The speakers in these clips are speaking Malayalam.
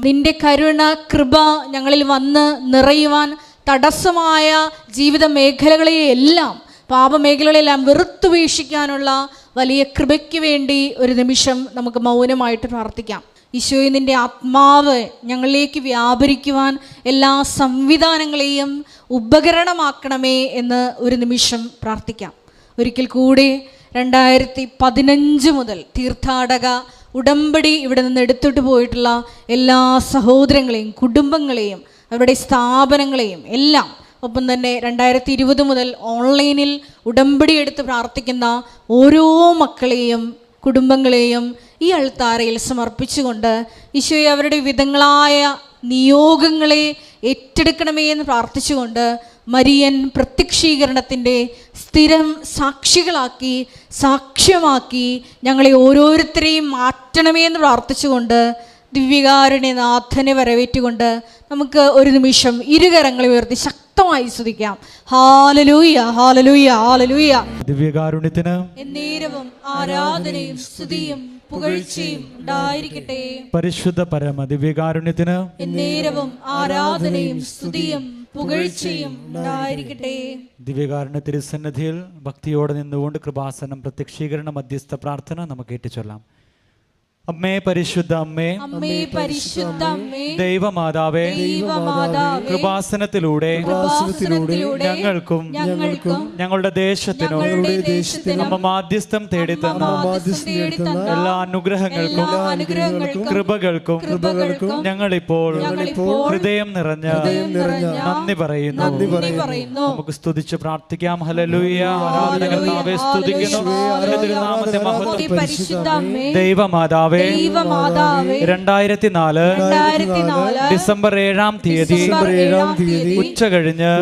നിന്റെ കരുണ, കൃപ ഞങ്ങളിൽ വന്ന് നിറയുവാൻ തടസ്സമായ ജീവിത മേഖലകളെയെല്ലാം, പാപമേഖലകളെല്ലാം വെറുത്തു വീക്ഷിക്കാനുള്ള വലിയ കൃപയ്ക്ക് വേണ്ടി ഒരു നിമിഷം നമുക്ക് മൗനമായിട്ട് പ്രാർത്ഥിക്കാം. ഈശോയെ, നിൻ്റെ ആത്മാവ് ഞങ്ങളിലേക്ക് വ്യാപരിക്കുവാൻ എല്ലാ സംവിധാനങ്ങളെയും ഉപകരണമാക്കണമേ എന്ന് ഒരു നിമിഷം പ്രാർത്ഥിക്കാം. ഒരിക്കൽ കൂടി 2015 മുതൽ തീർത്ഥാടക ഉടമ്പടി ഇവിടെ നിന്ന് എടുത്തിട്ട് പോയിട്ടുള്ള എല്ലാ സഹോദരങ്ങളെയും കുടുംബങ്ങളെയും അവരുടെ സ്ഥാപനങ്ങളെയും എല്ലാം, ഒപ്പം തന്നെ 2020 മുതൽ ഓൺലൈനിൽ ഉടമ്പടി എടുത്ത് പ്രാർത്ഥിക്കുന്ന ഓരോ മക്കളെയും കുടുംബങ്ങളെയും ഈ അൾത്താരയിൽ സമർപ്പിച്ചുകൊണ്ട് ഈശോയെ അവരുടെ വിധങ്ങളായ നിയോഗങ്ങളെ ഏറ്റെടുക്കണമേ എന്ന് പ്രാർത്ഥിച്ചുകൊണ്ട് മരിയൻ പ്രത്യക്ഷീകരണത്തിൻ്റെ സ്ഥിരം സാക്ഷികളാക്കി, സാക്ഷ്യമാക്കി ഞങ്ങളെ ഓരോരുത്തരെയും മാറ്റണമേ എന്ന് പ്രാർത്ഥിച്ചുകൊണ്ട് ദിവ്യകാരുണ്യനാഥനെ വരവേറ്റുകൊണ്ട് നമുക്ക് ഒരു നിമിഷം ഇരുകരങ്ങളെ ഉയർത്തി ശക്തമായി സ്തുതിക്കാം. ഹല്ലേലൂയ, ഹല്ലേലൂയ, ഹല്ലേലൂയ. ദിവ്യകാരുണ്യത്തിന് എന്നേരവും ആരാധനയും സ്തുതിയും പുകഴ്ചയും ഉണ്ടായിരിക്കട്ടെ. പരിശുദ്ധ പരമ ദിവ്യകാരുണ്യത്തിന് എന്നേരവും ആരാധനയും സ്തുതിയും പുകഴ്ചയും ഉണ്ടായിരിക്കട്ടെ. ദിവ്യകാരുണ്യ തിരുസന്നിധിയിൽ ഭക്തിയോടെ നിന്നുകൊണ്ട് കൃപാസനം പ്രത്യക്ഷീകരണ മധ്യസ്ഥ പ്രാർത്ഥന നമുക്ക് ഏറ്റുചൊല്ലാം. അമ്മേ പരിശുദ്ധ അമ്മേ, അമ്മേ പരിശുദ്ധ അമ്മേ, ദൈവമാതാവേ, ദൈവമാതാവേ, കൃപാസനത്തിലൂടെ ഞങ്ങൾക്കും ഞങ്ങളുടെ ദേശത്തിനും അമ്മ മാധ്യസ്ഥം തേടിത്തന്ന എല്ലാ അനുഗ്രഹങ്ങൾക്കും കൃപകൾക്കും ഞങ്ങളിപ്പോൾ ഹൃദയം നിറഞ്ഞ നന്ദി പറയുന്നു. നമുക്ക് സ്തുതിച്ച് പ്രാർത്ഥിക്കാം. ഹല്ലേലൂയ. ആരാധനകർത്താവേ സ്തുതിക്കുന്നു. തിരുനാമത്തെ മഹത്വം. ദൈവമാതാവേ, 2004 ഡിസംബർ 7-ാം തീയതി ഉച്ച കഴിഞ്ഞ്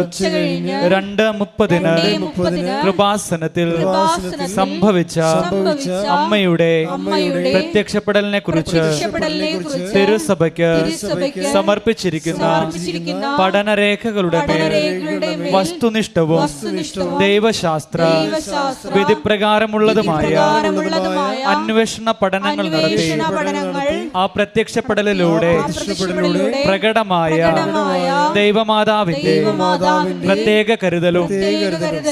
2:30 കൃപാസനത്തിൽ സംഭവിച്ച അമ്മയുടെ പ്രത്യക്ഷപ്പെടലിനെ കുറിച്ച് തിരുസഭയ്ക്ക് സമർപ്പിച്ചിരിക്കുന്ന പഠനരേഖകളുടെ മേൽ വസ്തുനിഷ്ഠവും ദൈവശാസ്ത്ര വിധിപ്രകാരമുള്ളതുമായ അന്വേഷണ പഠനങ്ങൾ നടത്തി ആ പ്രത്യക്ഷപ്പെടലിലൂടെ പ്രകടമായ ദൈവമാതാവിന്റെ പ്രത്യേക കരുതലും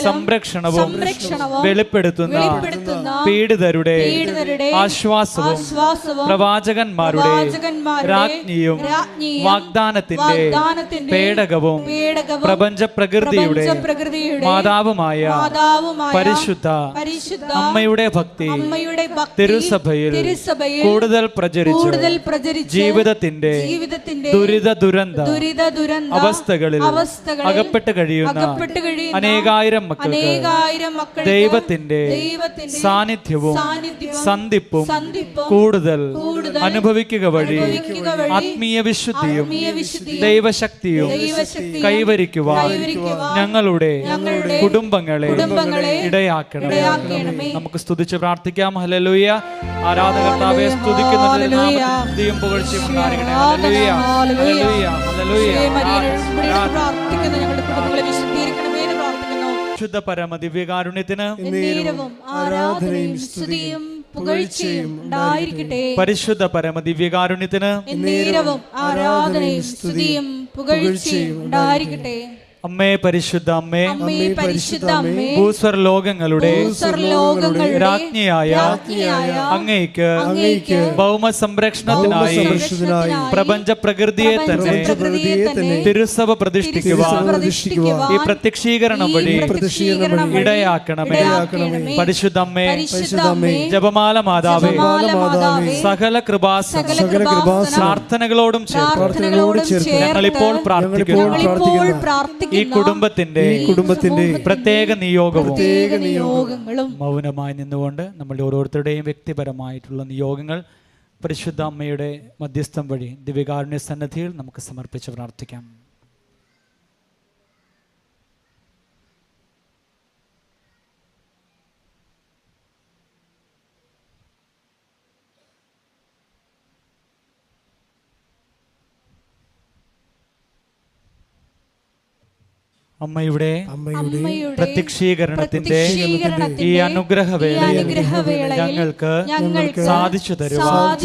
സംരക്ഷണവും വെളിപ്പെടുത്തുന്ന പീഡിതരുടെ ആശ്വാസവും പ്രവാചകന്മാരുടെ രാജ്ഞിയും വാഗ്ദാനത്തിന്റെ പേടകവും പ്രപഞ്ച പ്രകൃതിയുടെ മാതാവുമായ പരിശുദ്ധ അമ്മയുടെ ഭക്തി തിരുസഭയിൽ കൂടുതൽ പ്രചരിച്ചു ജീവിതത്തിന്റെ ദുരിത ദുരന്ത അവസ്ഥകളിൽ അകപ്പെട്ട് കഴിയുന്ന അനേകായിരം മക്കൾക്ക് ദൈവത്തിന്റെ സാന്നിധ്യവും സന്ധിപ്പും കൂടുതൽ അനുഭവിക്കുക വഴി ആത്മീയ വിശുദ്ധിയും ദൈവശക്തിയും കൈവരിക്കുവാൻ ഞങ്ങളുടെ കുടുംബങ്ങളെ ഇടയാക്കണമേ. നമുക്ക് സ്തുതിച്ച് പ്രാർത്ഥിക്കാം. ഹല്ലേലൂയ. ആരാധകർത്താവേ സ്തുതിക്കുന്നതിന് നാമത്തിൽ പുകഴ്ചയും ഉണ്ടായിരിക്കണേ. ഹല്ലേലൂയ, ഹല്ലേലൂയ, ഹല്ലേലൂയ. ശുദ്ധ പരമ ദിവ്യകാരുണ്യത്തിന് ആരാധനയും സ്തുതിയും പുകഴ്ചയും ഉണ്ടായിരിക്കട്ടെ. പരിശുദ്ധ പരമ ദിവ്യകാരുണ്യത്തിന് ആരാധനയും സ്തുതിയും പുകഴ്ചയും ഉണ്ടായിരിക്കട്ടെ. അമ്മേ പരിശുദ്ധ അമ്മേ, അമ്മേ പരിശുദ്ധ അമ്മേ, ഭൂസ്വർലോകങ്ങളുടെ രാജ്ഞിയായ അങ്ങേയ്ക്ക് ഭൗമ സംരക്ഷണത്തിനായി പ്രപഞ്ച പ്രകൃതിയെ തന്നെ തിരുസഭ പ്രതിഷ്ഠിക്കുവാൻ ഈ പ്രത്യക്ഷീകരണം വഴി ഇടയാക്കണമേ. പരിശുദ്ധ അമ്മേ, ജപമാല മാതാവേ, സകല കൃപാസന പ്രാർത്ഥനകളോടും ചേർത്ത് ഞങ്ങളിപ്പോൾ പ്രാർത്ഥിക്കുന്നു. ഈ കുടുംബത്തിന്റെ പ്രത്യേക നിയോഗങ്ങളും മൗനമായി നിന്നുകൊണ്ട് നമ്മളുടെ ഓരോരുത്തരുടെയും വ്യക്തിപരമായിട്ടുള്ള നിയോഗങ്ങൾ പരിശുദ്ധ അമ്മയുടെ മധ്യസ്ഥം വഴി ദിവ്യകാരുണ്യ സന്നിധിയിൽ നമുക്ക് സമർപ്പിച്ച് പ്രാർത്ഥിക്കാം. അമ്മയുടെ അമ്മയുടെ പ്രത്യക്ഷീകരണത്തിന്റെ ഈ അനുഗ്രഹവേളയിൽ ഞങ്ങൾക്ക് സാധിച്ചു തരുവാൻ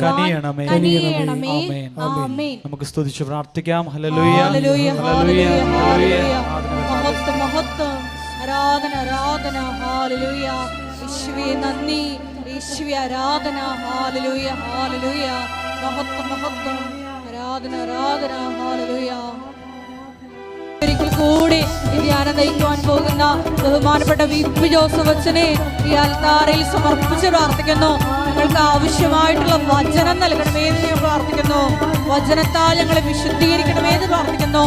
കനിയണമേ. ആമേൻ. നമുക്ക് സ്തുതിച്ച് പ്രാർത്ഥിക്കാം. ഹല്ലേലൂയ, ഹല്ലേലൂയ, ഹല്ലേലൂയ. മഹത്വം, മഹത്വം, ആരാധന, ആരാധന. ഹല്ലേലൂയ. യേശുവേ നന്ദി, യേശുവേ ആരാധന. Hallelujah, hallelujah. മഹത്വം, മഹത്വം, ആരാധന, ആരാധന. ഹല്ലേലൂയ. ഒരിക്കൽ കൂടി ഈ ധ്യാനം നയിക്കുവാൻ പോകുന്ന ബഹുമാനപ്പെട്ട വി.പി. ജോസഫ് അച്ഛനെ ഈ അൽത്താരയിൽ സമർപ്പിച്ച് പ്രാർത്ഥിക്കുന്നു. ഞങ്ങൾക്ക് ആവശ്യമായിട്ടുള്ള വചനം നൽകണമേ എന്ന് ഞാൻ പ്രാർത്ഥിക്കുന്നു. വചനത്താൽ ഞങ്ങളെ വിശുദ്ധീകരിക്കണമേ എന്ന് പ്രാർത്ഥിക്കുന്നു.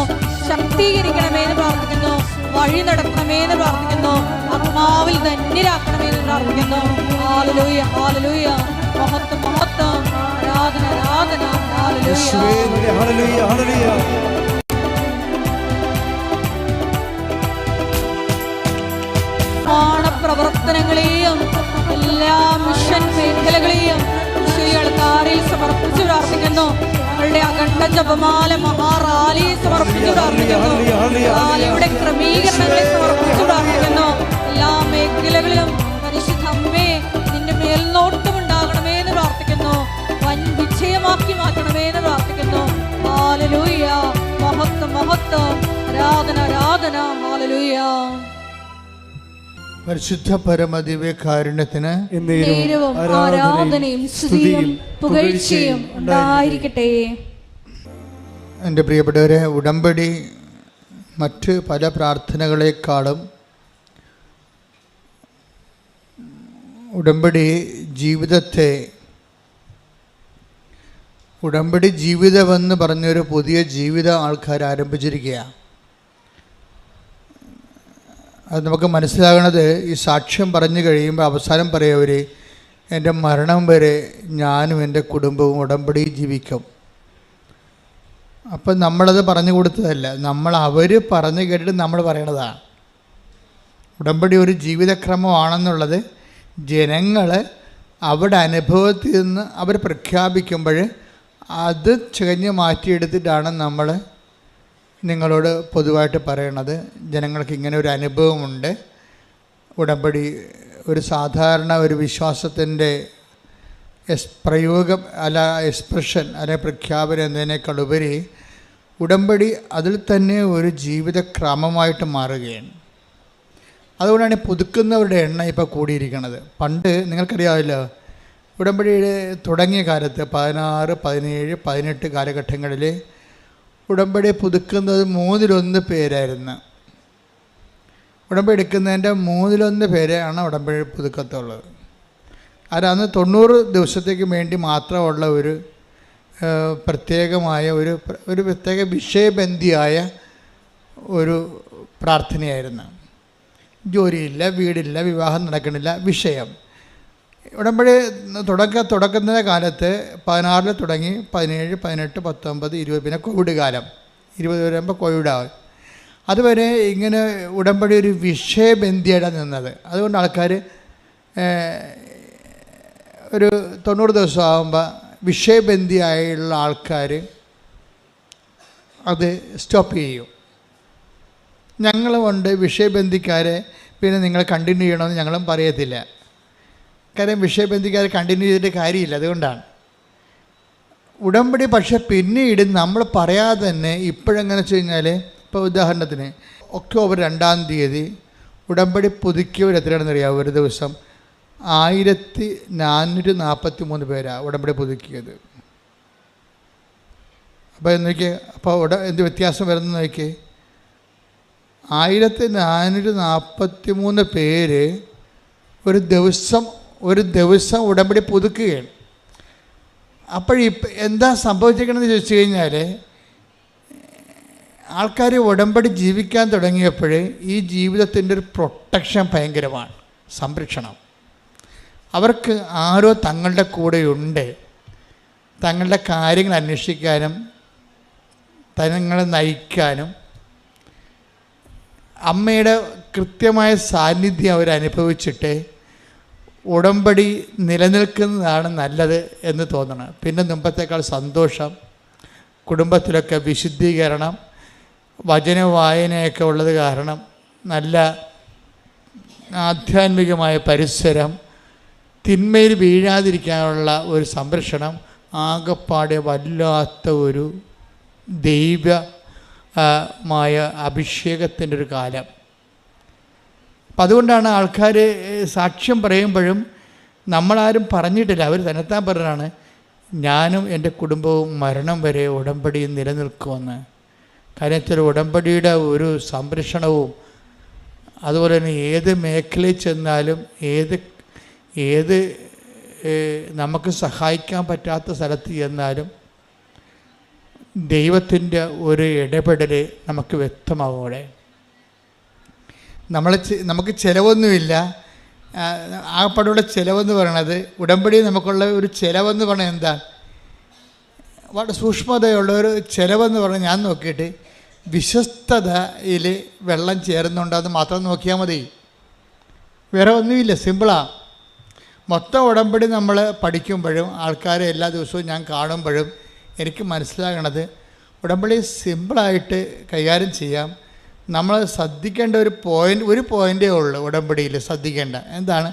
ശക്തീകരിക്കണമേ എന്ന് പ്രാർത്ഥിക്കുന്നു. വഴി നടത്തണമേ എന്ന് പ്രാർത്ഥിക്കുന്നു. ആത്മാവിൽ ധന്യരാക്കണമേ എന്ന് പ്രാർത്ഥിക്കുന്നു. Hallelujah, hallelujah. മഹത്വം, മഹത്വം, ആരാധന, ആരാധന. ഹല്ലേലൂയ. പ്രവർത്തനങ്ങളെയും എല്ലാ മിഷൻ മേഖലകളെയും അൾത്താരയിൽ സമർപ്പിച്ച് പ്രാർത്ഥിക്കുന്നു. ഞങ്ങളുടെ അഖണ്ഡ ജപമാല മഹാറാലിയെ സമർപ്പിച്ച് പ്രാർത്ഥിക്കുന്നു. റാലിയുടെ ക്രമീകരണങ്ങളെ സമർപ്പിച്ച് പ്രാർത്ഥിക്കുന്നു. എല്ലാ മേഖലകളിലും പരിശുദ്ധ അമ്മേ നിന്റെ മേൽനോട്ടം ഉണ്ടാകണമേ എന്ന് പ്രാർത്ഥിക്കുന്നു. വൻ വിജയമാക്കി മാറ്റണമേ എന്ന് പ്രാർത്ഥിക്കുന്നു. ഹല്ലേലൂയ. മഹത്വം, മഹത്വം, ആരാധന, ആരാധന. ഹല്ലേലൂയ. പരിശുദ്ധ പരമദിവ്യ കാരുണ്യത്തിന് ആരാധനയും സ്തുതിയും പുകഴ്ചയും ഉണ്ടായിരിക്കട്ടെ. എൻ്റെ പ്രിയപ്പെട്ടവരെ, ഉടമ്പടി മറ്റ് പല പ്രാർത്ഥനകളെക്കാളും ഉടമ്പടി ജീവിതമെന്ന് പറഞ്ഞൊരു പുതിയ ജീവിതം ആൾക്കാർ ആരംഭിച്ചിരിക്കുകയാണ്. അത് നമുക്ക് മനസ്സിലാകണത് ഈ സാക്ഷ്യം പറഞ്ഞു കഴിയുമ്പോൾ അവസാനം പറയവർ എൻ്റെ മരണം വരെ ഞാനും എൻ്റെ കുടുംബവും ഉടമ്പടി ജീവിക്കും. അപ്പം നമ്മളത് പറഞ്ഞു കൊടുത്തതല്ല, അവർ പറഞ്ഞു കേട്ടിട്ട് നമ്മൾ പറയണതാണ്. ഉടമ്പടി ഒരു ജീവിതക്രമമാണെന്നുള്ളത് ജനങ്ങൾ അവരുടെ അനുഭവത്തിൽ നിന്ന് അവർ പ്രഖ്യാപിക്കുമ്പോൾ അത് ചികഞ്ഞ് മാറ്റിയെടുത്തിട്ടാണ് നമ്മൾ നിങ്ങളോട് പൊതുവായിട്ട് പറയണത്. ജനങ്ങൾക്ക് ഇങ്ങനെ ഒരു അനുഭവമുണ്ട്. ഉടമ്പടി ഒരു സാധാരണ ഒരു വിശ്വാസത്തിൻ്റെ പ്രയോഗം അല്ല, എക്സ്പ്രഷൻ അല്ലെ പ്രഖ്യാപനം എന്നതിനേക്കാൾ ഉപരി ഉടമ്പടി അതിൽ തന്നെ ഒരു ജീവിതക്രമമായിട്ട് മാറുകയാണ്. അതുകൊണ്ടാണ് പുതുക്കുന്നവരുടെ എണ്ണം ഇപ്പോൾ കൂടിയിരിക്കുന്നത്. പണ്ട് നിങ്ങൾക്കറിയാമല്ലോ, ഉടമ്പടിയുടെ തുടങ്ങിയ കാലത്ത് 16, 17, 18 കാലഘട്ടങ്ങളിൽ ഉടമ്പടി പുതുക്കുന്നത് 1/3 പേരായിരുന്നു. ഉടമ്പടി എടുക്കുന്നതിൻ്റെ 1/3 പേരാണ് ഉടമ്പടി പുതുക്കത്തുള്ളത്. അന്ന് 90 ദിവസത്തേക്ക് വേണ്ടി മാത്രമുള്ള ഒരു പ്രത്യേകമായ ഒരു പ്രത്യേക വിഷയബന്ധിയായ ഒരു പ്രാർത്ഥനയായിരുന്നു. ജോലിയില്ല, വീടില്ല, വിവാഹം നടക്കണില്ല, വിഷയം. ഉടമ്പടി തുടക്കുന്ന കാലത്ത് 16 തുടങ്ങി 17, 18, 19, 20, പിന്നെ കോവിഡ് കാലം 20 വരുമ്പോൾ കോവിഡാവും. അതുവരെ ഇങ്ങനെ ഉടമ്പടി ഒരു വിഷയബന്ധിയാണ് നിന്നത്. അതുകൊണ്ട് ആൾക്കാർ ഒരു 90 ദിവസം ആകുമ്പോൾ വിഷയബന്ധിയായുള്ള ആൾക്കാർ അത് സ്റ്റോപ്പ് ചെയ്യും. ഞങ്ങളുമുണ്ട് വിഷയബന്ധിക്കാരെ, പിന്നെ നിങ്ങൾ കണ്ടിന്യൂ ചെയ്യണമെന്ന് ഞങ്ങളും പറയത്തില്ല. കാര്യം വിഷയബന്ധിക്കാരെ കണ്ടിന്യൂ ചെയ്തിട്ട് കാര്യമില്ല. അതുകൊണ്ടാണ് ഉടമ്പടി. പക്ഷേ പിന്നീട് നമ്മൾ പറയാതെ തന്നെ ഇപ്പോഴെങ്ങനെ വെച്ച് കഴിഞ്ഞാൽ, ഇപ്പോൾ ഉദാഹരണത്തിന് ഒക്ടോബർ 2-ാം തീയതി ഉടമ്പടി പുതുക്കിയവർ എത്രയാണെന്ന് അറിയാമോ? ഒരു ദിവസം 1443 പേരാണ് ഉടമ്പടി പുതുക്കിയത്. അപ്പോൾ നോക്കിയേ, അപ്പോൾ എന്ത് വ്യത്യാസം വരുന്നു നോക്കിയേ. 1443 പേര് ഒരു ദിവസം ഉടമ്പടി പുതുക്കുകയാണ്. അപ്പോഴിപ്പോൾ എന്താ സംഭവിച്ചിരിക്കണമെന്ന് ചോദിച്ചു കഴിഞ്ഞാൽ, ആൾക്കാർ ഉടമ്പടി ജീവിക്കാൻ തുടങ്ങിയപ്പോൾ ഈ ജീവിതത്തിൻ്റെ ഒരു പ്രൊട്ടക്ഷൻ ഭയങ്കരമാണ്, സംരക്ഷണം. അവർക്ക് ആരോ തങ്ങളുടെ കൂടെയുണ്ട്, തങ്ങളുടെ കാര്യങ്ങൾ അന്വേഷിക്കാനും തങ്ങളെ നയിക്കാനും. അമ്മയുടെ കൃത്യമായ സാന്നിധ്യം അവരനുഭവിച്ചിട്ട് ഉടമ്പടി നിലനിൽക്കുന്നതാണ് നല്ലത് എന്ന് തോന്നണം. പിന്നെ മുമ്പത്തേക്കാൾ സന്തോഷം, കുടുംബത്തിലൊക്കെ വിശുദ്ധീകരണം, വചന വായനയൊക്കെ ഉള്ളത് കാരണം നല്ല ആധ്യാത്മികമായ പരിസരം, തിന്മയിൽ വീഴാതിരിക്കാനുള്ള ഒരു സംരക്ഷണം, ആകപ്പാടെ വല്ലാത്ത ഒരു ദൈവമായ അഭിഷേകത്തിൻ്റെ ഒരു കാലം. അപ്പം അതുകൊണ്ടാണ് ആൾക്കാർ സാക്ഷ്യം പറയുമ്പോഴും നമ്മളാരും പറഞ്ഞിട്ടില്ല, അവർ തന്നെത്താൻ പറഞ്ഞാണ് ഞാനും എൻ്റെ കുടുംബവും മരണം വരെ ഉടമ്പടിയിൽ നിലനിൽക്കുമെന്ന്. കാര്യത്തിൽ ഉടമ്പടിയുടെ ഒരു സംരക്ഷണവും അതുപോലെ തന്നെ ഏത് മേഖലയിൽ ചെന്നാലും ഏത് നമുക്ക് സഹായിക്കാൻ പറ്റാത്ത സ്ഥലത്ത് ചെന്നാലും ദൈവത്തിൻ്റെ ഒരു ഇടപെടൽ നമുക്ക് വ്യക്തമാവും. അവിടെ നമുക്ക് ചിലവൊന്നുമില്ല. ആകപ്പാടുള്ള ചിലവെന്ന് പറയണത്, ഉടമ്പടി നമുക്കുള്ള ഒരു ചിലവെന്ന് പറഞ്ഞാൽ എന്താണ്? വളരെ സൂക്ഷ്മതയുള്ള ഒരു ചിലവെന്ന് പറഞ്ഞാൽ ഞാൻ നോക്കിയിട്ട് വിശ്വസ്തതയിൽ വെള്ളം ചേരുന്നുണ്ടോ എന്ന് മാത്രം നോക്കിയാൽ മതി, വേറെ ഒന്നുമില്ല. സിമ്പിളാണ്. മൊത്തം ഉടമ്പടി നമ്മൾ പഠിക്കുമ്പോഴും ആൾക്കാരെ എല്ലാ ദിവസവും ഞാൻ കാണുമ്പോഴും എനിക്ക് മനസ്സിലാകണത് ഉടമ്പടി സിമ്പിളായിട്ട് കൈകാര്യം ചെയ്യാം. നമ്മൾ ശ്രദ്ധിക്കേണ്ട ഒരു പോയിൻ്റേ ഉള്ളൂ ഉടമ്പടിയിൽ ശ്രദ്ധിക്കേണ്ട. എന്താണ്?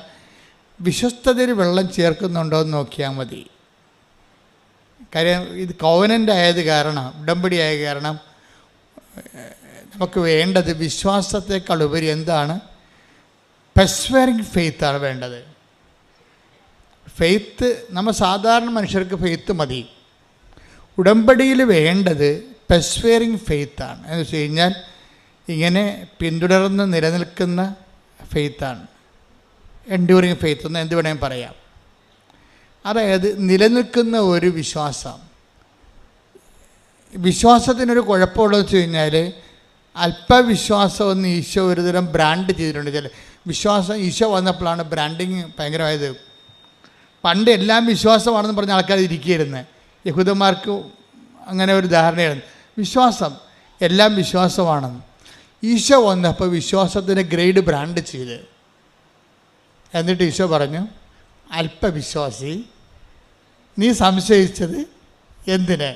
വിശ്വസ്തതയിൽ വെള്ളം ചേർക്കുന്നുണ്ടോ എന്ന് നോക്കിയാൽ മതി. കാര്യം ഇത് കോവനൻ്റ് ആയത് കാരണം, ഉടമ്പടി ആയ കാരണം നമുക്ക് വേണ്ടത് വിശ്വാസത്തെക്കാൾ ഉപരി എന്താണ്? പെർസ്വേറിങ് ഫെയ്ത്താണ് വേണ്ടത്. ഫെയ്ത്ത്, നമ്മൾ സാധാരണ മനുഷ്യർക്ക് ഫെയ്ത്ത് മതി. ഉടമ്പടിയിൽ വേണ്ടത് പെർസ്വേറിങ് ഫെയ്ത്താണ്. എന്ന് വെച്ച് കഴിഞ്ഞാൽ ഇങ്ങനെ പിന്തുടർന്ന് നിലനിൽക്കുന്ന ഫെയ്ത്താണ്. എൻഡ്യൂറിങ് ഫെയ്ത്ത് എന്ന് എന്ത് വേണമെങ്കിൽ പറയാം. അതായത് നിലനിൽക്കുന്ന ഒരു വിശ്വാസം. വിശ്വാസത്തിനൊരു കുഴപ്പമുള്ളതെന്ന് വെച്ച് കഴിഞ്ഞാൽ അല്പവിശ്വാസം ഒന്ന് ഈശോ ഒരുതരം ബ്രാൻഡ് ചെയ്തിട്ടുണ്ട്. ചില വിശ്വാസം ഈശോ വന്നപ്പോഴാണ് ബ്രാൻഡിങ് ഭയങ്കരമായത്. പണ്ട് എല്ലാം വിശ്വാസമാണെന്ന് പറഞ്ഞ ആൾക്കാർ ഇരിക്കുകയായിരുന്നു. യഹൂദന്മാർക്ക് അങ്ങനെ ഒരു ധാരണയായിരുന്നു, വിശ്വാസം എല്ലാം വിശ്വാസമാണെന്ന്. ഈശോ വന്നപ്പോൾ വിശ്വാസത്തിൻ്റെ ഗ്രേഡ് ബ്രാൻഡ് ചെയ്ത്, എന്നിട്ട് ഈശോ പറഞ്ഞു, അല്പവിശ്വാസി, നീ സംശയിച്ചത് എന്തിന്?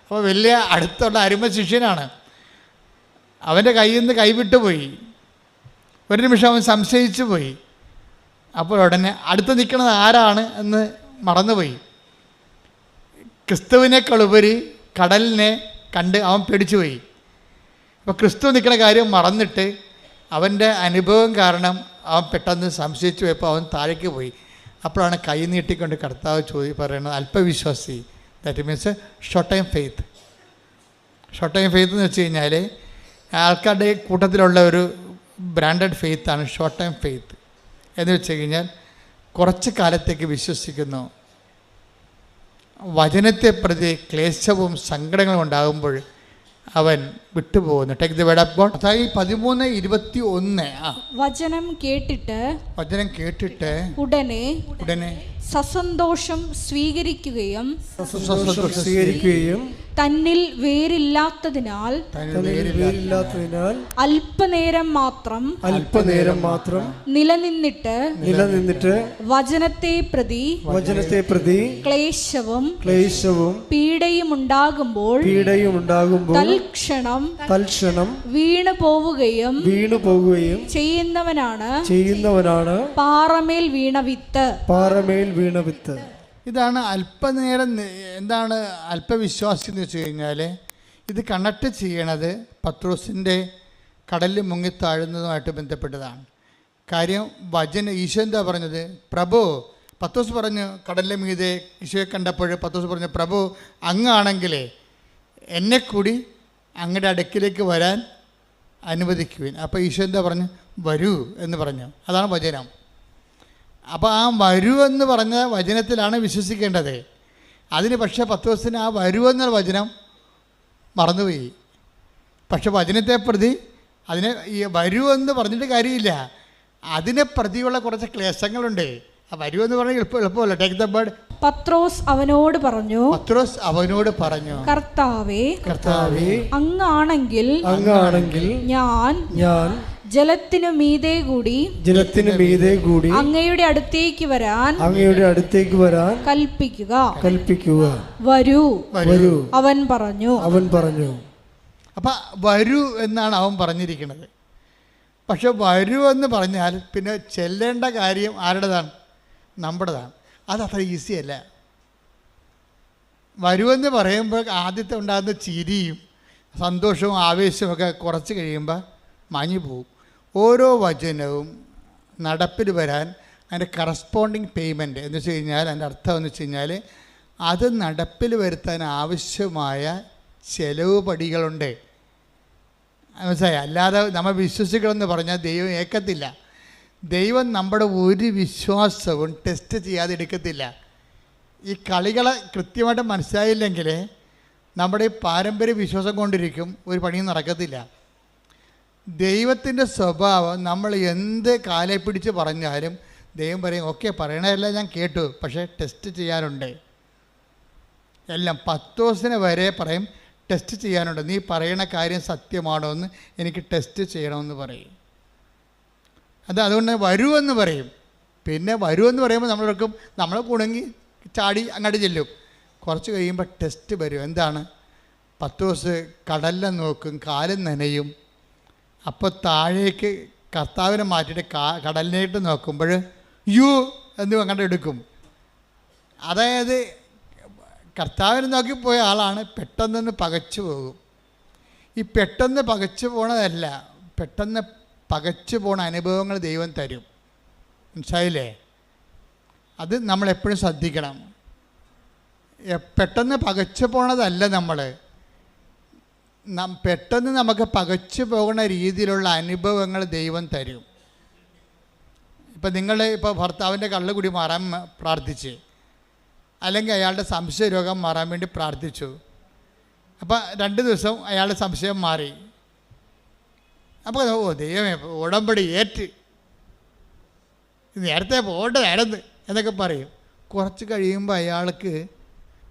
അപ്പോൾ വലിയ അടുത്തുള്ള അരുമ ശിഷ്യനാണ്. അവൻ്റെ കയ്യിൽ നിന്ന് കൈവിട്ടു പോയി. ഒരു നിമിഷം അവൻ സംശയിച്ചു പോയി. അപ്പോൾ ഉടനെ അടുത്ത് നിൽക്കുന്നത് ആരാണ് എന്ന് മറന്നുപോയി. ക്രിസ്തുവിനേക്കാളുപരി കടലിനെ കണ്ട് അവൻ പേടിച്ചു പോയി. അപ്പോൾ ക്രിസ്തു നിൽക്കുന്ന കാര്യം മറന്നിട്ട് അവൻ്റെ അനുഭവം കാരണം അവൻ പെട്ടെന്ന് സംശയിച്ചു പോയപ്പോൾ അവൻ താഴേക്ക് പോയി. അപ്പോഴാണ് കൈ നീട്ടിക്കൊണ്ട് കർത്താവ് പറയുന്നത്, അല്പവിശ്വാസി. That means short time faith. Short time faith എന്ന് വെച്ച് കഴിഞ്ഞാൽ ആൾക്കാരുടെ കൂട്ടത്തിലുള്ള ഒരു ബ്രാൻഡഡ് ഫെയ്ത്താണ് ഷോർട്ട് ടൈം ഫെയ്ത്ത്. എന്ന് വെച്ച് കഴിഞ്ഞാൽ കുറച്ച് കാലത്തേക്ക് വിശ്വസിക്കുന്നു, വചനത്തെ പ്രതി ക്ലേശവും സങ്കടങ്ങളും ഉണ്ടാകുമ്പോൾ അവൻ വിട്ടുപോകുന്നു. Take the word of God. അതായത് 13:21 വചനം കേട്ടിട്ട് ഉടനെ സസന്തോഷം സ്വീകരിക്കുകയും തന്നിൽ വേരില്ലാത്തതിനാൽ അല്പനേരം മാത്രം നിലനിന്നിട്ട് വചനത്തെ പ്രതി ക്ലേശവും പീഡയും ഉണ്ടാകുമ്പോൾ തൽക്ഷണം വീണു പോവുകയും ചെയ്യുന്നവനാണ് പാറമേൽ വീണ വിത്ത്. ഇതാണ് അല്പനേരം. എന്താണ് അല്പവിശ്വാസി എന്ന് വെച്ച് കഴിഞ്ഞാൽ ഇത് കണക്ട് ചെയ്യണത് പത്രോസിൻ്റെ കടലിൽ മുങ്ങിത്താഴുന്നതുമായിട്ട് ബന്ധപ്പെട്ടതാണ്. കാര്യം ഈശോ എന്താ പറഞ്ഞത്? പ്രഭു, പത്രോസ് പറഞ്ഞു കടലിൻ്റെ മീതെ ഈശോയെ കണ്ടപ്പോൾ പത്രോസ് പറഞ്ഞു, പ്രഭു അങ്ങാണെങ്കിലേ എന്നെ കൂടി അങ്ങയുടെ അടുക്കിലേക്ക് വരാൻ അനുവദിക്കുവിൻ. അപ്പോൾ ഈശോ എന്താ പറഞ്ഞു? വരൂ എന്ന് പറഞ്ഞു. അതാണ് വചനം. അപ്പോൾ ആ വരൂ എന്ന് പറഞ്ഞ വചനത്തിലാണ് വിശ്വസിക്കേണ്ടത്. അതിന് പക്ഷേ പത്രോസിന് ആ വരൂ എന്ന വചനം മറന്നുപോയി. പക്ഷെ വചനത്തെ പ്രതി അതിനെ ഈ വരൂ എന്ന് പറഞ്ഞിട്ട് കാര്യമില്ല, അതിനെ പ്രതിയുള്ള കുറച്ച് ക്ലേശങ്ങളുണ്ട്. ആ വരൂ എന്ന് പറഞ്ഞാൽ എളുപ്പമല്ല. Take the bird. പത്രോസ് അവനോട് പറഞ്ഞു, കർത്താവേ അങ്ങാണെങ്കിൽ ഞാൻ ജലത്തിനു മീതെ കൂടി അങ്ങയുടെ അടുത്തേക്ക് വരാൻ കൽപ്പിക്കുക. വരൂ അവൻ പറഞ്ഞു. അപ്പം വരൂ എന്നാണ് അവൻ പറഞ്ഞിരിക്കുന്നത്. പക്ഷെ വരൂ എന്ന് പറഞ്ഞാൽ പിന്നെ ചെല്ലേണ്ട കാര്യം ആരുടേതാണ്? നമ്മുടേതാണ്. അതത്ര ഈസിയല്ല. വരുമെന്ന് പറയുമ്പോൾ ആദ്യത്തെ ഉണ്ടാകുന്ന ചിരിയും സന്തോഷവും ആവേശമൊക്കെ കുറച്ച് കഴിയുമ്പോൾ മാഞ്ഞു പോകും. ഓരോ വചനവും നടപ്പിൽ വരാൻ അതിൻ്റെ കറസ്പോണ്ടിങ് പേയ്മെൻറ്റ് എന്ന് വെച്ച് കഴിഞ്ഞാൽ അതിൻ്റെ അർത്ഥം എന്ന് വെച്ച് കഴിഞ്ഞാൽ അത് നടപ്പിൽ വരുത്താൻ ആവശ്യമായ ചെലവ് പടികളുണ്ട്. മനസ്സിലായി? അല്ലാതെ നമ്മൾ വിശ്വസിക്കണമെന്ന് പറഞ്ഞാൽ ദൈവം ഏക്കത്തില്ല. ദൈവം നമ്മുടെ ഒരു വിശ്വാസവും ടെസ്റ്റ് ചെയ്യാതെ എടുക്കത്തില്ല. ഈ കളികളെ കൃത്യമായിട്ട് മനസ്സിലായില്ലെങ്കിൽ നമ്മുടെ ഈ പാരമ്പര്യ വിശ്വാസം കൊണ്ടിരിക്കും, ഒരു പണിയും നടക്കത്തില്ല. ദൈവത്തിൻ്റെ സ്വഭാവം നമ്മൾ എന്ത് കാലെ പിടിച്ച് പറഞ്ഞാലും ദൈവം പറയും, ഓക്കെ പറയണതല്ല ഞാൻ കേട്ടു, പക്ഷേ ടെസ്റ്റ് ചെയ്യാനുണ്ട്. എല്ലാം 10 ദിവസത്തിന് വരെ പറയും ടെസ്റ്റ് ചെയ്യാനുണ്ട്. നീ പറയണ കാര്യം സത്യമാണോ എന്ന് എനിക്ക് ടെസ്റ്റ് ചെയ്യണമെന്ന് പറയും. അതുകൊണ്ട് വരുമെന്ന് പറയും. പിന്നെ വരുമെന്ന് പറയുമ്പോൾ നമ്മൾ കുണുങ്ങി ചാടി അങ്ങോട്ട് ചെല്ലും. കുറച്ച് കഴിയുമ്പോൾ ടെസ്റ്റ് വരും. എന്താണ്? 10 ദിവസം കടലിനെ നോക്കും, കാലും നനയും. അപ്പോൾ താഴേക്ക് കർത്താവിനെ മാറ്റിയിട്ട് കടലിനായിട്ട് നോക്കുമ്പോൾ യു എന്ന് അങ്ങോട്ട് എടുക്കും. അതായത് കർത്താവിനെ നോക്കിപ്പോയ ആളാണ് പെട്ടെന്ന് പകച്ചു പോകും. ഈ പെട്ടെന്ന് പകച്ചു പോണതല്ല, പെട്ടെന്ന് പകച്ചു പോണ അനുഭവങ്ങൾ ദൈവം തരും. മനസ്സിലായില്ലേ? അത് നമ്മളെപ്പോഴും ശ്രദ്ധിക്കണം. പെട്ടെന്ന് പകച്ചു പോണതല്ല, പെട്ടെന്ന് നമുക്ക് പകച്ചു പോകുന്ന രീതിയിലുള്ള അനുഭവങ്ങൾ ദൈവം തരും. ഇപ്പം ഇപ്പോൾ ഭർത്താവിൻ്റെ കള്ളുകുടി മാറാൻ പ്രാർത്ഥിച്ച്, അല്ലെങ്കിൽ അയാളുടെ സംശയ രോഗം മാറാൻ വേണ്ടി പ്രാർത്ഥിച്ചു. അപ്പോൾ 2 ദിവസം അയാളുടെ സംശയം മാറി. അപ്പോൾ ദൈവമേ ഉടമ്പടി ഏറ്റ്, നേരത്തെ പോകേണ്ടതായിരുന്നു എന്നൊക്കെ പറയും. കുറച്ച് കഴിയുമ്പോൾ അയാൾക്ക്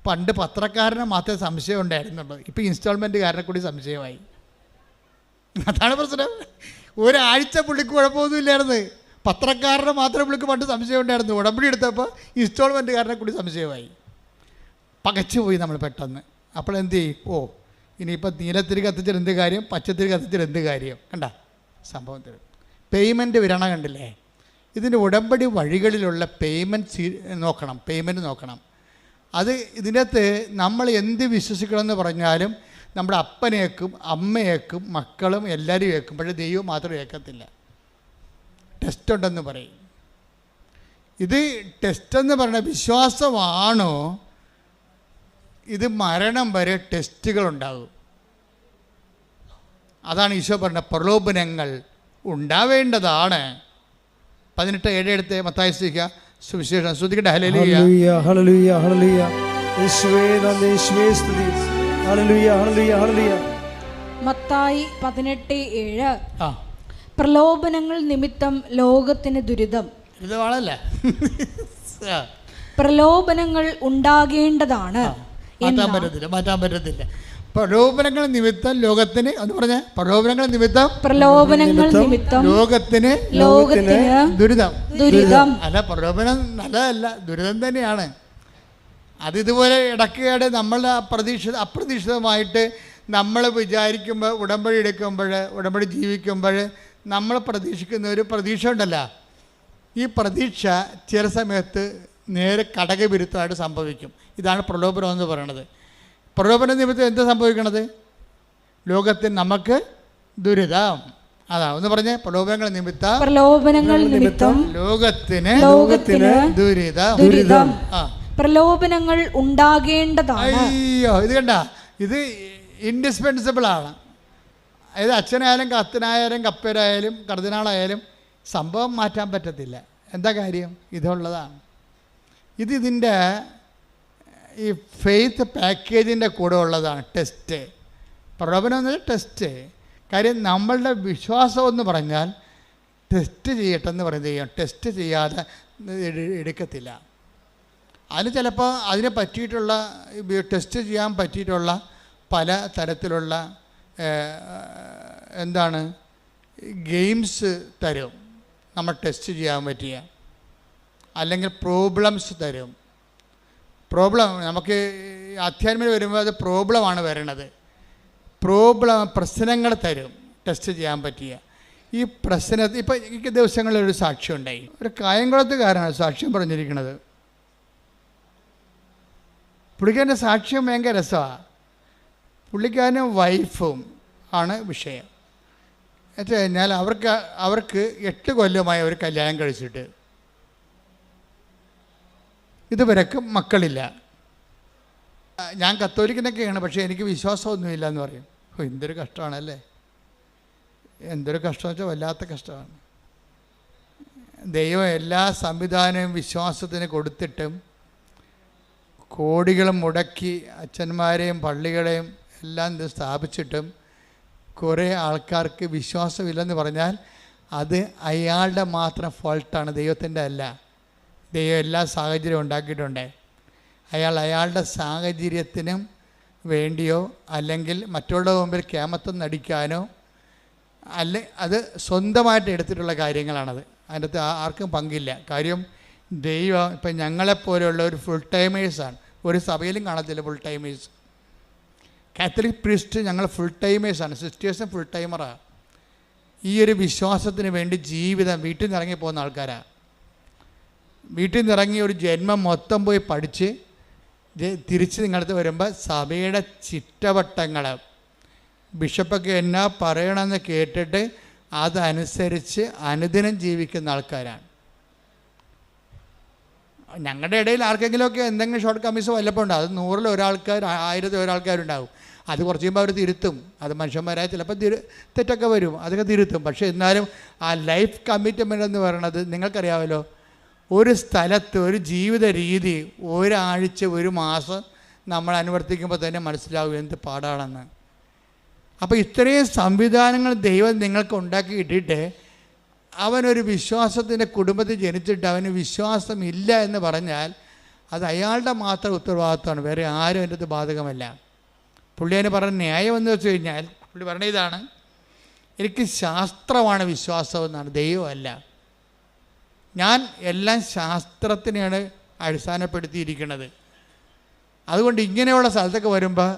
പണ്ട് പത്രക്കാരനെ മാത്രമേ സംശയം ഉണ്ടായിരുന്നുള്ളൂ, ഇപ്പോൾ ഇൻസ്റ്റാൾമെൻറ്റുകാരനെ കൂടി സംശയമായി. അതാണ് പ്രശ്നം. ഒരാഴ്ച പുള്ളിക്ക് കുഴപ്പമൊന്നുമില്ലായിരുന്നു. പത്രക്കാരനെ മാത്രമേ പുള്ളിക്ക് പണ്ട് സംശയം ഉണ്ടായിരുന്നു. ഉടമ്പടി എടുത്തപ്പോൾ ഇൻസ്റ്റാൾമെൻറ്റുകാരനെ കൂടി സംശയമായി. പകച്ചു പോയി നമ്മൾ പെട്ടെന്ന്. അപ്പോൾ എന്ത് ചെയ്യും? ഇനിയിപ്പോൾ നീലത്തിരി കത്തിച്ചാൽ എന്ത് കാര്യം, പച്ചത്തിരി കത്തിച്ചാൽ എന്ത് കാര്യം? കണ്ട സംഭവത്തിൽ പേയ്മെൻറ്റ് വിരണ കണ്ടില്ലേ? ഇതിൻ്റെ ഉടമ്പടി വഴികളിലുള്ള പേയ്മെൻറ്റ് നോക്കണം. അത് ഇതിനകത്ത് നമ്മൾ എന്ത് വിശ്വസിക്കണമെന്ന് പറഞ്ഞാലും നമ്മുടെ അപ്പനേക്കും അമ്മയേക്കും മക്കളും എല്ലാവരും ഏൽക്കും. പക്ഷേ ദൈവം മാത്രം ഏൽക്കത്തില്ല. ടെസ്റ്റ് ഉണ്ടെന്ന് പറയും. ഇത് ടെസ്റ്റെന്ന് പറയുന്ന വിശ്വാസമാണോ? ഇത് മരണം വരെ ടെസ്റ്റുകളുണ്ടാകും. അതാണ് ഈശോ പറഞ്ഞ പ്രലോഭനങ്ങൾ ഉണ്ടാവേണ്ടതാണ്. 18:7 എടുത്ത് മത്തായി സുവിശേഷം ശ്രദ്ധിക്കട്ടെ. ഹല്ലേലൂയ ഹല്ലേലൂയ ഹല്ലേലൂയ. യേശുവേ നന്ദി, യേശുവേ സ്തുതി. ഹല്ലേലൂയ ഹല്ലേലൂയ ഹല്ലേലൂയ. മത്തായി 18:7. പ്രലോഭനങ്ങൾ നിമിത്തം ലോകത്തിന് ദുരിതം. ഇതാണല്ലേ? പ്രലോഭനങ്ങൾ ഉണ്ടാകേണ്ടതാണ്, മാറ്റാൻ പറ്റത്തില്ല. പ്രലോഭനങ്ങൾ നിമിത്തം ലോകത്തിന് എന്ന് പറഞ്ഞ പ്രലോഭനങ്ങൾ നിമിത്തം ലോകത്തിന് ദുരിതം. അല്ല, പ്രലോഭനം നല്ലതല്ല, ദുരിതം തന്നെയാണ്. അതിതുപോലെ ഇടയ്ക്കിടെ നമ്മളുടെ അപ്രതീക്ഷിതമായിട്ട് നമ്മൾ വിചാരിക്കുമ്പോൾ, ഉടമ്പടി എടുക്കുമ്പോൾ, ഉടമ്പടി ജീവിക്കുമ്പോൾ നമ്മൾ പ്രതീക്ഷിക്കുന്ന ഒരു പ്രതീക്ഷ ഉണ്ടല്ലോ, ഈ പ്രതീക്ഷ ചില സമയത്ത് നേരെ കടകവിരുദ്ധമായിട്ട് സംഭവിക്കും. ഇതാണ് പ്രലോഭനം എന്ന് പറയുന്നത്. പ്രലോഭന നിമിത്തം എന്താ സംഭവിക്കണത്? ലോകത്തിന് നമുക്ക് ദുരിതം. അതാ ഒന്ന് പറഞ്ഞേ, പ്രലോഭനങ്ങൾ നിമിത്തം ലോകത്തിന് ദുരിതം. പ്രലോഭനങ്ങൾ ഉണ്ടാകേണ്ടതാണ്. അയ്യോ, ഇത് കണ്ട, ഇത് ഇൻഡിസ്പെൻസിബിൾ ആണ്. അതായത് അച്ഛനായാലും കത്തനായാലും കപ്പേരായാലും കർദിനാളായാലും സംഭവം മാറ്റാൻ പറ്റത്തില്ല. എന്താ കാര്യം? ഇതുള്ളതാണ്. ഇതിൻ്റെ ഈ ഫെയ്ത്ത് പാക്കേജിൻ്റെ കൂടെ ഉള്ളതാണ് ടെസ്റ്റ്. പ്രലോഭനം എന്ന് വെച്ചാൽ ടെസ്റ്റ്. കാര്യം നമ്മളുടെ വിശ്വാസം എന്ന് പറഞ്ഞാൽ ടെസ്റ്റ് ചെയ്യട്ടെന്ന് പറയുന്നത് ടെസ്റ്റ് ചെയ്യാതെ എടുക്കത്തില്ല. അതിന് ചിലപ്പോൾ അതിനെ പറ്റിയിട്ടുള്ള ടെസ്റ്റ് ചെയ്യാൻ പറ്റിയിട്ടുള്ള പല തരത്തിലുള്ള ഗെയിംസ് തരും നമ്മൾ ടെസ്റ്റ് ചെയ്യാൻ പറ്റിയ, അല്ലെങ്കിൽ പ്രോബ്ലംസ് തരും. നമുക്ക് അധ്യാത്മിക വരുമ്പോൾ അത് പ്രോബ്ലമാണ് വരണത്. പ്രശ്നങ്ങൾ തരും ടെസ്റ്റ് ചെയ്യാൻ പറ്റിയ. ഈ പ്രശ്നത്തിൽ ഇപ്പം ഈ ദിവസങ്ങളിലൊരു സാക്ഷ്യം ഉണ്ടായി. ഒരു കായംകുളത്തുകാരാണ് സാക്ഷ്യം പറഞ്ഞിരിക്കുന്നത്. പുള്ളിക്കാരൻ്റെ സാക്ഷ്യം ഭയങ്കര രസമാണ്. പുള്ളിക്കാരനും വൈഫും ആണ് വിഷയം. എന്നു കഴിഞ്ഞാൽ അവർക്ക് 8 കൊല്ലമായി അവർ കല്യാണം കഴിച്ചിട്ട് ഇതുവരെക്കും മക്കളില്ല. ഞാൻ കത്തോലിക്കനൊക്കെയാണ്, പക്ഷേ എനിക്ക് വിശ്വാസമൊന്നുമില്ല എന്ന് പറയും. എന്തൊരു കഷ്ടമാണല്ലേ, എന്തൊരു കഷ്ടമെന്ന് വെച്ചാൽ വല്ലാത്ത കഷ്ടമാണ്. ദൈവം എല്ലാ സംവിധാനവും വിശ്വാസത്തിന് കൊടുത്തിട്ടും കോടികളും മുടക്കി അച്ഛന്മാരെയും പള്ളികളെയും എല്ലാം സ്ഥാപിച്ചിട്ടും കുറേ ആൾക്കാർക്ക് വിശ്വാസമില്ലെന്ന് പറഞ്ഞാൽ അത് അയാളുടെ മാത്രം ഫോൾട്ടാണ്, ദൈവത്തിൻ്റെ അല്ല. ദൈവം എല്ലാ സാഹചര്യവും ഉണ്ടാക്കിയിട്ടുണ്ട്. അയാളുടെ സാഹചര്യത്തിനും വേണ്ടിയോ അല്ലെങ്കിൽ മറ്റുള്ളവരുടെ മുമ്പിൽ കേമത്വം നടിക്കാനോ അത് സ്വന്തമായിട്ട് എടുത്തിട്ടുള്ള കാര്യങ്ങളാണത്. അതിനകത്ത് ആർക്കും പങ്കില്ല. കാര്യം ദൈവം ഇപ്പം ഞങ്ങളെപ്പോലെയുള്ള ഒരു ഫുൾ ടൈമേഴ്സാണ്. ഒരു സഭയിലും കാണത്തില്ല ഫുൾ ടൈമേഴ്സ്. കാത്തലിക് പ്രീസ്റ്റ് ഞങ്ങൾ ഫുൾ ടൈമേഴ്സാണ്, സിസ്റ്റേഴ്സും ഫുൾ ടൈമറാണ്. ഈ ഒരു വിശ്വാസത്തിന് വേണ്ടി ജീവിതം വീട്ടിൽ നിന്ന് ഇറങ്ങി പോകുന്ന ആൾക്കാരാണ്. വീട്ടിൽ നിന്ന് ഇറങ്ങി ഒരു ജന്മം മൊത്തം പോയി പഠിച്ച് തിരിച്ച് നിങ്ങളടുത്ത് വരുമ്പോൾ സഭയുടെ ചിട്ടവട്ടങ്ങൾ ബിഷപ്പൊക്കെ എന്നാ പറയണമെന്ന് കേട്ടിട്ട് അതനുസരിച്ച് അനുദിനം ജീവിക്കുന്ന ആൾക്കാരാണ്. ഞങ്ങളുടെ ഇടയിൽ ആർക്കെങ്കിലുമൊക്കെ എന്തെങ്കിലും ഷോർട്ട് കമ്മീസ് വല്ലപ്പോൾ ഉണ്ടാകും. അത് 100-ൽ ഒരാൾക്കാർ 1000-ൽ ഒരാൾക്കാരുണ്ടാവും. അത് കുറച്ച് കഴിയുമ്പോൾ അവർ തിരുത്തും. അത് മനുഷ്യന്മാരായ ചിലപ്പോൾ തെറ്റൊക്കെ വരും, അതൊക്കെ തിരുത്തും. പക്ഷേ എന്നാലും ആ ലൈഫ് കമ്മിറ്റ്മെൻ്റ് എന്ന് പറയുന്നത് നിങ്ങൾക്കറിയാമല്ലോ. ഒരു സ്ഥലത്ത് ഒരു ജീവിത രീതി ഒരാഴ്ച 1 മാസം നമ്മൾ അനുവർത്തിക്കുമ്പോൾ തന്നെ മനസ്സിലാവും എന്ത് പാടാണെന്ന്. അപ്പോൾ ഇത്രയും സംവിധാനങ്ങൾ ദൈവം നിങ്ങൾക്ക് ഉണ്ടാക്കി ഇട്ടിട്ട് അവനൊരു വിശ്വാസത്തിൻ്റെ കുടുംബത്തിൽ ജനിച്ചിട്ട് അവന് വിശ്വാസമില്ല എന്ന് പറഞ്ഞാൽ അത് അയാളുടെ മാത്രം ഉത്തരവാദിത്വമാണ്, വേറെ ആരും എൻ്റെ അത് ബാധകമല്ല. പുള്ളി അതിന് പറഞ്ഞ ന്യായം എന്ന് വെച്ച് കഴിഞ്ഞാൽ പുള്ളി പറഞ്ഞ ഇതാണ്: എനിക്ക് ശാസ്ത്രമാണ് വിശ്വാസം എന്നാണ്, ദൈവമല്ല. ഞാൻ എല്ലാം ശാസ്ത്രത്തിനെയാണ് അടിസ്ഥാനപ്പെടുത്തിയിരിക്കുന്നത്. അതുകൊണ്ട് ഇങ്ങനെയുള്ള സ്ഥലത്തൊക്കെ വരുമ്പോൾ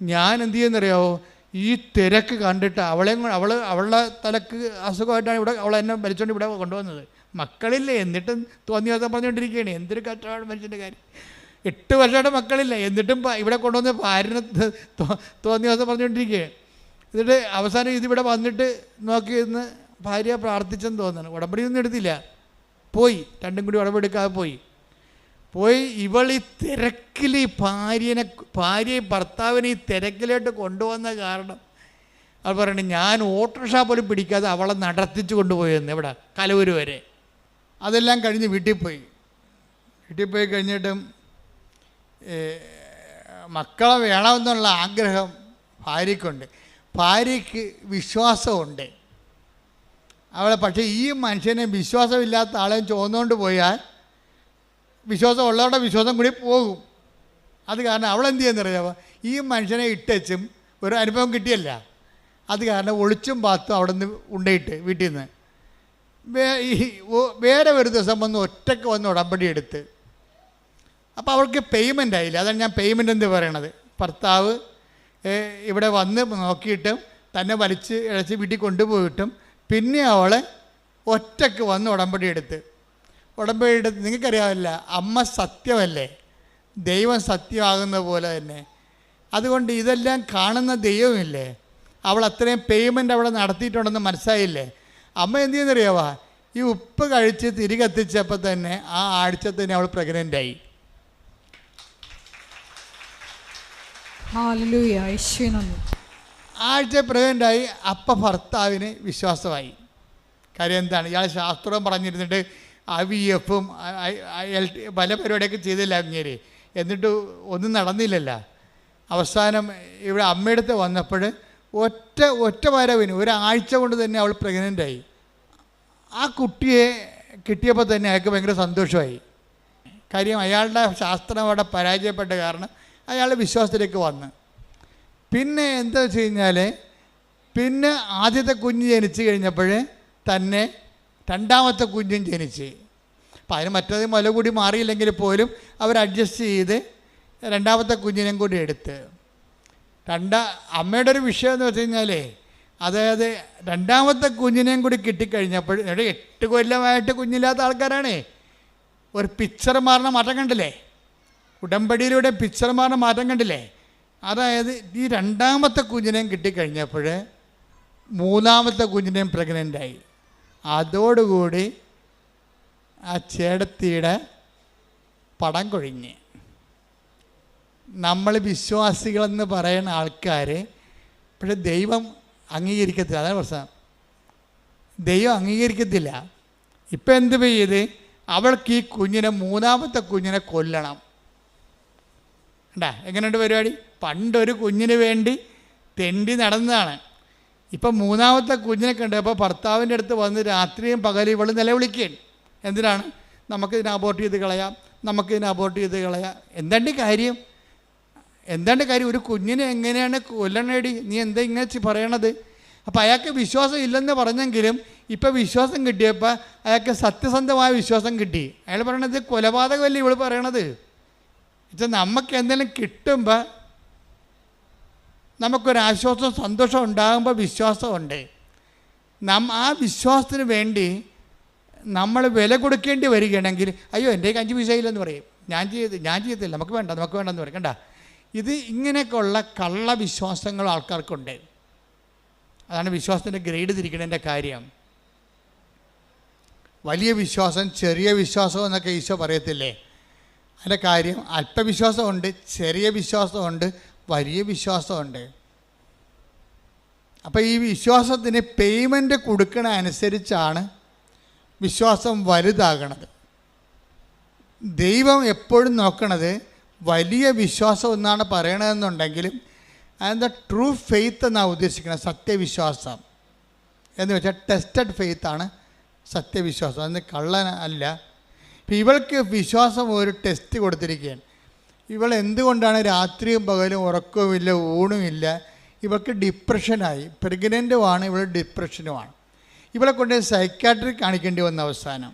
ഞാൻ എന്ത് ചെയ്യുന്നറിയാവോ, ഈ തിരക്ക് കണ്ടിട്ട് അവളുടെ തലക്ക് അസുഖമായിട്ടാണ് അവളെ എന്നെ വലിച്ചുകൊണ്ട് ഇവിടെ കൊണ്ടുവന്നത്. മക്കളില്ല, എന്നിട്ടും തോന്നിയ ദിവസം പറഞ്ഞുകൊണ്ടിരിക്കുകയാണ്. എന്തൊരു കഷ്ടമാണ് മനുഷ്യൻ്റെ കാര്യം. 8 വർഷമായിട്ട് മക്കളില്ല, എന്നിട്ടും ഇവിടെ കൊണ്ടുവന്ന് ഭാര്യനെ തോന്നിയ ദിവസം പറഞ്ഞുകൊണ്ടിരിക്കുകയാണ്. എന്നിട്ട് അവസാനം ഇതിവിടെ വന്നിട്ട് നോക്കി നിന്ന് ഭാര്യ പ്രാർത്ഥിച്ചെന്ന് തോന്നുന്നു. ഉടമ്പടിയൊന്നും എടുത്തില്ല, പോയി. 2ഉം കൂടി ഉടമ്പെടുക്കാതെ പോയി. ഇവൾ ഈ തിരക്കിൽ ഈ ഭാര്യയും ഭർത്താവിനെ ഈ തിരക്കിലോട്ട് കൊണ്ടുവന്ന കാരണം അത് പറയണേ, ഞാൻ ഓട്ടോറിക്ഷ പോലും പിടിക്കാതെ അവളെ നടത്തിച്ച് കൊണ്ടുപോയെന്ന് ഇവിടെ കലവൂര് വരെ. അതെല്ലാം കഴിഞ്ഞ് വീട്ടിൽ പോയി കഴിഞ്ഞിട്ടും മക്കളെ വേണമെന്നുള്ള ആഗ്രഹം ഭാര്യയ്ക്കുണ്ട്. ഭാര്യയ്ക്ക് വിശ്വാസമുണ്ട് അവളെ. പക്ഷേ ഈ മനുഷ്യനെ വിശ്വാസമില്ലാത്ത ആളെയും ചോന്നുകൊണ്ട് പോയാൽ വിശ്വാസം ഉള്ളവരുടെ വിശ്വാസം കൂടി പോകും. അത് കാരണം അവളെന്ത് ചെയ്യുന്നറിയാമോ, ഈ മനുഷ്യനെ ഇട്ടും ഒരു അനുഭവം കിട്ടിയല്ല, അത് കാരണം ഒളിച്ചും പാത്തും അവിടെ നിന്ന് ഉണ്ടയിട്ട് വീട്ടിൽ നിന്ന് വേറെ ഒരു ദിവസം ഒറ്റയ്ക്ക് വന്ന് ഉടമ്പടി എടുത്ത്. അപ്പോൾ അവൾക്ക് പേയ്മെൻ്റ് ആയില്ല. അതാണ് ഞാൻ പേയ്മെൻ്റ് എന്ന് പറയണത്. ഭർത്താവ് ഇവിടെ വന്ന് നോക്കിയിട്ടും തന്നെ വലിച്ച് ഇഴച്ച് വീട്ടിൽ കൊണ്ടുപോയിട്ടും പിന്നെ അവളെ ഒറ്റയ്ക്ക് വന്ന് ഉടമ്പടി എടുത്ത് നിങ്ങൾക്കറിയാമല്ല, അമ്മ സത്യമല്ലേ, ദൈവം സത്യമാകുന്ന പോലെ തന്നെ. അതുകൊണ്ട് ഇതെല്ലാം കാണുന്ന ദൈവമില്ലേ, അവൾ അത്രയും പേയ്മെൻറ്റ് അവിടെ നടത്തിയിട്ടുണ്ടെന്ന് മനസ്സിലായില്ലേ. അമ്മ എന്ത് ചെയ്യുന്നറിയാവാ, ഈ ഉപ്പ് കഴിച്ച് തിരികെ എത്തിച്ചപ്പോൾ തന്നെ ആ ആഴ്ച തന്നെ അവൾ പ്രഗ്നൻ്റായി. ആഴ്ച പ്രഗ്നൻ്റായി. അപ്പം ഭർത്താവിന് വിശ്വാസമായി. കാര്യം എന്താണ്, ഇയാൾ ശാസ്ത്രം പറഞ്ഞിരുന്നിട്ട് IVF-ഉം പല പരിപാടിയൊക്കെ ചെയ്തില്ല അങ്ങേര്, എന്നിട്ട് ഒന്നും നടന്നില്ലല്ലോ. അവസാനം ഇവിടെ അമ്മയുടെ അടുത്ത് വന്നപ്പോൾ ഒറ്റ വരവിന് ഒരാഴ്ച കൊണ്ട് തന്നെ അവൾ പ്രഗ്നൻ്റായി. ആ കുട്ടിയെ കിട്ടിയപ്പോൾ തന്നെ അയാൾക്ക് ഭയങ്കര സന്തോഷമായി. കാര്യം അയാളുടെ ശാസ്ത്രം അവിടെ പരാജയപ്പെട്ട കാരണം അയാൾ വിശ്വാസത്തിലേക്ക് വന്ന്. പിന്നെ എന്താ വെച്ച് കഴിഞ്ഞാൽ, പിന്നെ ആദ്യത്തെ കുഞ്ഞ് ജനിച്ച് കഴിഞ്ഞപ്പോൾ തന്നെ 2ാമത്തെ കുഞ്ഞും ജനിച്ച്. അപ്പം അതിന് മറ്റേത് മുല കൂടി മാറിയില്ലെങ്കിൽ പോലും അവർ അഡ്ജസ്റ്റ് ചെയ്ത് 2ാമത്തെ കുഞ്ഞിനെയും കൂടി എടുത്ത്. അമ്മയുടെ ഒരു വിഷയം എന്ന് വെച്ച് കഴിഞ്ഞാൽ, അതായത് രണ്ടാമത്തെ കുഞ്ഞിനെയും കൂടി കിട്ടിക്കഴിഞ്ഞപ്പോൾ 8 കൊല്ലമായിട്ട് കുഞ്ഞില്ലാത്ത ആൾക്കാരാണേ. ഒരു പിക്ചർ മാറുന്ന മാറ്റം കണ്ടില്ലേ? ഉടമ്പടിയിലൂടെ പിക്ചർ മാറുന്ന മാറ്റം കണ്ടില്ലേ? അതായത് ഈ രണ്ടാമത്തെ കുഞ്ഞിനെയും കിട്ടിക്കഴിഞ്ഞപ്പോൾ മൂന്നാമത്തെ കുഞ്ഞിനെയും പ്രഗ്നൻ്റായി. അതോടുകൂടി ആ ചേടത്തിയുടെ പടം കൊഴിഞ്ഞ്. നമ്മൾ വിശ്വാസികളെന്ന് പറയുന്ന ആൾക്കാർ പക്ഷേ ദൈവം അംഗീകരിക്കത്തില്ല. അതാണ് പ്രശ്നം. ദൈവം അംഗീകരിക്കത്തില്ല. ഇപ്പം എന്ത് ചെയ്ത് അവൾക്ക് ഈ കുഞ്ഞിനെ, മൂന്നാമത്തെ കുഞ്ഞിനെ കൊല്ലണം. ഉണ്ടാ എങ്ങനെയുണ്ട് പരിപാടി? പണ്ടൊരു കുഞ്ഞിന് വേണ്ടി തെണ്ടി നടന്നതാണ്. ഇപ്പം മൂന്നാമത്തെ കുഞ്ഞിനെ കണ്ടപ്പോൾ ഭർത്താവിൻ്റെ അടുത്ത് വന്ന് രാത്രിയും പകലും ഇവൾ നിലവിളിക്കുകയാണ്. എന്തിനാണ്? നമുക്കിതിനെ അബോർട്ട് ചെയ്ത് കളയാം, നമുക്കിതിനെ അബോർട്ട് ചെയ്ത് കളയാം. എന്താണ്ട് കാര്യം? ഒരു കുഞ്ഞിനെ എങ്ങനെയാണ് കൊല്ലണേടി? നീ എന്താ ഇങ്ങനെ പറയണത്? അപ്പോൾ അയാൾക്ക് വിശ്വാസം ഇല്ലെന്ന് പറഞ്ഞെങ്കിലും ഇപ്പം വിശ്വാസം കിട്ടിയപ്പോൾ അയാൾക്ക് സത്യസന്ധമായ വിശ്വാസം കിട്ടി. അയാൾ പറയണത് കൊലപാതകമല്ലേ ഇവൾ പറയണത്. വെച്ചാൽ നമുക്ക് എന്തെങ്കിലും കിട്ടുമ്പോൾ നമുക്കൊരാശ്വാസം, സന്തോഷം ഉണ്ടാകുമ്പോൾ വിശ്വാസമുണ്ട്. ആ വിശ്വാസത്തിന് വേണ്ടി നമ്മൾ വില കൊടുക്കേണ്ടി വരികയാണെങ്കിൽ, അയ്യോ എൻ്റെ 5 പൈസ ഇല്ലെന്ന് പറയും, ഞാൻ ചെയ്യത്തില്ല, നമുക്ക് വേണ്ടെന്ന് പറയും. കണ്ട, ഇത് ഇങ്ങനെയൊക്കെയുള്ള കള്ള വിശ്വാസങ്ങൾ ആൾക്കാർക്കുണ്ട്. അതാണ് വിശ്വാസത്തിൻ്റെ ഗ്രേഡ് തിരിക്കണതിൻ്റെ കാര്യം. വലിയ വിശ്വാസം, ചെറിയ വിശ്വാസം എന്നൊക്കെ ഈശോ പറയത്തില്ലേ? അതിൻ്റെ കാര്യം അല്പവിശ്വാസമുണ്ട്, ചെറിയ വിശ്വാസമുണ്ട്, വലിയ വിശ്വാസമുണ്ട്. അപ്പോൾ ഈ വിശ്വാസത്തിന് പേയ്മെൻറ്റ് കൊടുക്കണ അനുസരിച്ചാണ് വിശ്വാസം വലുതാകണത്. ദൈവം എപ്പോഴും നോക്കണത് വലിയ വിശ്വാസം എന്നാണ് പറയണതെന്നുണ്ടെങ്കിലും അതെന്താ ട്രൂ ഫെയ്ത്ത് എന്നാണ് ഉദ്ദേശിക്കുന്നത്. സത്യവിശ്വാസം എന്ന് വെച്ചാൽ ടെസ്റ്റഡ് ഫെയ്ത്താണ് സത്യവിശ്വാസം. അതിന് കള്ളൻ അല്ല. ഇപ്പം ഇവൾക്ക് വിശ്വാസം ഒരു ടെസ്റ്റ് കൊടുത്തിരിക്കുകയാണ്. ഇവൾ എന്തുകൊണ്ടാണ് രാത്രിയും പകലും ഉറക്കവുമില്ല, ഊണുമില്ല? ഇവൾക്ക് ഡിപ്രഷനായി. പ്രഗ്നൻ്റുമാണ്, ഇവൾ ഡിപ്രഷനുമാണ്. ഇവളെ കൊണ്ട് സൈക്കാട്രിക് കാണിക്കേണ്ടി വന്ന അവസാനം.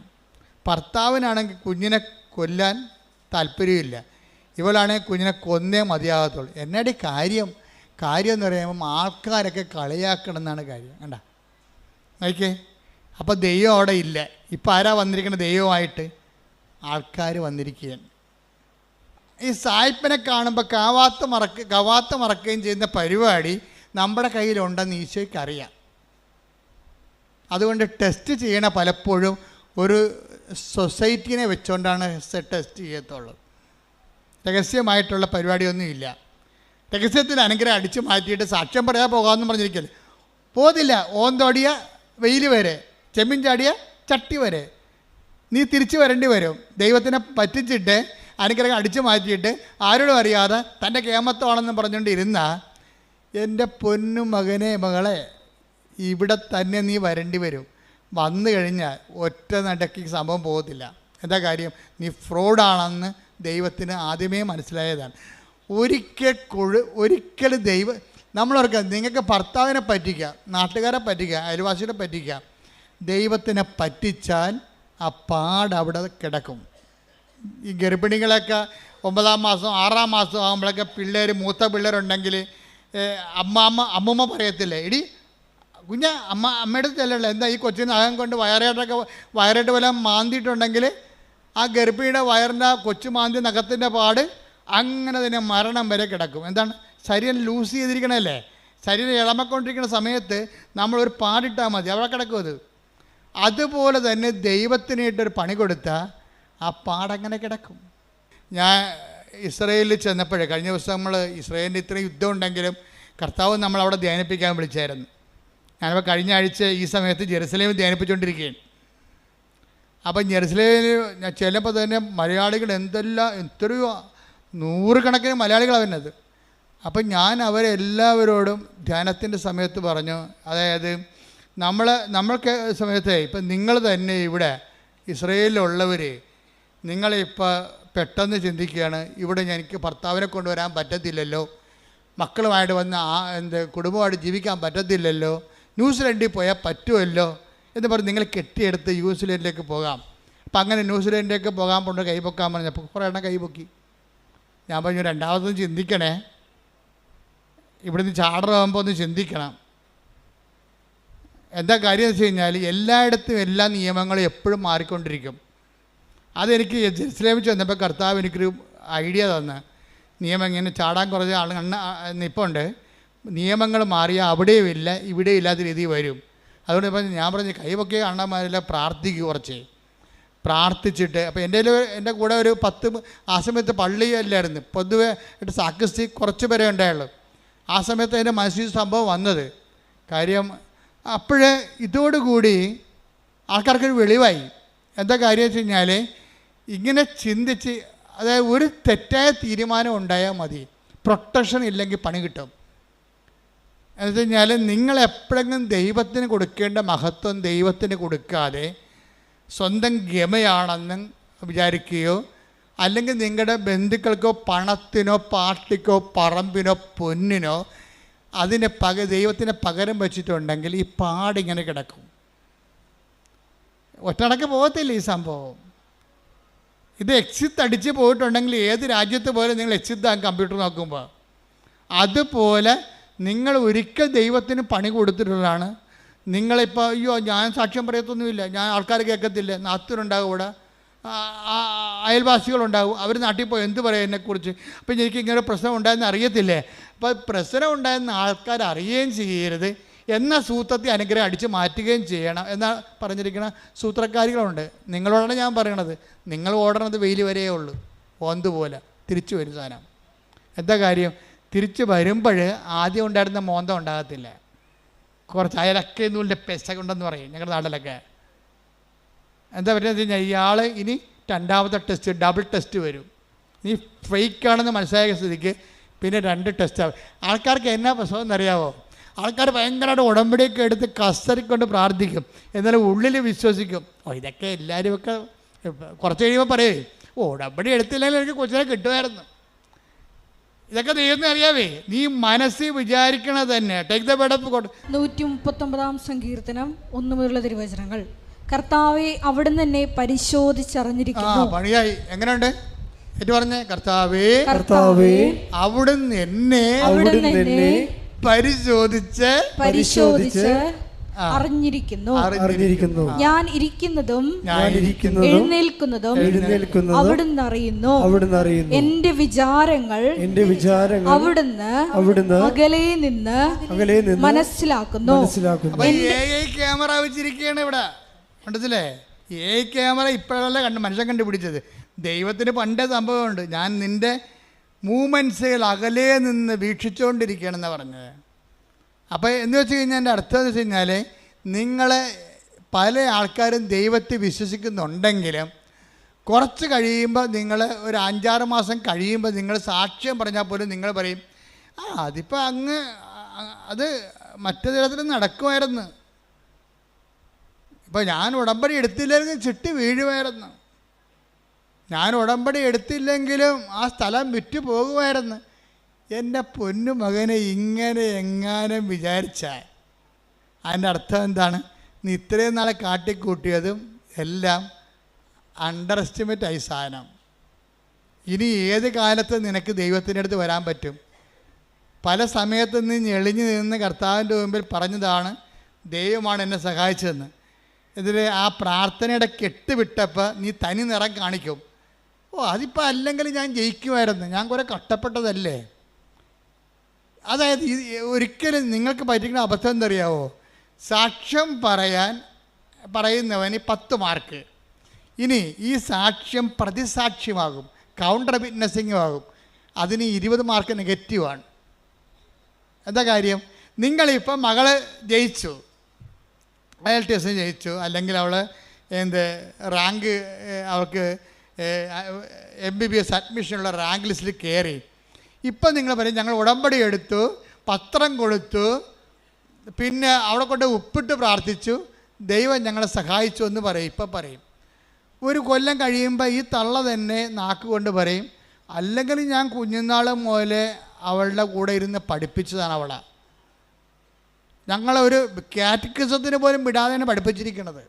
ഭർത്താവിനാണെങ്കിൽ കുഞ്ഞിനെ കൊല്ലാൻ താല്പര്യമില്ല, ഇവളാണെങ്കിൽ കുഞ്ഞിനെ കൊന്നേ മതിയാകത്തുള്ളൂ. എന്നാടി കാര്യം എന്ന് പറയുമ്പം ആൾക്കാരൊക്കെ കളിയാക്കണം എന്നാണ് കാര്യം. കണ്ട നോക്കിയേ. അപ്പോൾ ദൈവം അവിടെ ഇല്ല. ഇപ്പം ആരാ വന്നിരിക്കുന്നത്? ദൈവമായിട്ട് ആൾക്കാർ വന്നിരിക്കുകയാണ്. ഈ സായിപ്പിനെ കാണുമ്പോൾ കവാത്ത മറക്കുകയും ചെയ്യുന്ന പരിപാടി നമ്മുടെ കയ്യിലുണ്ടെന്ന് ഈശോയ്ക്ക് അറിയാം. അതുകൊണ്ട് ടെസ്റ്റ് ചെയ്യണ പലപ്പോഴും ഒരു സൊസൈറ്റീനെ വെച്ചുകൊണ്ടാണ് ടെസ്റ്റ് ചെയ്യത്തുള്ളൂ. രഹസ്യമായിട്ടുള്ള പരിപാടിയൊന്നുമില്ല. രഹസ്യത്തിൽ അനുഗ്രഹം അടിച്ചു മാറ്റിയിട്ട് സാക്ഷ്യം പറയാൻ പോകാമെന്ന് പറഞ്ഞിരിക്കല്ലേ? പോതില്ല. ഓന്തോടിയ വെയിൽ വരെ, ചെമ്മീൻ ചാടിയ ചട്ടി വരെ നീ തിരിച്ചു വരേണ്ടി വരും. ദൈവത്തിനെ പറ്റിച്ചിട്ട് അനുഗ്രഹം അടിച്ചു മാറ്റിയിട്ട് ആരോടും അറിയാതെ തൻ്റെ കേമത്വമാണെന്ന് പറഞ്ഞുകൊണ്ടിരുന്ന എൻ്റെ പൊന്നു മകനെ, മകളെ, ഇവിടെ തന്നെ നീ വരേണ്ടി വരും. വന്നു കഴിഞ്ഞാൽ ഒറ്റ നടക്കി സംഭവം പോകത്തില്ല. എന്താ കാര്യം? നീ ഫ്രോഡാണെന്ന് ദൈവത്തിന് ആദ്യമേ മനസ്സിലായതാണ്. ഒരിക്കൽ നമ്മളോർക്കുക, നിങ്ങൾക്ക് ഭർത്താവിനെ പറ്റിക്കുക, നാട്ടുകാരെ പറ്റിക്കുക, അയൽവാസികളെ പറ്റിക്കുക. ദൈവത്തിനെ പറ്റിച്ചാൽ ആ പാട് അവിടെ കിടക്കും. ഈ ഗർഭിണികളൊക്കെ 9-ാം മാസം 6-ാം മാസം ആകുമ്പോഴൊക്കെ മൂത്ത പിള്ളേരുണ്ടെങ്കിൽ അമ്മൂമ്മ പറയത്തില്ലേ, എടി കുഞ്ഞ് അമ്മയുടെ ചെല്ലല്ലോ, എന്താ ഈ കൊച്ചിന് അകം കൊണ്ട് വയറായിട്ട് വല്ല മാന്തിയിട്ടുണ്ടെങ്കിൽ ആ ഗർഭിണിയുടെ വയറിൻ്റെ കൊച്ചു മാന്തി നഖത്തിൻ്റെ പാട് അങ്ങനെ തന്നെ മരണം വരെ കിടക്കും. എന്താണ്? ശരീരം ലൂസ് ചെയ്തിരിക്കണല്ലേ? ശരീരം ഇളമക്കൊണ്ടിരിക്കുന്ന സമയത്ത് നമ്മളൊരു പാടിട്ടാൽ മതി, അവിടെ കിടക്കും. അതുപോലെ തന്നെ ദൈവത്തിനായിട്ടൊരു പണി കൊടുത്താൽ ആ പാടങ്ങനെ കിടക്കും. ഞാൻ ഇസ്രയേലിൽ ചെന്നപ്പോഴേ, കഴിഞ്ഞ ദിവസം നമ്മൾ ഇസ്രയേലിൻ്റെ ഇത്രയും യുദ്ധം ഉണ്ടെങ്കിലും കർത്താവ് നമ്മളവിടെ ധ്യാനിപ്പിക്കാൻ വിളിച്ചായിരുന്നു. ഞാനിപ്പോൾ കഴിഞ്ഞ ആഴ്ച ഈ സമയത്ത് ജെറുസലേമിൽ ധ്യാനിപ്പിച്ചുകൊണ്ടിരിക്കുകയാണ്. അപ്പം ജെറുസലേമിൽ ഞാൻ ചെല്ലുമ്പോൾ തന്നെ മലയാളികൾ എത്രയോ 100 കണക്കിന് മലയാളികളാണ് വരുന്നത്. അപ്പം ഞാൻ അവരെല്ലാവരോടും ധ്യാനത്തിൻ്റെ സമയത്ത് പറഞ്ഞു, അതായത് നമ്മൾക്ക് സമയത്ത് ഇപ്പം നിങ്ങൾ തന്നെ ഇവിടെ ഇസ്രയേലിലുള്ളവർ, നിങ്ങളിപ്പോൾ പെട്ടെന്ന് ചിന്തിക്കുകയാണ്, ഇവിടെ എനിക്ക് ഭർത്താവിനെ കൊണ്ടുവരാൻ പറ്റത്തില്ലല്ലോ, മക്കളുമായിട്ട് വന്ന് കുടുംബമായിട്ട് ജീവിക്കാൻ പറ്റത്തില്ലല്ലോ, ന്യൂസിലൻഡിൽ പോയാൽ പറ്റുമല്ലോ എന്ന് പറഞ്ഞ് നിങ്ങൾ കെട്ടിയെടുത്ത് ന്യൂസിലൻഡിലേക്ക് പോകാം. അപ്പം അങ്ങനെ ന്യൂസിലൻഡിലേക്ക് പോകാൻ കൊണ്ട് കൈപൊക്കാൻ പറഞ്ഞപ്പോൾ കുറേ എണ്ണം കൈപൊക്കി. ഞാൻ പറഞ്ഞു, രണ്ടാമതും ചിന്തിക്കണേ, ഇവിടുന്ന് ചാടറാകുമ്പോൾ ഒന്ന് ചിന്തിക്കണം. എന്താ കാര്യം എന്ന് വെച്ച് കഴിഞ്ഞാൽ എല്ലായിടത്തും എല്ലാ നിയമങ്ങളും എപ്പോഴും മാറിക്കൊണ്ടിരിക്കും. അതെനിക്ക് ജെറുസലേമിൽ ചെന്നപ്പോൾ കർത്താവ് എനിക്കൊരു ഐഡിയ തന്ന്, നിയമം ഇങ്ങനെ ചാടാൻ കുറച്ച് ആൾ നിൽപ്പുണ്ട്, നിയമങ്ങൾ മാറിയാൽ അവിടെയും ഇല്ല ഇവിടെയും ഇല്ലാത്ത രീതി വരും. അതുകൊണ്ട് ഇപ്പം ഞാൻ പറഞ്ഞ് കൈവൊക്കെ അണ്ണന്മാരെല്ലാം പ്രാർത്ഥിക്കുക, കുറച്ച് പ്രാർത്ഥിച്ചിട്ട്. അപ്പോൾ എൻ്റെ കൂടെ ഒരു 10 ആ സമയത്ത് പള്ളിയല്ലായിരുന്നു, പൊതുവെ സാക്രിസ്റ്റി കുറച്ച് പേരെ ഉണ്ടായുള്ളൂ. ആ സമയത്ത് എൻ്റെ മനസ്സിൽ സംഭവം വന്നത് കാര്യം. അപ്പോഴേ ഇതോടുകൂടി ആൾക്കാർക്കൊരു വെളിവായി. എന്താ കാര്യം വെച്ച് കഴിഞ്ഞാൽ ഇങ്ങനെ ചിന്തിച്ച്, അതായത് ഒരു തെറ്റായ തീരുമാനം ഉണ്ടായാൽ മതി, പ്രൊട്ടക്ഷൻ ഇല്ലെങ്കിൽ പണി കിട്ടും. എന്ന് വെച്ച് കഴിഞ്ഞാൽ നിങ്ങളെപ്പോഴെങ്കിലും ദൈവത്തിന് കൊടുക്കേണ്ട മഹത്വം ദൈവത്തിന് കൊടുക്കാതെ സ്വന്തം ഗമയാണെന്ന് വിചാരിക്കുകയോ അല്ലെങ്കിൽ നിങ്ങളുടെ ബന്ധുക്കൾക്കോ പണത്തിനോ പാർട്ടിക്കോ പറമ്പിനോ പൊന്നിനോ അതിന് ദൈവത്തിന് പകരം വെച്ചിട്ടുണ്ടെങ്കിൽ ഈ പാടിങ്ങനെ കിടക്കും. ഒറ്റടക്ക് പോകത്തില്ല ഈ സംഭവം. ഇത് എക്സിറ്റ് അടിച്ച് പോയിട്ടുണ്ടെങ്കിൽ ഏത് രാജ്യത്ത് പോലെ നിങ്ങൾ എക്സിറ്റ് ആകും കമ്പ്യൂട്ടർ നോക്കുമ്പോൾ. അതുപോലെ നിങ്ങൾ ഒരിക്കൽ ദൈവത്തിന് പണി കൊടുത്തിട്ടുള്ളതാണ്. നിങ്ങളിപ്പോൾ അയ്യോ ഞാൻ സാക്ഷ്യം പറയത്തൊന്നുമില്ല, ഞാൻ ആൾക്കാർ കേൾക്കത്തില്ല, നാത്തൂരുണ്ടാകും, ഇവിടെ അയൽവാസികളുണ്ടാകും, അവർ നാട്ടിൽ പോയി എന്ത് പറയും എന്നെക്കുറിച്ച്, അപ്പം എനിക്ക് ഇങ്ങനെ പ്രശ്നം ഉണ്ടായെന്ന് അറിയത്തില്ലേ. അപ്പോൾ പ്രശ്നം ഉണ്ടായെന്ന് ആൾക്കാർ അറിയുകയും ചെയ്യരുത്, എന്ന സൂത്രത്തെ അനുഗ്രഹം അടിച്ച് മാറ്റുകയും ചെയ്യണം എന്നാ പറഞ്ഞിരിക്കുന്ന സൂത്രക്കാരികളുണ്ട്. നിങ്ങളോടാണ് ഞാൻ പറയണത്. നിങ്ങൾ ഓടണത് വെയിൽ വരെയേ ഉള്ളൂ, ഓന്തുപോലെ തിരിച്ചു വരും സാധനം. എന്താ കാര്യം, തിരിച്ച് വരുമ്പോൾ ആദ്യം ഉണ്ടായിരുന്ന മോന്തം ഉണ്ടാകത്തില്ല. കുറച്ച് അയലൊക്കെ നൂലിൻ്റെ പെസക ഉണ്ടെന്ന് പറയും ഞങ്ങളുടെ നാട്ടിലൊക്കെ. എന്താ പറ്റുക വെച്ച് കഴിഞ്ഞാൽ ഇയാൾ ഇനി 2ാമത്തെ ടെസ്റ്റ്, ഡബിൾ ടെസ്റ്റ് വരും. നീ ഫേക്കാണെന്ന് മനസ്സിലായ സ്ഥിതിക്ക് പിന്നെ 2 ടെസ്റ്റ് ആവും. ആൾക്കാർക്ക് എന്നാ പ്രശ്നം എന്നറിയാവോ, ആൾക്കാർ ഭയങ്കരമായിട്ട് ഉടമ്പടിയൊക്കെ എടുത്ത് കസറിക്കൊണ്ട് പ്രാർത്ഥിക്കും, എന്നാലും ഉള്ളിൽ വിശ്വസിക്കും. ഇതൊക്കെ എല്ലാവരും ഒക്കെ കുറച്ച് കഴിയുമ്പോൾ പറയേ ഉടമ്പടി എടുത്തില്ലെങ്കിൽ എനിക്ക് കൊച്ചിനെ കിട്ടുമായിരുന്നു. ഇതൊക്കെ ദൈവത്തിന് അറിയാവേ. നീ മനസ്സിൽ വിചാരിക്കണത് തന്നെ. Take the bed of God. 139 സങ്കീർത്തനം 1 മുതലുള്ള തിരുവചനങ്ങൾ. കർത്താവെ അവിടുന്ന് എന്നെ പരിശോധിച്ചറിഞ്ഞിരിക്കുന്നു. പണിയായി. എങ്ങനെയുണ്ട് ഏറ്റു പറഞ്ഞേ, കർത്താവേ അവിടുന്ന് എന്നെ പരിശോധിച്ച് അറിഞ്ഞിരിക്കുന്നു. ഞാൻ ഇരിക്കുന്നതും എഴുന്നേൽക്കുന്നതും അവിടുന്ന് അറിയുന്നു. എന്റെ വിചാരങ്ങൾ അവിടുന്ന് അകലെ നിന്ന് മനസ്സിലാക്കുന്നു. ക്യാമറ വെച്ചിരിക്കുകയാണ് ഇവിടെ, കണ്ടത്തില്ലേ? ക്യാമറ ഇപ്പോഴല്ല മനുഷ്യൻ കണ്ടുപിടിച്ചത്. ദൈവത്തിന് പണ്ടേ സംഭവമുണ്ട്. ഞാൻ നിന്റെ മൂമെൻറ്റ്സുകൾ അകലെ നിന്ന് വീക്ഷിച്ചുകൊണ്ടിരിക്കുകയാണെന്നാണ് പറഞ്ഞത്. അപ്പോൾ എന്ന് വെച്ച് കഴിഞ്ഞാൽ എൻ്റെ അർത്ഥം എന്ന് വെച്ച് കഴിഞ്ഞാൽ നിങ്ങളെ പല ആൾക്കാരും ദൈവത്തെ വിശ്വസിക്കുന്നുണ്ടെങ്കിലും കുറച്ച് കഴിയുമ്പോൾ നിങ്ങൾ ഒരു 5-6 മാസം കഴിയുമ്പോൾ നിങ്ങൾ സാക്ഷ്യം പറഞ്ഞാൽ പോലും നിങ്ങൾ പറയും അതിപ്പോൾ അങ്ങ് അത് മറ്റു തരത്തിൽ നടക്കുമായിരുന്നു. ഇപ്പോൾ ഞാൻ ഉടമ്പടി എടുത്തില്ലെങ്കിൽ ചിട്ടി വീഴുമായിരുന്നു, ഞാൻ ഉടമ്പടി എടുത്തില്ലെങ്കിലും ആ സ്ഥലം വിറ്റു പോകുമായിരുന്നു. എൻ്റെ പൊന്നു മകനെ ഇങ്ങനെ എങ്ങാനും വിചാരിച്ചാൽ അതിൻ്റെ അർത്ഥം എന്താണ്? നീ ഇത്രയും നാളെ കാട്ടിക്കൂട്ടിയതും എല്ലാം അണ്ടർ എസ്റ്റിമേറ്റ് ആയി സാധനം. ഇനി ഏത് കാലത്ത് നിനക്ക് ദൈവത്തിൻ്റെ അടുത്ത് വരാൻ പറ്റും? പല സമയത്ത് നീ ഞെളിഞ്ഞു നിന്ന് കർത്താവിൻ്റെ മുമ്പിൽ പറഞ്ഞതാണ് ദൈവമാണ് എന്നെ സഹായിച്ചതെന്ന്. ഇതിൽ ആ പ്രാർത്ഥനയുടെ കെട്ട് വിട്ടപ്പോൾ നീ തനി നിറം കാണിക്കും. അതിപ്പോൾ അല്ലെങ്കിൽ ഞാൻ ജയിക്കുമായിരുന്നു, ഞാൻ കുറേ കഷ്ടപ്പെട്ടതല്ലേ. അതായത് ഒരിക്കലും നിങ്ങൾക്ക് പറ്റിക്കുന്ന അബദ്ധം എന്തറിയാവോ, സാക്ഷ്യം പറയുന്നവന് 10 മാർക്ക്. ഇനി ഈ സാക്ഷ്യം പ്രതിസാക്ഷ്യമാകും, കൗണ്ടർ വിറ്റ്നസിങ്ങും ആകും, അതിന് 20 മാർക്ക് നെഗറ്റീവാണ്. എന്താ കാര്യം? നിങ്ങളിപ്പം മകള് ജയിച്ചു, IELTS ജയിച്ചു, അല്ലെങ്കിൽ അവൾ റാങ്ക് അവർക്ക് MBBS അഡ്മിഷനുള്ള റാങ്ക് ലിസ്റ്റിൽ കയറി. ഇപ്പം നിങ്ങൾ പറയും ഞങ്ങൾ ഉടമ്പടി എടുത്തു, പത്രം കൊടുത്തു, പിന്നെ അവിടെ കൊണ്ട് ഉപ്പിട്ട് പ്രാർത്ഥിച്ചു, ദൈവം ഞങ്ങളെ സഹായിച്ചു എന്ന് പറയും. ഇപ്പം പറയും. ഒരു കൊല്ലം കഴിയുമ്പോൾ ഈ തള്ള തന്നെ നാക്കുകൊണ്ട് പറയും അല്ലെങ്കിൽ ഞാൻ കുഞ്ഞുനാൾ മുതലേ അവളുടെ കൂടെ ഇരുന്ന് പഠിപ്പിച്ചതാണ് അവളെ. ഞങ്ങളൊരു കാറ്റക്കിസത്തിന് പോലും വിടാതെയാണ് പഠിപ്പിച്ചിരിക്കുന്നത്.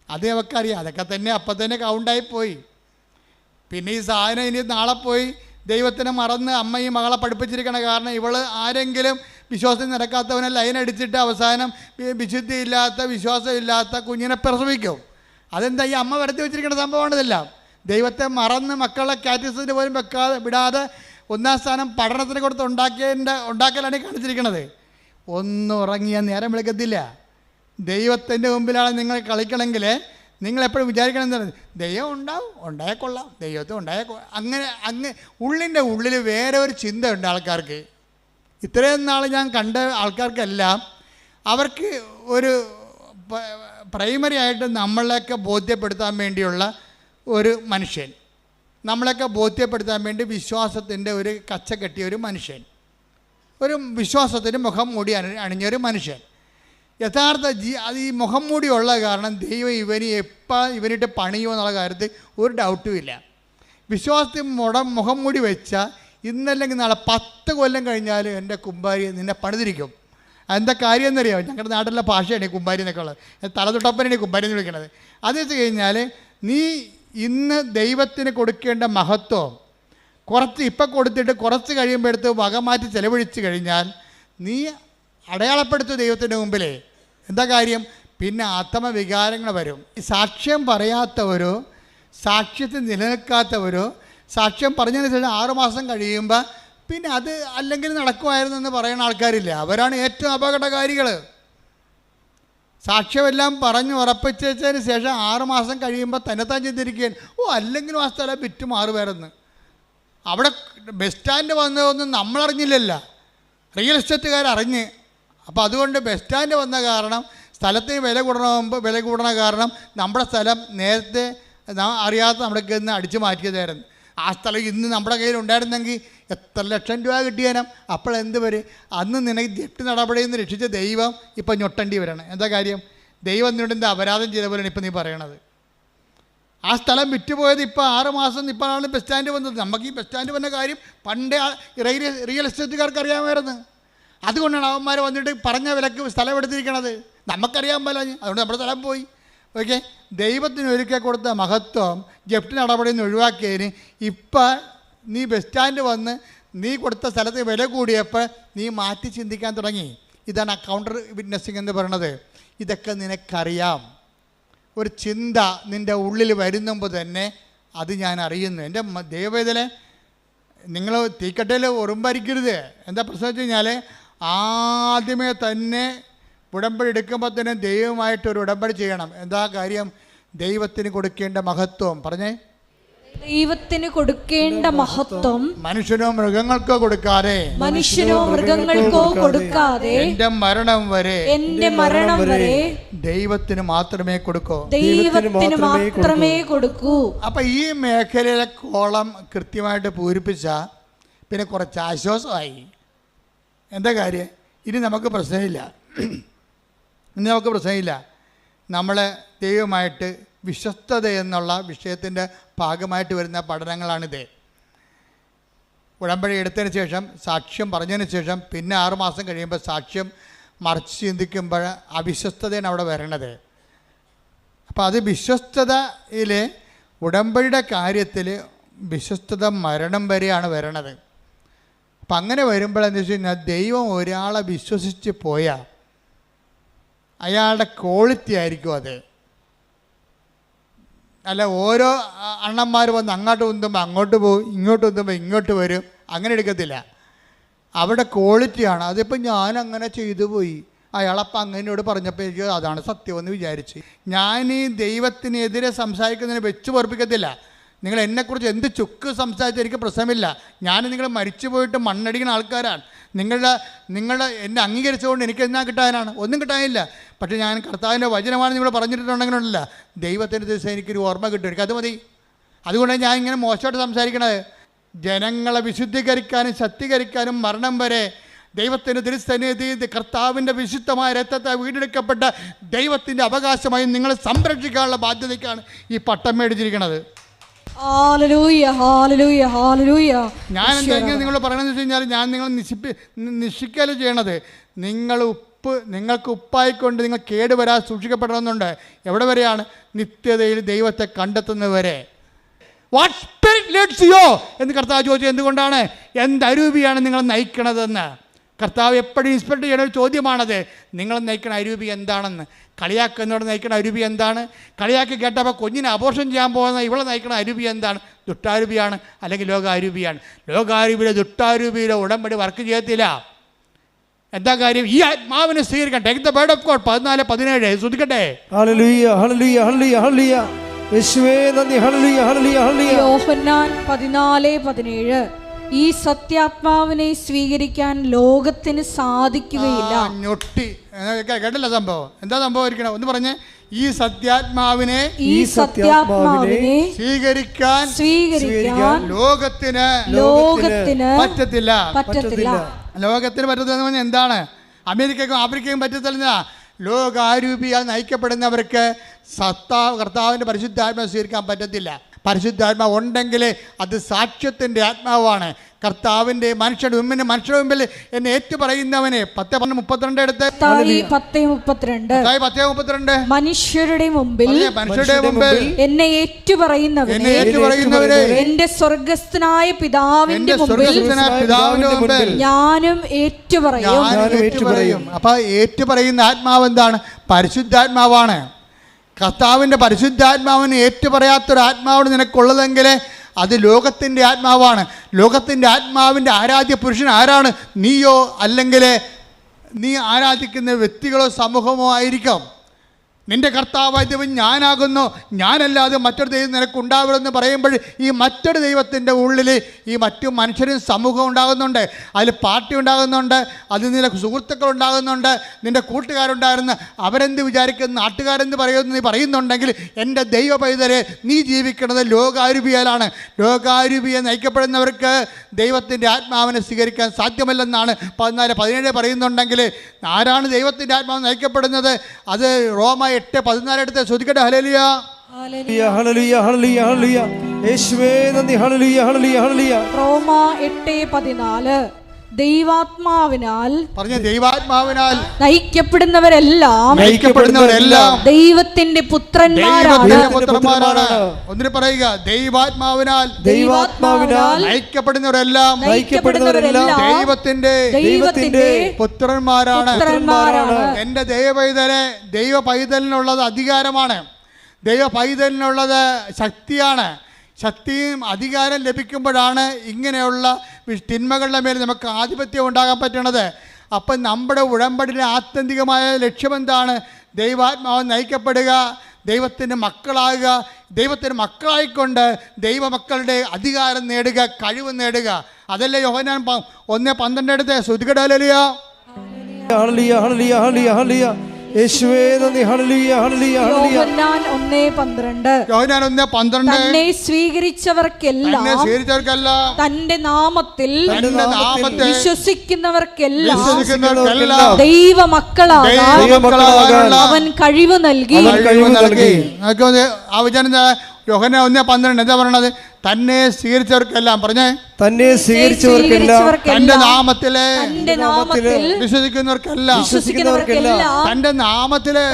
അത് അവൾക്കറിയാം. അതൊക്കെ തന്നെ അപ്പം തന്നെ കൗണ്ടായി പോയി. പിന്നെ ഈ സാധനം ഇനി നാളെ പോയി ദൈവത്തിനെ മറന്ന് അമ്മയും മകളെ പഠിപ്പിച്ചിരിക്കണ കാരണം ഇവൾ ആരെങ്കിലും വിശ്വാസം നിരക്കാത്തവനെ ലൈനടിച്ചിട്ട് അവസാനം വിശുദ്ധിയില്ലാത്ത വിശ്വാസമില്ലാത്ത കുഞ്ഞിനെ പ്രസവിക്കും. അതെന്താ ഈ അമ്മ വരുത്തി വെച്ചിരിക്കുന്ന സംഭവമാണിതെല്ലാം. ദൈവത്തെ മറന്ന് മക്കളെ കാറ്റഗറിസിന് പോലും വിടാതെ 1-ാം സ്ഥാനം പഠനത്തിന് കൊടുത്ത് ഉണ്ടാക്കലാണ് കാണിച്ചിരിക്കുന്നത്. ഒന്നും ഉറങ്ങിയാൽ നേരം വിളിക്കത്തില്ല. ദൈവത്തിൻ്റെ മുമ്പിലാണ് നിങ്ങൾ കളിക്കണമെങ്കിൽ നിങ്ങളെപ്പോഴും വിചാരിക്കണം എന്താണ്, ദൈവം ഉണ്ടായേക്കൊള്ളാം, ദൈവത്തെ അങ്ങനെ ഉള്ളിൻ്റെ ഉള്ളിൽ വേറെ ഒരു ചിന്തയുണ്ട് ആൾക്കാർക്ക്. ഇത്രയും നാൾ ഞാൻ കണ്ട ആൾക്കാർക്കെല്ലാം അവർക്ക് ഒരു പ്രൈമറി ആയിട്ട് നമ്മളെയൊക്കെ ബോധ്യപ്പെടുത്താൻ വേണ്ടിയുള്ള ഒരു മനുഷ്യൻ, നമ്മളെയൊക്കെ ബോധ്യപ്പെടുത്താൻ വേണ്ടി വിശ്വാസത്തിൻ്റെ ഒരു കച്ച കെട്ടിയ ഒരു മനുഷ്യൻ, ഒരു വിശ്വാസത്തിന് മുഖം മൂടി അണിഞ്ഞൊരു മനുഷ്യൻ. യഥാർത്ഥ അത് ഈ മുഖം മൂടിയുള്ള കാരണം ദൈവം ഇവനിട്ട് പണിയോ എന്നുള്ള കാര്യത്തിൽ ഒരു ഡൗട്ടും ഇല്ല. വിശ്വാസത്തിൽ മുഖം മൂടി വെച്ചാൽ ഇന്നല്ലെങ്കിൽ നാളെ 10 കൊല്ലം കഴിഞ്ഞാൽ എൻ്റെ കുമ്പാരി നിന്നെ പണിതിരിക്കും. എന്താ കാര്യം എന്നറിയാമോ? ഞങ്ങളുടെ നാട്ടിലെ ഭാഷയാണ് ഈ കുമ്പാരി എന്നൊക്കെ ഉള്ളത്. തലതൊട്ടപ്പനാണ് ഈ കുമ്പാരി എന്ന് വിളിക്കുന്നത്. അത് വെച്ച് കഴിഞ്ഞാൽ നീ ഇന്ന് ദൈവത്തിന് കൊടുക്കേണ്ട മഹത്വം ഇപ്പം കൊടുത്തിട്ട് കുറച്ച് കഴിയുമ്പോൾ എടുത്ത് വകമാറ്റി ചെലവഴിച്ച് കഴിഞ്ഞാൽ നീ അടയാളപ്പെടുത്തും ദൈവത്തിൻ്റെ മുമ്പിലേ. എന്താ കാര്യം? പിന്നെ ആത്മവികാരങ്ങൾ വരും. ഈ സാക്ഷ്യം പറയാത്തവരോ സാക്ഷ്യത്തിൽ നിലനിൽക്കാത്തവരോ സാക്ഷ്യം പറഞ്ഞതിന് ശേഷം 6 മാസം കഴിയുമ്പോൾ പിന്നെ അത് അല്ലെങ്കിൽ നടക്കുമായിരുന്നു എന്ന് പറയുന്ന ആൾക്കാരില്ല. അവരാണ് ഏറ്റവും അപകടകാരികൾ. സാക്ഷ്യമെല്ലാം പറഞ്ഞ് ഉറപ്പിച്ചതിന് ശേഷം 6 മാസം കഴിയുമ്പോൾ തന്നെത്താൻ ചിന്തിരിക്കുകയാണ്, അല്ലെങ്കിലും ആ സ്ഥലം വിറ്റ് മാറുമായിരുന്നു. അവിടെ ബസ് സ്റ്റാൻഡ് വന്നതൊന്നും നമ്മളറിഞ്ഞില്ലല്ലോ, റിയൽ എസ്റ്റേറ്റുകാരറിഞ്ഞ്. അപ്പോൾ അതുകൊണ്ട് ബസ് സ്റ്റാൻഡ് വന്ന കാരണം സ്ഥലത്തിന് വില കൂടണ കാരണം നമ്മുടെ സ്ഥലം നേരത്തെ അറിയാത്ത നമ്മുടെ കയ്യിൽ നിന്ന് അടിച്ചു മാറ്റിയതായിരുന്നു. ആ സ്ഥലം ഇന്ന് നമ്മുടെ കയ്യിൽ ഉണ്ടായിരുന്നെങ്കിൽ എത്ര ലക്ഷം രൂപ കിട്ടിയാലും അപ്പോൾ എന്ത് വരും? അന്ന് നിനക്ക് ജപ്തി നടപടിയിൽ നിന്ന് രക്ഷിച്ച ദൈവം ഇപ്പം ഞൊട്ടേണ്ടി വരണം. എന്താ കാര്യം? ദൈവം നിന്നോട് എന്താ അപരാധം ചെയ്ത പോലെയാണ് ഇപ്പം നീ പറയണത്. ആ സ്ഥലം വിറ്റുപോയത് ഇപ്പോൾ 6 മാസം ഇപ്പോഴാണ് ബസ് സ്റ്റാൻഡ് വന്നത്. നമുക്ക് ഈ ബസ് സ്റ്റാൻഡ് വന്ന കാര്യം പണ്ടേ റിയൽ എസ്റ്റേറ്റുകാർക്ക് അറിയാമായിരുന്നു. അതുകൊണ്ടാണ് അവന്മാർ വന്നിട്ട് പറഞ്ഞ വിലക്ക് സ്ഥലം എടുത്തിരിക്കണത്. നമുക്കറിയാൻ പല, അതുകൊണ്ട് നമ്മുടെ സ്ഥലം പോയി. ഓക്കെ, ദൈവത്തിന് ഒരിക്കൽ കൊടുത്ത മഹത്വം ജപ്തി നടപടിയിൽ നിന്ന് ഒഴിവാക്കിയതിന് ഇപ്പം നീ ബസ് സ്റ്റാൻഡ് വന്ന് നീ കൊടുത്ത സ്ഥലത്ത് വില കൂടിയപ്പോൾ നീ മാറ്റി ചിന്തിക്കാൻ തുടങ്ങി. ഇതാണ് കൗണ്ടർ വിറ്റ്നസ്സിങ് എന്ന് പറയുന്നത്. ഇതൊക്കെ നിനക്കറിയാം. ഒരു ചിന്ത നിൻ്റെ ഉള്ളിൽ വരുന്നുമ്പോൾ തന്നെ അത് ഞാൻ അറിയുന്നു. എൻ്റെ ദൈവവേദന നിങ്ങൾ തീക്കട്ടയിൽ ഉറുമ്പരിക്കരുത്. എന്താ പ്രശ്നം വെച്ച് കഴിഞ്ഞാൽ ആദ്യമേ തന്നെ ഉടമ്പടി എടുക്കുമ്പോൾ തന്നെ ദൈവമായിട്ടൊരു ഉടമ്പടി ചെയ്യണം. എന്താ കാര്യം? ദൈവത്തിന് കൊടുക്കേണ്ട മഹത്വം പറഞ്ഞേ. ദൈവത്തിന് കൊടുക്കേണ്ട മഹത്വം മനുഷ്യനോ മൃഗങ്ങൾക്കോ കൊടുക്കാതെ എന്റെ മരണം വരെ ദൈവത്തിന് മാത്രമേ കൊടുക്കൂ. അപ്പൊ ഈ മേഖലയിലെ കോളം കൃത്യമായിട്ട് പൂരിപ്പിച്ച പിന്നെ കുറച്ച് ആശ്വാസമായി. എന്താ കാര്യം? ഇനി നമുക്ക് പ്രശ്നമില്ല. നമ്മളെ ദൈവമായിട്ട് വിശ്വസ്തത എന്നുള്ള വിഷയത്തിൻ്റെ ഭാഗമായിട്ട് വരുന്ന പഠനങ്ങളാണിത്. ഉടമ്പടി എടുത്തതിന് ശേഷം സാക്ഷ്യം പറഞ്ഞതിന് ശേഷം പിന്നെ 6 മാസം കഴിയുമ്പോൾ സാക്ഷ്യം മറിച്ച് ചിന്തിക്കുമ്പോൾ അവിശ്വസ്തതയാണ് അവിടെ വരണത്. അപ്പോൾ അത് വിശ്വസ്തതയിൽ ഉടമ്പടിയുടെ കാര്യത്തിൽ വിശ്വസ്തത മരണം വരെയാണ് വരണത്. അപ്പം അങ്ങനെ വരുമ്പോൾ എന്താ വെച്ച് കഴിഞ്ഞാൽ ദൈവം ഒരാളെ വിശ്വസിച്ച് പോയാൽ അയാളുടെ ക്വാളിറ്റി ആയിരിക്കും അത്. അല്ല ഓരോ അണ്ണന്മാർ വന്ന് അങ്ങോട്ട് ഉന്തുമ്പോൾ അങ്ങോട്ട് പോകും, ഇങ്ങോട്ട് ഉന്തുമ്പോൾ ഇങ്ങോട്ട് വരും, അങ്ങനെ എടുക്കത്തില്ല. അവിടെ ക്വാളിറ്റിയാണ്. അതിപ്പോൾ ഞാൻ അങ്ങനെ ചെയ്തു പോയി, അയാളപ്പം അങ്ങനോട് പറഞ്ഞപ്പോൾ എനിക്ക് അതാണ് സത്യമെന്ന് വിചാരിച്ച് ഞാൻ ഈ ദൈവത്തിനെതിരെ സംസാരിക്കുന്നതിന് വെച്ച് പൊറപ്പിക്കത്തില്ല. നിങ്ങൾ എന്നെക്കുറിച്ച് എന്ത് ചുക്ക് സംസാരിച്ചാൽ എനിക്ക് പ്രശ്നമില്ല. ഞാൻ നിങ്ങൾ മരിച്ചു പോയിട്ട് മണ്ണടിക്കുന്ന ആൾക്കാരാണ്. നിങ്ങൾ എന്നെ അംഗീകരിച്ചുകൊണ്ട് എനിക്ക് എന്നാ കിട്ടാനാണ്? ഒന്നും കിട്ടാനില്ല. പക്ഷേ ഞാൻ കർത്താവിൻ്റെ വചനമാണ് നിങ്ങൾ പറഞ്ഞിട്ടുണ്ടെങ്കിലല്ല ദൈവത്തിൻ്റെ ദിവസം എനിക്കൊരു ഓർമ്മ കിട്ടും, എനിക്കത് മതി. അതുകൊണ്ടാണ് ഞാൻ ഇങ്ങനെ മോശമായിട്ട് സംസാരിക്കണത്. ജനങ്ങളെ വിശുദ്ധീകരിക്കാനും ശക്തീകരിക്കാനും മരണം വരെ ദൈവത്തിൻ്റെ തിരുസന്നിധി കർത്താവിൻ്റെ വിശുദ്ധമായ രക്തത്തെ വീണ്ടെടുക്കപ്പെട്ട ദൈവത്തിൻ്റെ അവകാശമായി നിങ്ങളെ സംരക്ഷിക്കാനുള്ള ബാധ്യതയ്ക്കാണ് ഈ പട്ടം മേടിച്ചിരിക്കുന്നത്. ഞാൻ എന്തെങ്കിലും നിങ്ങൾ പറയണമെന്ന് വെച്ച് കഴിഞ്ഞാൽ ഞാൻ നിങ്ങൾ നിശ്ചയിക്കല് ചെയ്യണത് നിങ്ങൾക്ക് ഉപ്പായിക്കൊണ്ട് നിങ്ങൾ കേടുവരാതെ സൂക്ഷിക്കപ്പെടണമെന്നുണ്ട്. എവിടെ വരെയാണ്? നിത്യതയിൽ ദൈവത്തെ കണ്ടെത്തുന്നവരെ. വാട്ട് സ്പിരിറ്റ് ലീഡ്സ് യു എന്ന് കർത്താവ് ചോദിച്ചത് എന്തുകൊണ്ടാണ്? എന്തരൂപിയാണ് നിങ്ങൾ നയിക്കണതെന്ന്. കർത്താവ് എപ്പോഴും ഇൻസ്പെക്ട് ചെയ്യുന്ന ഒരു ചോദ്യമാണത്. നിങ്ങൾ നയിക്കണ അരൂപി എന്താണെന്ന്. കളിയാക്കുന്നവർ നയിക്കണ അരൂപി എന്താണ്? കളിയാക്കി കേട്ടപ്പോൾ കുഞ്ഞിനെ അബോർഷൻ ചെയ്യാൻ പോകുന്ന ഇവളെ നയിക്കണ അരൂപി എന്താണ്? ദുഷ്ടാരൂപിയാണ് അല്ലെങ്കിൽ ലോകാരൂപിയാണ്. ലോകാരൂപിയിലെ ദുഷ്ടാരൂപിയിലെ ഉടമ്പടി വർക്ക് ചെയ്യത്തില്ല. എന്താ കാര്യം? ഈ ആത്മാവിനെ സ്വീകരിക്കാൻ. Take the word of God 14:17 ശ്രദ്ധിക്കട്ടെ. ഹല്ലേലൂയ ഹല്ലേലൂയ ഹല്ലേലൂയ ഹല്ലേലൂയ യേശുവേ നന്ദി. ഹല്ലേലൂയ ഹല്ലേലൂയ ഹല്ലേലൂയ. യോഹന്നാൻ 14:17 ഈ സത്യാത്മാവിനെ സ്വീകരിക്കാൻ ലോകത്തിന് സാധിക്കുകയില്ല. ഞൊട്ടി കേട്ടല്ല സംഭവം. എന്താ സംഭവിക്കണം ഒന്ന് പറഞ്ഞേ. ഈ സത്യാത്മാവിനെ സ്വീകരിക്കാൻ ലോകത്തിന് പറ്റത്തില്ല. ലോകത്തിന് പറ്റത്തില്ലെന്ന് പറഞ്ഞാൽ എന്താണ്? അമേരിക്കയ്ക്കും ആഫ്രിക്കയ്ക്കും പറ്റത്തില്ല. ലോകാരൂപിയാൽ നയിക്കപ്പെടുന്നവർക്ക് കർത്താവിൻ്റെ പരിശുദ്ധാത്മാവ് സ്വീകരിക്കാൻ പറ്റത്തില്ല. പരിശുദ്ധാത്മാവ് ഉണ്ടെങ്കിൽ അത് സാക്ഷ്യത്തിൻ്റെ ആത്മാവാണ്. കർത്താവിൻ്റെ മനുഷ്യരുടെ മുമ്പിൽ എന്നെ ഏറ്റുപറയുന്നവനെ 10:32 എടുത്ത് 10:32 മനുഷ്യരുടെ മുമ്പിൽ എന്നെ ഏറ്റുപറയുന്നവരെ എന്റെ സ്വർഗ്ഗസ്ഥനായ പിതാവിന്റെ മുമ്പിൽ ഞാനും ഏറ്റുപറയും. അപ്പൊ ഏറ്റുപറയുന്ന ആത്മാവ് എന്താണ്? പരിശുദ്ധാത്മാവാണ്. കർത്താവിൻ്റെ പരിശുദ്ധാത്മാവിന് ഏറ്റുപറയാത്തൊരു ആത്മാവാണ് നിനക്കുള്ളതെങ്കിൽ അത് ലോകത്തിൻ്റെ ആത്മാവാണ്. ലോകത്തിൻ്റെ ആത്മാവിൻ്റെ ആരാധ്യ പുരുഷൻ ആരാണ്? നീയോ അല്ലെങ്കിൽ നീ ആരാധിക്കുന്ന വ്യക്തികളോ സമൂഹമോ ആയിരിക്കും. നിന്റെ കർത്താവായ ദൈവം ഞാനാകുന്നു, ഞാനല്ലാതെ മറ്റൊരു ദൈവം നിനക്കുണ്ടാവരുമെന്ന് പറയുമ്പോൾ ഈ മറ്റൊരു ദൈവത്തിൻ്റെ ഉള്ളിൽ ഈ മറ്റു മനുഷ്യരും സമൂഹം ഉണ്ടാകുന്നുണ്ട്. അതിൽ പാർട്ടി ഉണ്ടാകുന്നുണ്ട്, അതിൽ നിന്റെ സുഹൃത്തുക്കൾ ഉണ്ടാകുന്നുണ്ട്, നിൻ്റെ കൂട്ടുകാരുണ്ടായിരുന്നു. അവരെന്ത് വിചാരിക്കുന്നു, നാട്ടുകാരെന്ത് പറയുന്നു നീ പറയുന്നുണ്ടെങ്കിൽ എൻ്റെ ദൈവ പൈതലെ നീ ജീവിക്കുന്നത് ലോകാരൂപിയാലാണ്. ലോകാരൂപിയെ നയിക്കപ്പെടുന്നവർക്ക് ദൈവത്തിൻ്റെ ആത്മാവിനെ സ്വീകരിക്കാൻ സാധ്യമല്ലെന്നാണ് 14:17 പറയുന്നുണ്ടെങ്കിൽ ആരാണ് ദൈവത്തിൻ്റെ ആത്മാവ് നയിക്കപ്പെടുന്നത്? അത് റോമ 8:14 എടുത്ത് ശ്രദ്ധിക്കട്ടെ. ഹല്ലേലൂയ ഹല്ലേലൂയ ഹല്ലേലൂയ ഹല്ലേലൂയ യേശുവേ നന്ദി. ഹല്ലേലൂയ ഹല്ലേലൂയ ഹല്ലേലൂയ. റോമ 8:14 ദൈവാത്മാവിനാൽ നയിക്കപ്പെടുന്നവരെല്ലാം ദൈവത്തിന്റെ പുത്രന്മാരാണ്. ഒന്നിന് പറയുക, ദൈവാത്മാവിനാൽ നയിക്കപ്പെടുന്നവരെല്ലാം ദൈവത്തിന്റെ പുത്രന്മാരാണ്. എന്റെ ദൈവ പൈതലെ, ദൈവ പൈതലിനുള്ളത് അധികാരമാണ്. ദൈവ പൈതലിനുള്ളത് ശക്തിയാണ്. ശക്തിയും അധികാരം ലഭിക്കുമ്പോഴാണ് ഇങ്ങനെയുള്ള തിന്മകളുടെ മേൽ നമുക്ക് ആധിപത്യം ഉണ്ടാകാൻ പറ്റണത്. അപ്പം നമ്മുടെ ഉടമ്പടിയുടെ ആത്യന്തികമായ ലക്ഷ്യമെന്താണ്? ദൈവാത്മാവ് നയിക്കപ്പെടുക, ദൈവത്തിൻ്റെ മക്കളാകുക, ദൈവത്തിൻ്റെ മക്കളായിക്കൊണ്ട് ദൈവമക്കളുടെ അധികാരം നേടുക, കഴിവ് നേടുക. അതല്ലേ യോഹന്നാൻ 1:12 എടുത്ത് ശ്രുതികട. ഹല്ലേലൂയ ഹല്ലേലൂയ ഹല്ലേലൂയ ഹല്ലേലൂയ ഹല്ലേലൂയ യേശുവേ നന്ദി. ഹല്ലേലൂയ ഹല്ലേലൂയ ഹല്ലേലൂയ. യോഹന്നാൻ 1:12 തന്നെ സ്വീകരിച്ചവർക്കെല്ലാം തന്റെ നാമത്തിൽ വിശ്വസിക്കുന്നവർക്കെല്ലാം ദൈവമക്കളാകാൻ അവൻ കഴിവ് നൽകി. യോഹന്നാൻ 1:12 എന്താ പറയണത്? തന്നെ സ്വീകരിച്ചവർക്കെല്ലാം പറഞ്ഞേ, തന്നെ സ്വീകരിച്ചവർക്കെല്ലാം തന്റെ നാമത്തില് വിശ്വസിക്കുന്നവർക്കെല്ലാം തന്റെ നാമത്തില്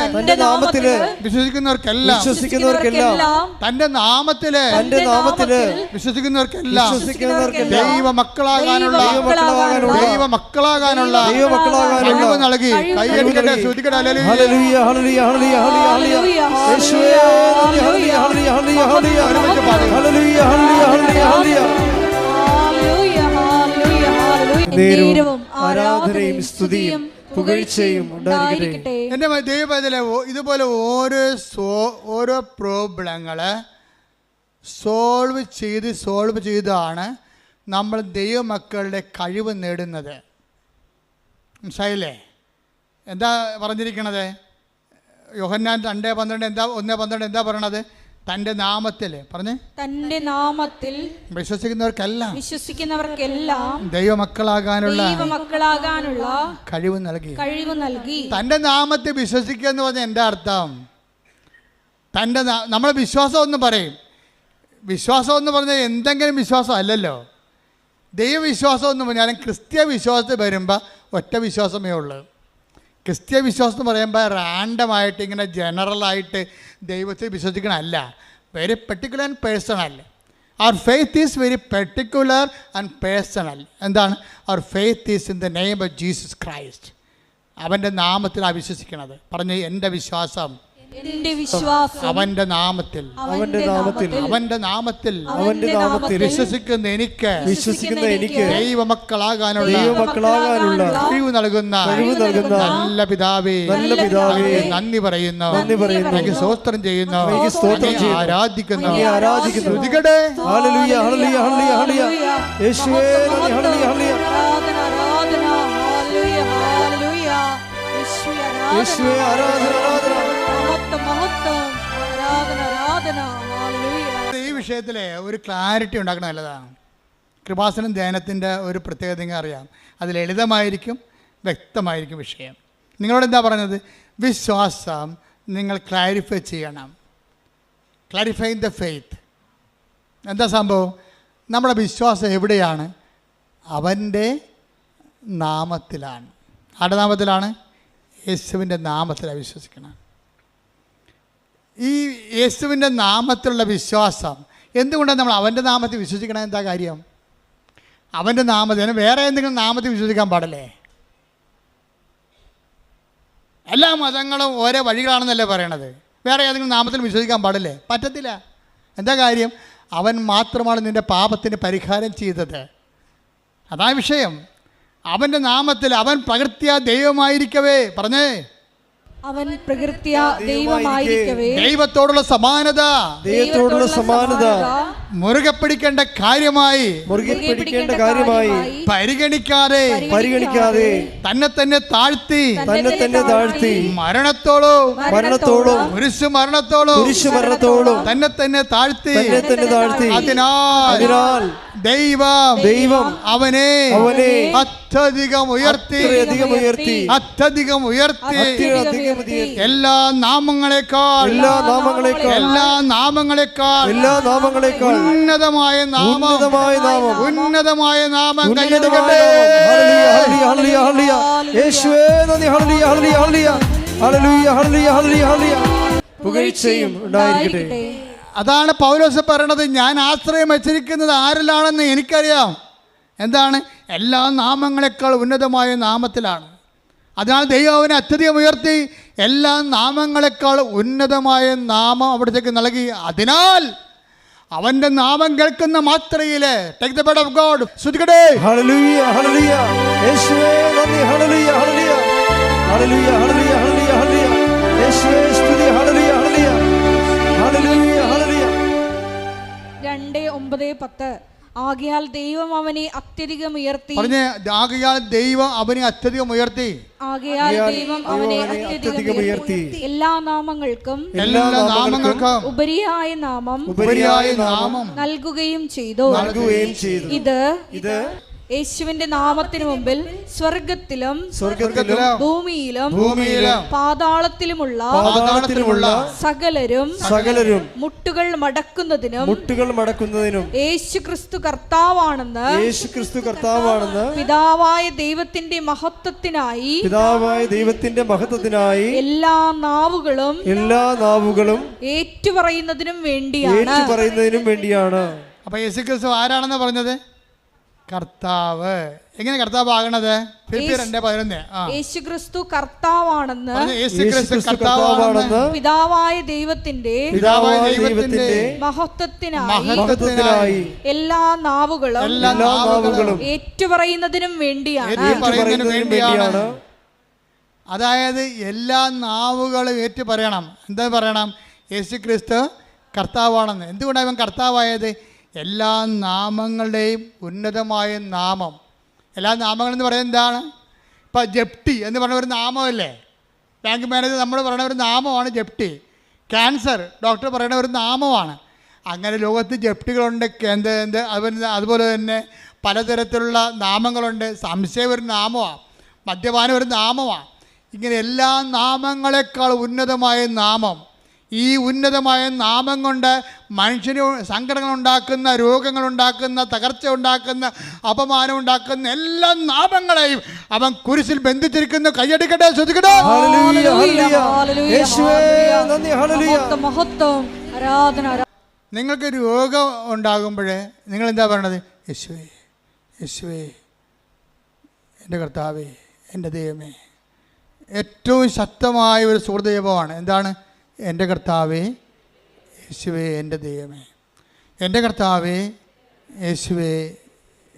വിശ്വസിക്കുന്നവർക്കെല്ലാം തന്റെ നാമത്തില് വിശ്വസിക്കുന്നവർക്കെല്ലാം ദൈവമക്കളാകാനുള്ള കഴിവ് നൽകി. കൈയടിക്കട്ടെ, ശ്രുതിക്കട്ടെ. ഹല്ലേലൂയ ഹല്ലേലൂയ ഹല്ലേലൂയ ഹല്ലേലൂയ യേശുവേ ഹല്ലേലൂയ ഹല്ലേലൂയ ഹല്ലേലൂയ ഹല്ലേലൂയ നേരവും ആരാധനയും സ്തുതിയും പുകഴ്ചയും ഉണ്ടായിരിക്കട്ടെ. എൻ്റെ ദൈവപൈതലേ, ഇതുപോലെ ഓരോ പ്രോബ്ലങ്ങള് സോൾവ് ചെയ്താണ് നമ്മൾ ദൈവമക്കളുടെ കഴിവ് നേടുന്നത്. മനസ്സിലായില്ലേ? എന്താ പറഞ്ഞിരിക്കണത്? യോഹന്നാൻ 2:12 എന്താ 1:12 എന്താ പറയണത്? തന്റെ നാമത്തിൽ പറഞ്ഞേ, തന്റെ നാമത്തിൽ വിശ്വസിക്കുന്നവർക്കെല്ലാം ദൈവമക്കളാകാനുള്ള കഴിവ് നൽകി. തന്റെ നാമത്തിൽ വിശ്വസിക്കുക എന്ന് പറഞ്ഞാൽ എന്താ അർത്ഥം? നമ്മളെ വിശ്വാസം എന്ന് പറയും. വിശ്വാസം എന്ന് പറഞ്ഞാൽ എന്തെങ്കിലും വിശ്വാസം അല്ലല്ലോ. ദൈവവിശ്വാസം എന്ന് പറഞ്ഞാലും ക്രിസ്ത്യ വിശ്വാസത്തിൽ വരുമ്പോൾ ഒറ്റ വിശ്വാസമേ ഉള്ളൂ. ക്രിസ്ത്യ വിശ്വാസം എന്ന് പറയുമ്പോൾ റാൻഡമായിട്ട് ഇങ്ങനെ ജനറലായിട്ട് ദൈവത്തെ വിശ്വസിക്കണമല്ല, very particular and personal. Our faith is very particular and personal. എന്താണ്? Our faith is in the name of Jesus Christ. അവൻ്റെ നാമത്തിലാണ് വിശ്വസിക്കുന്നത്. പറഞ്ഞ് എൻ്റെ വിശ്വാസം അവൻ്റെ നാമത്തിൽ, അവൻ്റെ നാമത്തിൽ വിശ്വസിക്കുന്ന എനിക്ക് ദൈവമക്കളാകാനുള്ള കഴിവ് നൽകുന്ന നല്ല പിതാവേ, നന്ദി പറയുന്നു, എനിക്ക് സ്തോത്രം ചെയ്യുന്നു, ആരാധിക്കുന്നു. ശ്രുതികടെ ഈ വിഷയത്തിലെ ഒരു ക്ലാരിറ്റി ഉണ്ടാക്കണം നല്ലതാണ്. കൃപാസനം ധ്യാനത്തിൻ്റെ ഒരു പ്രത്യേകത നിങ്ങൾ അറിയാം. അത് ലളിതമായിരിക്കും, വ്യക്തമായിരിക്കും വിഷയം. നിങ്ങളോട് എന്താ പറഞ്ഞത്? വിശ്വാസം നിങ്ങൾ ക്ലാരിഫൈ ചെയ്യണം. Clarifying the faith. എന്താ സംഭവം? നമ്മുടെ വിശ്വാസം എവിടെയാണ്? അവൻ്റെ നാമത്തിലാണ്. ആരുടെ നാമത്തിലാണ്? യേശുവിൻ്റെ നാമത്തിലാണ് വിശ്വസിക്കണം. ഈ യേശുവിൻ്റെ നാമത്തിലുള്ള വിശ്വാസം എന്തുകൊണ്ടാണ് നമ്മൾ അവൻ്റെ നാമത്തിൽ വിശ്വസിക്കണം? എന്താ കാര്യം? അവൻ്റെ നാമത്തിൽ, വേറെ എന്തെങ്കിലും നാമത്തിൽ വിശ്വസിക്കാൻ പാടില്ലേ? എല്ലാ മതങ്ങളും ഓരോ വഴികളാണെന്നല്ലേ പറയണത്. വേറെ ഏതെങ്കിലും നാമത്തിൽ വിശ്വസിക്കാൻ പാടില്ലേ? പറ്റത്തില്ല. എന്താ കാര്യം? അവൻ മാത്രമാണ് നിൻ്റെ പാപത്തിന് പരിഹാരം ചെയ്തത്. അതാണ് വിഷയം. അവൻ്റെ നാമത്തിൽ അവൻ പ്രകൃത്യ ദൈവമായിരിക്കവേ, പറഞ്ഞേ, അവൻ പ്രകൃത്യ ദൈവമായിരിക്കവേ ദൈവത്തോടുള്ള സമാനത മുറുകെ പിടിക്കേണ്ട കാര്യമായി പരിഗണിക്കാതെ തന്നെ തന്നെ താഴ്ത്തി മരണത്തോളം കുരിശു മരണത്തോളം തന്നെ തന്നെ താഴ്ത്തി. അതിനാൽ ദൈവം അവനെ അത്യധികം ഉയർത്തി എല്ലാ നാമങ്ങളെക്കാൾ ഉന്നതമായ നാമം കൈയെടുക്കട്ടെ. പുകഴ്ചയും ഉണ്ടായിരിക്കട്ടെ. അതാണ് പൗലോസ് പറയണത്. ഞാൻ ആശ്രയം വച്ചിരിക്കുന്നത് ആരിലാണെന്ന് എനിക്കറിയാം. എന്താണ്? എല്ലാ നാമങ്ങളെക്കാൾ ഉന്നതമായ നാമത്തിലാണ്. അതിനാൽ ദൈവം അവനെ അത്യധികം ഉയർത്തി എല്ലാ നാമങ്ങളെക്കാൾ ഉന്നതമായ നാമം അവിടത്തേക്ക് നൽകി. അതിനാൽ അവൻ്റെ നാമം കേൾക്കുന്ന മാത്രയിൽ take the bed of God. ശ്രുതിക്കട്ടെ. ഹല്ലേലൂയ ഹല്ലേലൂയ. യേശുവേ നന്ദി. ഹല്ലേലൂയ ഹല്ലേലൂയ ഹല്ലേലൂയ ഹല്ലേലൂയ ഹല്ലേലൂയ. യേശുവേ സ്തുതി. ഹല്ലേലൂയ ഹല്ലേലൂയ ഹല്ലേലൂയ ഹല്ലേലൂയ. 2:9-10 ആകയാൽ ദൈവം അവനെ അത്യധികം ഉയർത്തി. പറഞ്ഞേ, ആകയാൽ ദൈവം അവനെ അത്യധികം ഉയർത്തി. ആകയാൽ ദൈവം അവനെ അത്യധികം ഉയർത്തി. എല്ലാ നാമങ്ങൾക്കും ഉപരിയായ നാമം നൽകുകയും ചെയ്തു. ഇത് യേശുവിന്റെ നാമത്തിന് മുമ്പിൽ സ്വർഗത്തിലും ഭൂമിയിലും പാതാളത്തിലുമുള്ള സകലരും മുട്ടുകൾ മടക്കുന്നതിനും യേശു ക്രിസ്തു കർത്താവാണെന്ന് പിതാവായ ദൈവത്തിന്റെ മഹത്വത്തിനായി എല്ലാ നാവുകളും ഏറ്റുപറയുന്നതിനും വേണ്ടിയാണ്. അപ്പൊ യേശു ക്രിസ്തു ആരാണെന്ന് പറഞ്ഞത്? കർത്താവ്. എങ്ങനെ കർത്താവ് ആകണത്? ഫിലിപ്പിയർ 2:11. യേശുക്രിസ്തു കർത്താവാണെന്ന് പിതാവായ ദൈവത്തിന്റെ മഹത്വത്തിനായി എല്ലാ നാവുകളും ഏറ്റുപറയുന്നതിനും വേണ്ടിയാണ്. അതായത് എല്ലാ നാവുകളും ഏറ്റു പറയണം. എന്താ പറയണം? യേശുക്രിസ്തു കർത്താവാണെന്ന്. എന്തുകൊണ്ടാണ് ഇവൻ കർത്താവായത്? എല്ലാ നാമങ്ങളുടെയും ഉന്നതമായ നാമം. എല്ലാ നാമങ്ങളെന്ന് പറയുന്നത് എന്താണ്? ഇപ്പം ജപ്തി എന്ന് പറഞ്ഞ ഒരു നാമമല്ലേ? ബാങ്ക് മാനേജർ നമ്മൾ പറയുന്ന ഒരു നാമമാണ് ജപ്തി. ക്യാൻസർ ഡോക്ടർ പറയുന്ന ഒരു നാമമാണ്. അങ്ങനെ ലോകത്ത് ജപ്തികളുണ്ട്. അതുപോലെ തന്നെ പലതരത്തിലുള്ള നാമങ്ങളുണ്ട്. സംശയം ഒരു നാമമാണ്, മദ്യപാനം ഒരു നാമമാണ്. ഇങ്ങനെ എല്ലാ നാമങ്ങളെക്കാൾ ഉന്നതമായ നാമം. ഈ ഉന്നതമായ നാമം കൊണ്ട് മനുഷ്യന് സങ്കടങ്ങളുണ്ടാക്കുന്ന, രോഗങ്ങളുണ്ടാക്കുന്ന, തകർച്ച ഉണ്ടാക്കുന്ന, അപമാനം ഉണ്ടാക്കുന്ന എല്ലാ നാമങ്ങളെയും അവൻ കുരിശിൽ ബന്ധിച്ചിരിക്കുന്നു. കൈയടിക്കട്ടെ, ശ്രദ്ധിക്കട്ടെ. നിങ്ങൾക്ക് രോഗം ഉണ്ടാകുമ്പോൾ നിങ്ങളെന്താ പറയണത്? യേശുവേ, യേശുവേ, എൻ്റെ കർത്താവേ, എൻ്റെ ദൈവമേ. ഏറ്റവും ശക്തമായ ഒരു സുഹൃദൈവമാണ്. എന്താണ്? എൻ്റെ കർത്താവേ, യേശുവേ, എൻ്റെ ദൈവമേ. എൻ്റെ കർത്താവേ, യേശുവേ,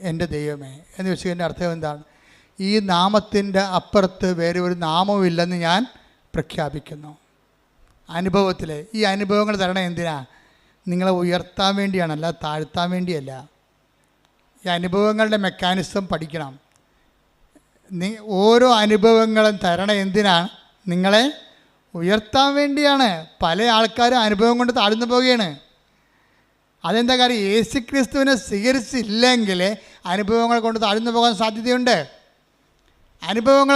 എൻ്റെ ദൈവമേ എന്ന് വെച്ചതിൻ്റെ അർത്ഥം എന്താണ്? ഈ നാമത്തിൻ്റെ അപ്പുറത്ത് വേറെ ഒരു നാമവും ഇല്ലെന്ന് ഞാൻ പ്രഖ്യാപിക്കുന്നു. അനുഭവത്തിൽ ഈ അനുഭവങ്ങൾ തരണം എന്തിനാ? നിങ്ങളെ ഉയർത്താൻ വേണ്ടിയാണ്, അല്ല താഴ്ത്താൻ വേണ്ടിയല്ല. ഈ അനുഭവങ്ങളുടെ മെക്കാനിസം പഠിക്കണം. ഓരോ അനുഭവങ്ങളും തരണം എന്തിനാണ്? നിങ്ങളെ ഉയർത്താൻ വേണ്ടിയാണ്. പല ആൾക്കാരും അനുഭവം കൊണ്ട് താഴ്ന്നു പോവുകയാണ്. അതെന്താ കാര്യം? യേശു ക്രിസ്തുവിനെ സ്വീകരിച്ചില്ലെങ്കിൽ അനുഭവങ്ങൾ കൊണ്ട് താഴ്ന്നു പോകാൻ സാധ്യതയുണ്ട്. അനുഭവങ്ങൾ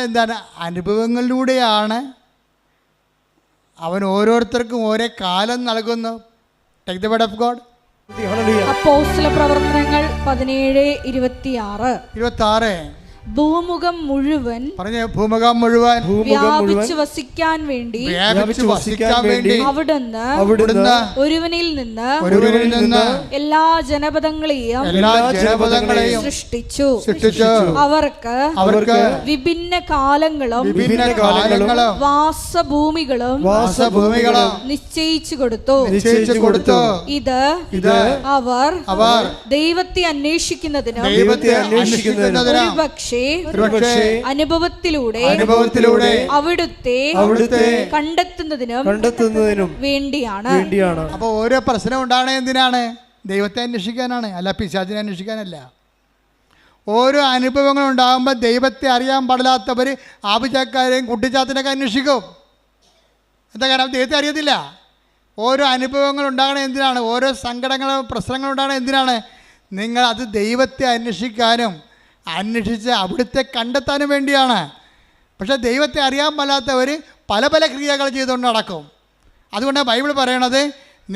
എന്താണ്? അനുഭവങ്ങളിലൂടെയാണ് അവൻ ഓരോരുത്തർക്കും ഓരോ കാലം നൽകുന്നു. Take the word of God. അപ്പോസ്തല പ്രവർത്തനങ്ങൾ 17:26. ഭൂമുഖം മുഴുവൻ, പറഞ്ഞ ഭൂമുഖം മുഴുവൻ വ്യാപിച്ചു വസിക്കാൻ വേണ്ടി അവിടുന്ന് ഒരുവനിൽ നിന്ന് എല്ലാ ജനപദങ്ങളെയും സൃഷ്ടിച്ചു. അവർക്ക് വിഭിന്ന കാലങ്ങളും വാസഭൂമികളും നിശ്ചയിച്ചു കൊടുത്തു. ഇത് അവർ ദൈവത്തെ അന്വേഷിക്കുന്നതിനും ഒരുപക്ഷേ അനുഭവത്തിലൂടെ അവിടുത്തെ കണ്ടെത്തുന്നതിനും വേണ്ടിയാണ്. അപ്പോൾ ഓരോ പ്രശ്നം ഉണ്ടാകണേ എന്തിനാണ്? ദൈവത്തെ അന്വേഷിക്കാനാണ്, അല്ല പിശാചിനെ അന്വേഷിക്കാനല്ല. ഓരോ അനുഭവങ്ങൾ ഉണ്ടാകുമ്പോൾ ദൈവത്തെ അറിയാൻ പാടില്ലാത്തവർ ആഭിചാക്കാരെയും കുട്ടിച്ചാത്തിനൊക്കെ അന്വേഷിക്കും. എന്താ കാരണം? ദൈവത്തെ അറിയത്തില്ല. ഓരോ അനുഭവങ്ങൾ ഉണ്ടാകണേ എന്തിനാണ്? ഓരോ സങ്കടങ്ങളും പ്രശ്നങ്ങളും ഉണ്ടാകണേ എന്തിനാണ്? നിങ്ങൾ അത് ദൈവത്തെ അന്വേഷിക്കാനും അന്വേഷിച്ച് അവിടുത്തെ കണ്ടെത്താനും വേണ്ടിയാണ്. പക്ഷേ ദൈവത്തെ അറിയാൻ പാടില്ലാത്തവർ പല പല ക്രിയകൾ ചെയ്തുകൊണ്ട് നടക്കും. അതുകൊണ്ടാണ് ബൈബിൾ പറയണത്,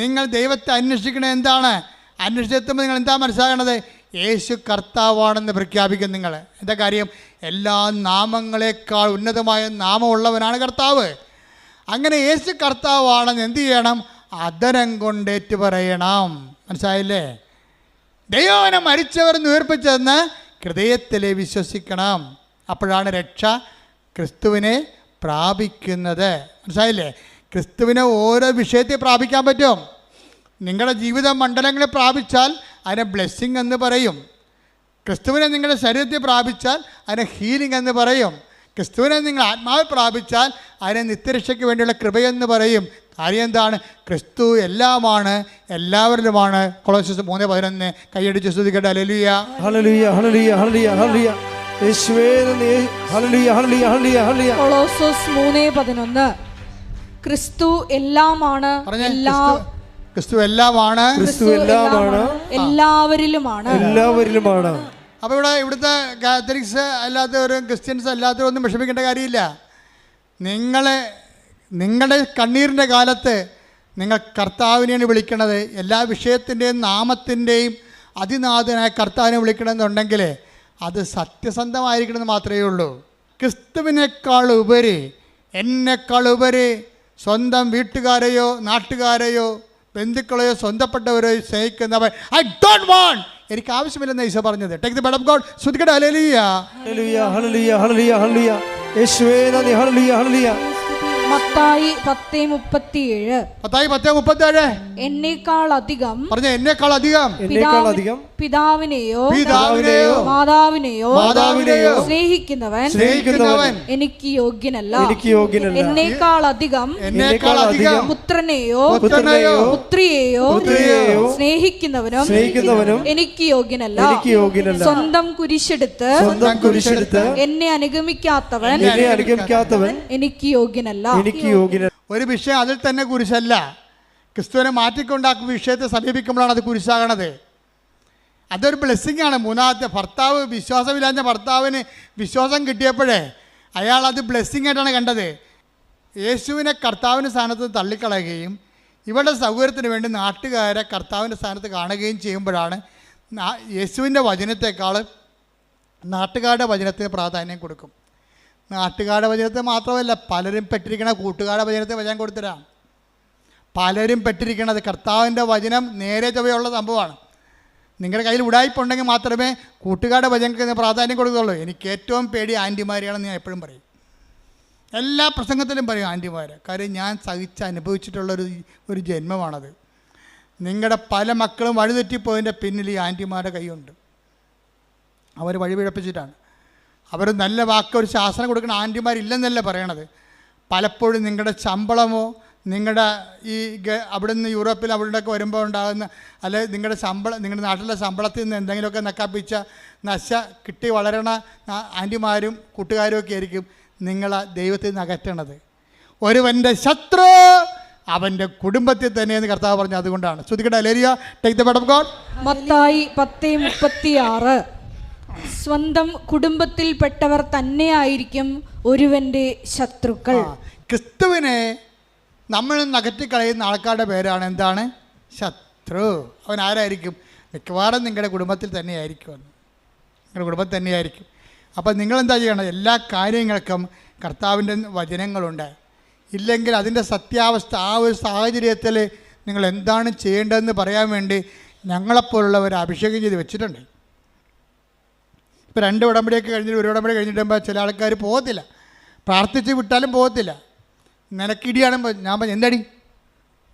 നിങ്ങൾ ദൈവത്തെ അന്വേഷിക്കണത് എന്താണ്? അന്വേഷിച്ചെത്തുമ്പോൾ നിങ്ങൾ എന്താ മനസ്സിലാക്കണത്? യേശു കർത്താവാണെന്ന് പ്രഖ്യാപിക്കും. നിങ്ങൾ എന്താ കാര്യം? എല്ലാ നാമങ്ങളെക്കാൾ ഉന്നതമായ നാമമുള്ളവനാണ് കർത്താവ്. അങ്ങനെ യേശു കർത്താവാണെന്ന് എന്ത് ചെയ്യണം? അധരം കൊണ്ടേറ്റ് പറയണം. മനസ്സിലായില്ലേ? ദൈവനെ മരിച്ചവർ ഉയർപ്പിച്ചെന്ന് ഹൃദയത്തിലെ വിശ്വസിക്കണം. അപ്പോഴാണ് രക്ഷ ക്രിസ്തുവിനെ പ്രാപിക്കുന്നത്. മനസ്സിലായില്ലേ? ക്രിസ്തുവിനെ ഓരോ വിഷയത്തെ പ്രാപിക്കാൻ പറ്റും. നിങ്ങളുടെ ജീവിത മണ്ഡലങ്ങളെ പ്രാപിച്ചാൽ അതിനെ ബ്ലെസ്സിങ് എന്ന് പറയും. ക്രിസ്തുവിനെ നിങ്ങളുടെ ശരീരത്തെ പ്രാപിച്ചാൽ അതിനെ ഹീലിംഗ് എന്ന് പറയും. ക്രിസ്തുവിനെ നിങ്ങൾ ആത്മാവ് പ്രാപിച്ചാൽ അതിനെ നിത്യരക്ഷയ്ക്ക് വേണ്ടിയുള്ള കൃപയെന്ന് പറയും. കാര്യം എന്താണ്? ക്രിസ്തു എല്ലാമാണ്, എല്ലാവരിലുമാണ്. കൊളോസ്യസ് 3:11 കൈയടിച്ച് സ്തുതിക്കട്ടെ. ഹല്ലേലൂയ, ഹല്ലേലൂയ, ഹല്ലേലൂയ, ഹല്ലേലൂയ, ഹല്ലേലൂയ. യേശുവേ നന്ദി. ഹല്ലേലൂയ, ഹല്ലേലൂയ, ഹല്ലേലൂയ, ഹല്ലേലൂയ. കൊളോസ്യസ് 3:11 ക്രിസ്തു എല്ലാമാണ്, ക്രിസ്തു എല്ലാമാണ്, ക്രിസ്തു എല്ലാമാണ്, എല്ലാവരിലുമാണ്, എല്ലാവരിലുമാണ്. അപ്പോൾ ഇവിടുത്തെ കാത്തലിക്സ് അല്ലാത്തവരും ക്രിസ്ത്യൻസ് അല്ലാത്തവരും ഒന്നും വിഷമിക്കേണ്ട കാര്യമില്ല. നിങ്ങളുടെ കണ്ണീരിൻ്റെ കാലത്ത് നിങ്ങൾ കർത്താവിനെയാണ് വിളിക്കണത്. എല്ലാ വിഷയത്തിൻ്റെയും നാമത്തിൻ്റെയും അതിനാഥനായ കർത്താവിനെ വിളിക്കണമെന്നുണ്ടെങ്കിൽ അത് സത്യസന്ധമായിരിക്കണമെന്ന് മാത്രമേ ഉള്ളൂ. ക്രിസ്തുവിനേക്കാൾ ഉപരി, എന്നെക്കാൾ ഉപരി സ്വന്തം വീട്ടുകാരെയോ നാട്ടുകാരെയോ ബന്ധുക്കളെയോ സ്വന്തപ്പെട്ടവരെയോ സ്നേഹിക്കുന്നവർ ഐ ഡോണ്ട് വാണ്ട്, എനിക്ക് ആവശ്യമില്ലെന്ന് ഈശോ പറഞ്ഞത്. Take the word of God. ശ്രുതിക്കട്ടെ. ഹല്ലേലൂയ, ഹല്ലേലൂയ, ഹല്ലേലൂയ, ഹല്ലേലൂയ, ഹല്ലേലൂയ. യേശുവേ നന്ദി. ഹല്ലേലൂയ, ഹല്ലേലൂയ. മത്തായി 10:37 എന്നേക്കാൾ അധികം, പറഞ്ഞ എന്നേക്കാൾ അധികം പിതാവിനെയോ മാതാവിനെയോ സ്നേഹിക്കുന്നവൻ എനിക്ക് യോഗ്യനല്ല. എന്നേക്കാൾ അധികം പുത്രനെയോ പുത്രിയെയോ സ്നേഹിക്കുന്നവനും എനിക്ക് യോഗ്യനല്ല. സ്വന്തം കുരിശെടുത്ത് എന്നെ അനുഗമിക്കാത്തവൻ എനിക്ക് യോഗ്യനല്ല. ഒരു വിഷയം അതിൽ തന്നെ കുരിശല്ല. ക്രിസ്തുവിനെ മാറ്റിക്കൊണ്ടാക്കുന്ന വിഷയത്തെ സമീപിക്കുമ്പോഴാണ് അത് കുരിശാകണത്. അതൊരു ബ്ലെസ്സിങ് ആണ്. മൂന്നാമത്തെ ഭർത്താവ്, വിശ്വാസമില്ലാത്ത ഭർത്താവിന് വിശ്വാസം കിട്ടിയപ്പോഴേ അയാൾ അത് ബ്ലെസ്സിങ് ആയിട്ടാണ് കണ്ടത്. യേശുവിനെ കർത്താവിൻ്റെ സ്ഥാനത്ത് തള്ളിക്കളയുകയും ഇവരുടെ സൗകര്യത്തിന് വേണ്ടി നാട്ടുകാരെ കർത്താവിൻ്റെ സ്ഥാനത്ത് കാണുകയും ചെയ്യുമ്പോഴാണ് യേശുവിൻ്റെ വചനത്തെക്കാൾ നാട്ടുകാരുടെ വചനത്തിന് പ്രാധാന്യം കൊടുക്കും. നാട്ടുകാരുടെ വചനത്തെ മാത്രമല്ല, പലരും പെട്ടിരിക്കണ കൂട്ടുകാരുടെ വചനത്തെ വചനം കൊടുത്തരാം. പലരും പെട്ടിരിക്കുന്നത്. കർത്താവിൻ്റെ വചനം നേരെ ചൊവ്വയുള്ള സംഭവമാണ്. നിങ്ങളുടെ കയ്യിൽ ഉടായ്പുണ്ടെങ്കിൽ മാത്രമേ കൂട്ടുകാരുടെ വചനത്തിന് പ്രാധാന്യം കൊടുക്കുകയുള്ളൂ. എനിക്ക് ഏറ്റവും പേടി ആൻറ്റിമാരെയാണെന്ന് ഞാൻ എപ്പോഴും പറയും. എല്ലാ പ്രസംഗത്തിലും പറയും ആൻറ്റിമാരെ. കാര്യം ഞാൻ അനുഭവിച്ചിട്ടുള്ളൊരു ജന്മമാണത്. നിങ്ങളുടെ പല മക്കളും വഴിതെറ്റിപ്പോയതിൻ്റെ പിന്നിൽ ഈ ആൻറ്റിമാരുടെ കൈയുണ്ട്. അവർ വഴിപിഴപ്പിച്ചിട്ടാണ്. അവർ നല്ല വാക്ക് ഒരു ശാസനം കൊടുക്കുന്ന ആൻറ്റിമാരില്ലെന്നല്ല പറയണത്. പലപ്പോഴും നിങ്ങളുടെ ശമ്പളമോ നിങ്ങളുടെ ഈ അവിടുന്ന് യൂറോപ്പിൽ അവിടെയൊക്കെ വരുമ്പോൾ ഉണ്ടാകുന്ന അല്ലെങ്കിൽ നിങ്ങളുടെ നാട്ടിലെ ശമ്പളത്തിൽ നിന്ന് എന്തെങ്കിലുമൊക്കെ നക്കാപ്പിച്ച നശ കിട്ടി വളരണ ആൻറ്റിമാരും കൂട്ടുകാരും ഒക്കെ ആയിരിക്കും നിങ്ങളെ ദൈവത്തിൽ നിന്ന് അകറ്റണത്. ഒരുവൻ്റെ ശത്രു അവൻ്റെ കുടുംബത്തിൽ തന്നെയെന്ന് കർത്താവ് പറഞ്ഞു. അതുകൊണ്ടാണ് ശ്രദ്ധിക്കട്ടെ. ഹല്ലേലൂയ. Take the word of God. Mathayi 10:36 സ്വന്തം കുടുംബത്തിൽപ്പെട്ടവർ തന്നെയായിരിക്കും ഒരുവൻ്റെ ശത്രുക്കൾ. ക്രിസ്തുവിനെ നമ്മൾ അകറ്റിക്കളയുന്ന ആൾക്കാരുടെ പേരാണ് എന്താണ്? ശത്രു. അവൻ ആരായിരിക്കും? മിക്കവാറും നിങ്ങളുടെ കുടുംബത്തിൽ തന്നെയായിരിക്കും. നിങ്ങളുടെ കുടുംബത്തിൽ തന്നെയായിരിക്കും. അപ്പം നിങ്ങളെന്താ ചെയ്യണം? എല്ലാ കാര്യങ്ങൾക്കും കർത്താവിൻ്റെ വചനങ്ങളുണ്ട്. ഇല്ലെങ്കിൽ അതിൻ്റെ സത്യാവസ്ഥ ആ ഒരു സാഹചര്യത്തിൽ നിങ്ങൾ എന്താണ് ചെയ്യേണ്ടതെന്ന് പറയാൻ വേണ്ടി ഞങ്ങളെപ്പോലുള്ളവർ അഭിഷേകം ചെയ്ത് വെച്ചിട്ടുണ്ട്. ഇപ്പോൾ 2 ഉടമ്പടിയൊക്കെ കഴിഞ്ഞിട്ട് 1 ഉടമ്പടി കഴിഞ്ഞിട്ടുമ്പോൾ ചില ആൾക്കാർ പോകത്തില്ല. പ്രാർത്ഥിച്ച് വിട്ടാലും പോകത്തില്ല. നിനക്കിടിയാണെങ്കിൽ ഞാൻ പറഞ്ഞു എന്തടി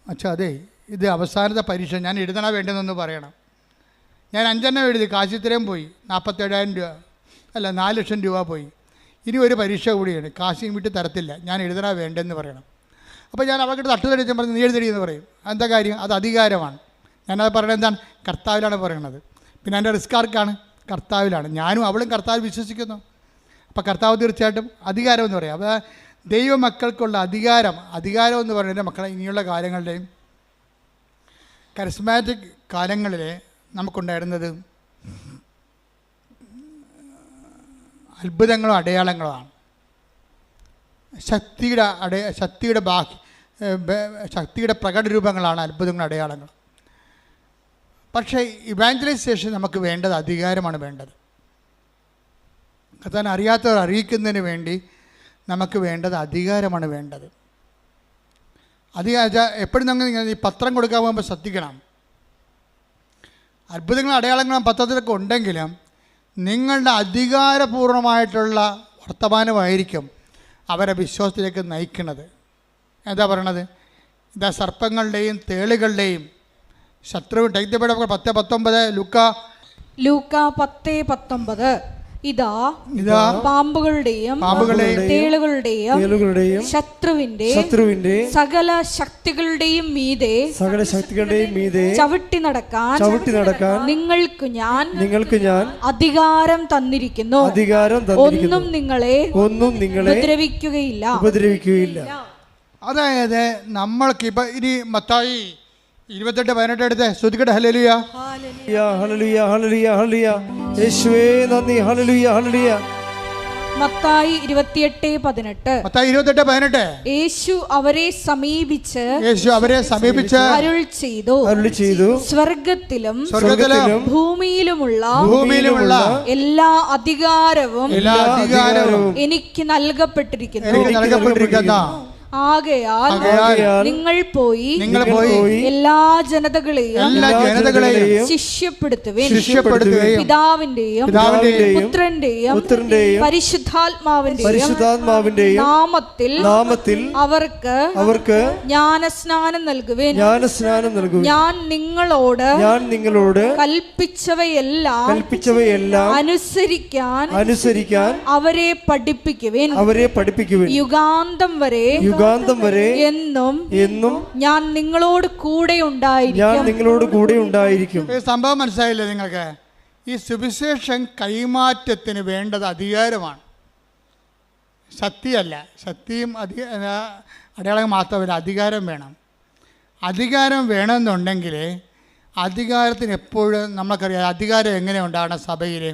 അച്ഛാ അതെ ഇത് അവസാനത്തെ പരീക്ഷ ഞാൻ എഴുതണ വേണ്ടെന്നൊന്ന് പറയണം. ഞാൻ 5 എണ്ണം എഴുതി, കാശ് ഇത്രയും പോയി, 47,000 രൂപ അല്ല 4 ലക്ഷം രൂപ പോയി. ഇനി ഒരു പരീക്ഷ കൂടിയാണ്, കാശിയും വിട്ട് തരത്തില്ല, ഞാൻ എഴുതണ വേണ്ടെന്ന് പറയണം. അപ്പോൾ ഞാൻ അവർക്ക് തട്ടുതടിച്ച് പറഞ്ഞ് നീ എഴുതടി എന്ന് പറയും. എന്താ കാര്യം? അത് അധികാരമാണ്. ഞാനത് പറയണത് എന്താണ്? കർത്താവിലാണ് പറയണത്. പിന്നെ എൻ്റെ റിസ്ക് ആർക്കാണ്? കർത്താവിലാണ്. ഞാനും അവളും കർത്താവിൽ വിശ്വസിക്കുന്നു. അപ്പോൾ കർത്താവ് തീർച്ചയായിട്ടും അധികാരം എന്ന് പറയാം. അപ്പോൾ ദൈവമക്കൾക്കുള്ള അധികാരം എന്ന് പറയുന്നത് മക്കളെ ഇനിയുള്ള കാലങ്ങളുടെയും കരിസ്മാറ്റിക് കാലങ്ങളിൽ നമുക്കുണ്ടായിരുന്നത് അത്ഭുതങ്ങളും അടയാളങ്ങളുമാണ്. ശക്തിയുടെ പ്രകടരൂപങ്ങളാണ് അത്ഭുതങ്ങളും അടയാളങ്ങൾ. പക്ഷേ ഇവാഞ്ചലൈസേഷൻ നമുക്ക് വേണ്ടത് അധികാരമാണ് വേണ്ടത്. കർത്താവിനെ അറിയാത്തവർ അറിയിക്കുന്നതിന് വേണ്ടി നമുക്ക് വേണ്ടത് അധികാരമാണ് വേണ്ടത്. എപ്പോഴും നമ്മൾ ഈ പത്രം കൊടുക്കാൻ പോകുമ്പോൾ ശ്രദ്ധിക്കണം. അത്ഭുതങ്ങളും അടയാളങ്ങളും പത്രത്തിലൊക്കെ ഉണ്ടെങ്കിലും നിങ്ങളുടെ അധികാരപൂർണമായിട്ടുള്ള വർത്തമാനമായിരിക്കും അവരെ വിശ്വാസത്തിലേക്ക് നയിക്കുന്നത്. എന്താ പറയണത്? ഇതാ സർപ്പങ്ങളുടെയും തേളുകളുടെയും ശത്രു. 10:19 ലൂക്ക 10:19 ഇതാ പാമ്പുകളുടെയും തേളുകളുടെയും ശത്രുവിന്റെ സകല ശക്തികളുടെയും മീതെ ചവിട്ടി നടക്കാൻ നിങ്ങൾക്ക് ഞാൻ അധികാരം തന്നിരിക്കുന്നു. ഒന്നും നിങ്ങളെ ഉപദ്രവിക്കുകയില്ല. അതായത് നമ്മൾക്ക് ഇപ്പൊ ഇനി മത്തായി 28:18 എടുത്ത് ശ്രദ്ധിക്കട്ടെ. ഹല്ലേലൂയ ഹല്ലേലൂയ ഹല്ലേലൂയ ഹല്ലേലൂയ യേശുവേ നന്ദി. ഹല്ലേലൂയ ഹല്ലേലൂയ. മത്തായി 28:18 യേശു അവരെ സമീപിച്ച് അരുൾ ചെയ്തു സ്വർഗത്തിലും ഭൂമിയിലുമുള്ള എല്ലാ അധികാരവും എനിക്ക് നൽകപ്പെട്ടിരിക്കുന്നു. ആകയാൽ നിങ്ങൾ പോയി എല്ലാ ജനതകളെയും ശിഷ്യപ്പെടുത്തുവിൻ. പിതാവിന്റെയും പുത്രന്റെയും പരിശുദ്ധാത്മാവിന്റെയും നാമത്തിൽ അവർക്ക് ജ്ഞാനസ്നാനം നൽകുവിൻ. ഞാൻ നിങ്ങളോട് കൽപ്പിച്ചവയെല്ലാം അനുസരിക്കാൻ അവരെ പഠിപ്പിക്കുവിൻ. യുഗാന്തം വരെ എന്നും ഞാൻ നിങ്ങളോട് കൂടെ ഉണ്ടായിരിക്കും. സംഭവം മനസ്സിലായില്ലേ നിങ്ങൾക്ക്? ഈ സുവിശേഷം കൈമാറ്റത്തിന് വേണ്ടത് അധികാരമാണ്, ശക്തിയല്ല. ശക്തിയും അടയാളം മാത്രമല്ല, അധികാരം വേണം. അധികാരം വേണമെന്നുണ്ടെങ്കിൽ അധികാരത്തിന് എപ്പോഴും നമുക്കറിയാം അധികാരം എങ്ങനെ ഉണ്ടാകണം. സഭയിൽ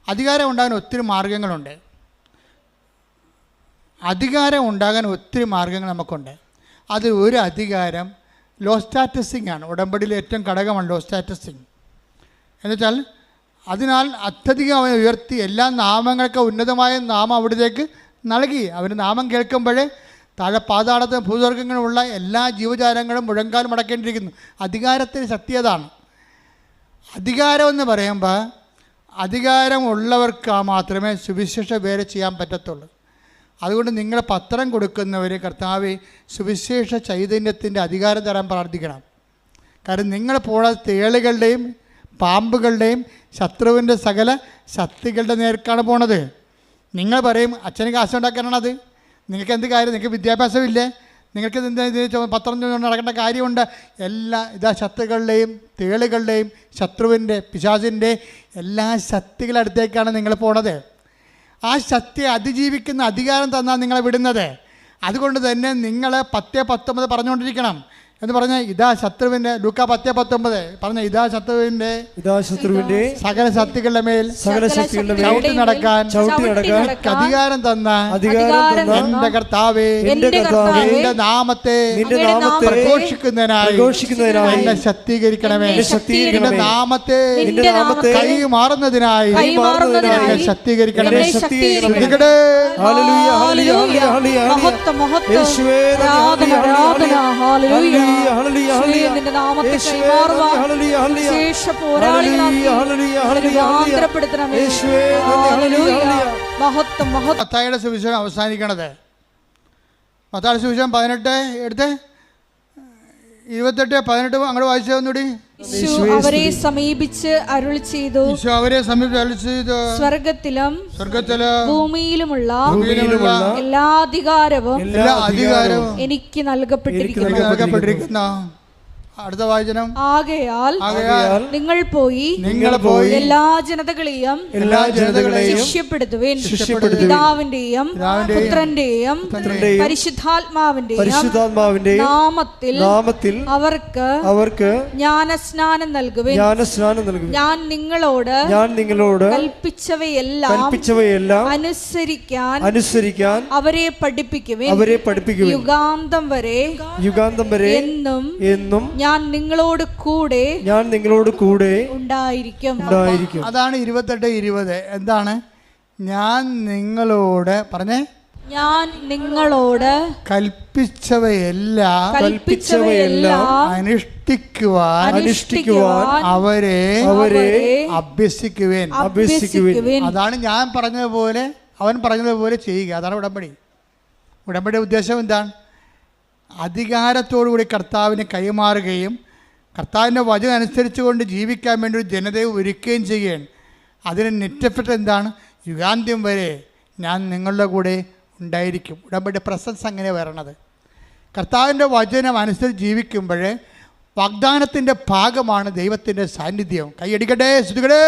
അധികാരം ഉണ്ടാകാൻ ഒത്തിരി മാർഗങ്ങളുണ്ട്. അധികാരം ഉണ്ടാകാൻ ഒത്തിരി മാർഗങ്ങൾ നമുക്കുണ്ട്. അത് ഒരു അധികാരം ലോ സ്റ്റാറ്റസിങ് ആണ്. ഉടമ്പടിയിലെ ഏറ്റവും ഘടകമാണ് ലോ സ്റ്റാറ്റസിങ്. എന്നുവെച്ചാൽ അതിനാൽ അത്യധികം അവനെ ഉയർത്തി എല്ലാ നാമങ്ങൾക്ക് ഉന്നതമായ നാമം അവിടത്തേക്ക് നൽകി. അവന് നാമം കേൾക്കുമ്പോഴേ താഴെ പാതാളത്തിന് ഭൂസ്വർഗങ്ങളുമുള്ള എല്ലാ ജീവജാലങ്ങളും മുഴങ്കാൽ മടക്കേണ്ടിയിരിക്കുന്നു. അധികാരത്തിന് ശക്തി അതാണ്. അധികാരമെന്ന് പറയുമ്പോൾ അധികാരമുള്ളവർക്ക് മാത്രമേ സുവിശേഷ വേല ചെയ്യാൻ പറ്റത്തുള്ളൂ. അതുകൊണ്ട് നിങ്ങൾ പത്രം കൊടുക്കുന്നവർ കർത്താവേ സുവിശേഷ ചൈതന്യത്തിൻ്റെ അധികാരം തരാൻ പ്രാർത്ഥിക്കണം. കാരണം നിങ്ങൾ പോണ തേളുകളുടെയും പാമ്പുകളുടെയും ശത്രുവിൻ്റെ സകല ശക്തികളുടെ നേർക്കാണ് പോണത്. നിങ്ങൾ പറയും അച്ഛന് കാശുണ്ടാക്കാനാണത്, നിങ്ങൾക്ക് എന്ത് കാര്യം, നിങ്ങൾക്ക് വിദ്യാഭ്യാസമില്ലേ, നിങ്ങൾക്ക് എന്താ പത്രം നടക്കേണ്ട കാര്യമുണ്ട്. എല്ലാ ശത്രുക്കളുടെയും തേളുകളുടെയും ശത്രുവിൻ്റെ പിശാചിൻ്റെ എല്ലാ ശക്തികളുടെ അടുത്തേക്കാണ് നിങ്ങൾ പോണത്. ആ ശക്തിയെ അതിജീവിക്കുന്ന അധികാരം തന്നാൽ നിങ്ങളെ വിടുന്നത്. അതുകൊണ്ട് തന്നെ നിങ്ങൾ 10:19 പറഞ്ഞുകൊണ്ടിരിക്കണം എന്ന് പറഞ്ഞാൽ ഇതാ ശത്രുവിൻ്റെ ലൂക്കാ 10:19 പറഞ്ഞ ഇതാ ശത്രുവിൻ്റെ സകല ശക്തികളുടെ മേൽ ചവിട്ടി നടക്കാൻ അധികാരം തന്ന എൻ്റെ കർത്താവേ എൻ്റെ നാമത്തെ പ്രഘോഷിക്കുന്നതിനായി എന്നെ ശക്തീകരിക്കണമേ. എൻ്റെ നാമത്തെ കൈമാറുന്നതിനായി എന്നെ ശക്തീകരിക്കണമേ. മത്തായിയുടെ സുവിശേഷം അവസാനിക്കണത് മത്തായിയുടെ സുവിശേഷം 18 എടുത്ത് 28-18 അങ്ങോട്ട് വായിച്ചൊന്നുകൂടി. അവരെ സമീപിച്ച് അരുളി ചെയ്തു, സ്വർഗത്തിലും ഭൂമിയിലുമുള്ള എല്ലാ അധികാരവും എനിക്ക് നൽകപ്പെട്ടിരിക്കുന്നു. അടുത്ത വാചനം, ആകയാൽ നിങ്ങൾ പോയി എല്ലാ ജനതകളെയും ശിഷ്യപ്പെടുത്തുവിൻ, പിതാവിന്റെയും പുത്രന്റെയും പരിശുദ്ധാത്മാവിന്റെയും നാമത്തിൽ അവർക്ക് ജ്ഞാനസ്നാനം നൽകുവിൻ. ഞാൻ നിങ്ങളോട് കൽപ്പിച്ചവയെല്ലാം അനുസരിക്കാൻ അവരെ പഠിപ്പിക്കുവിൻ. യുഗാന്തം വരെ എന്നും ഞാൻ നിങ്ങളോട് കൂടെ ഉണ്ടായിരിക്കും. അതാണ് 28-20. എന്താണ്? ഞാൻ നിങ്ങളോട് കൽപ്പിച്ചവയെല്ലാം അനുഷ്ഠിക്കുവാൻ അവരെ അഭ്യസിക്കുവേൻ. അതാണ് ഞാൻ പറഞ്ഞതുപോലെ അവൻ പറഞ്ഞതുപോലെ ചെയ്യുക. അതാണ് ഉടമ്പടി ഉദ്ദേശം എന്താണ്? അധികാരത്തോടുകൂടി കർത്താവിന് കൈമാറുകയും കർത്താവിൻ്റെ വചനം അനുസരിച്ചുകൊണ്ട് ജീവിക്കാൻ വേണ്ടി ഒരു ജനതയെ ഒരുക്കുകയും ചെയ്യുകയാണ്. അതിന് നെറ്റപ്പെട്ട് എന്താണ്? യുഗാന്ത്യം വരെ ഞാൻ നിങ്ങളുടെ കൂടെ ഉണ്ടായിരിക്കും. ഉടമ്പടി പ്രസൻസ് അങ്ങനെ വരണത്. കർത്താവിൻ്റെ വചനം അനുസരിച്ച് ജീവിക്കുമ്പോൾ വാഗ്ദാനത്തിൻ്റെ ഭാഗമാണ് ദൈവത്തിൻ്റെ സാന്നിധ്യം. കൈയടിക്കട്ടെ, സ്തുതിക്കട്ടെ.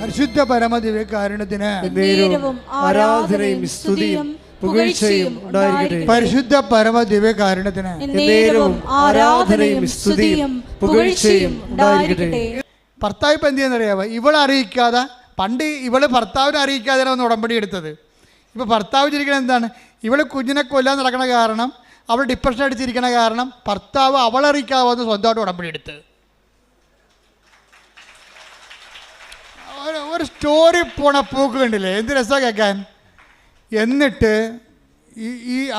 പരിശുദ്ധ പരമദിവ്യകാരുണ്യത്തിന് ആരാധനയും സ്തുതിയും പുകഴ്ചയും ഉണ്ടായിരിക്കട്ടെ. പരിശുദ്ധ പരമദിവ്യകാരുണ്യത്തിന് ആരാധനയും സ്തുതിയും പുകഴ്ചയും ഉണ്ടായിരിക്കട്ടെ. ഭർത്താവ് ഇപ്പം എന്ത് ചെയ്യുന്നറിയാമോ? ഇവളെ അറിയിക്കാതെ, പണ്ട് ഇവള് ഭർത്താവിനെ അറിയിക്കാതെയാണ് ഒന്ന് ഉടമ്പടി എടുത്തത്. ഇപ്പോൾ ഭർത്താവ് ചിരിക്കണത് എന്താണ്? ഇവള് കുഞ്ഞിനെ കൊല്ലാൻ നടക്കണ കാരണം, അവൾ ഡിപ്രഷൻ അടിച്ചിരിക്കണ കാരണം ഭർത്താവ് അവളറിയിക്കാതെ വന്ന് സ്വന്തമായിട്ട് ഉടമ്പടി എടുത്ത്. ഒരു സ്റ്റോറി പോണ പൂക്ക് കണ്ടില്ലേ? എന്ത് രസമാണ് കേൾക്കാൻ. എന്നിട്ട്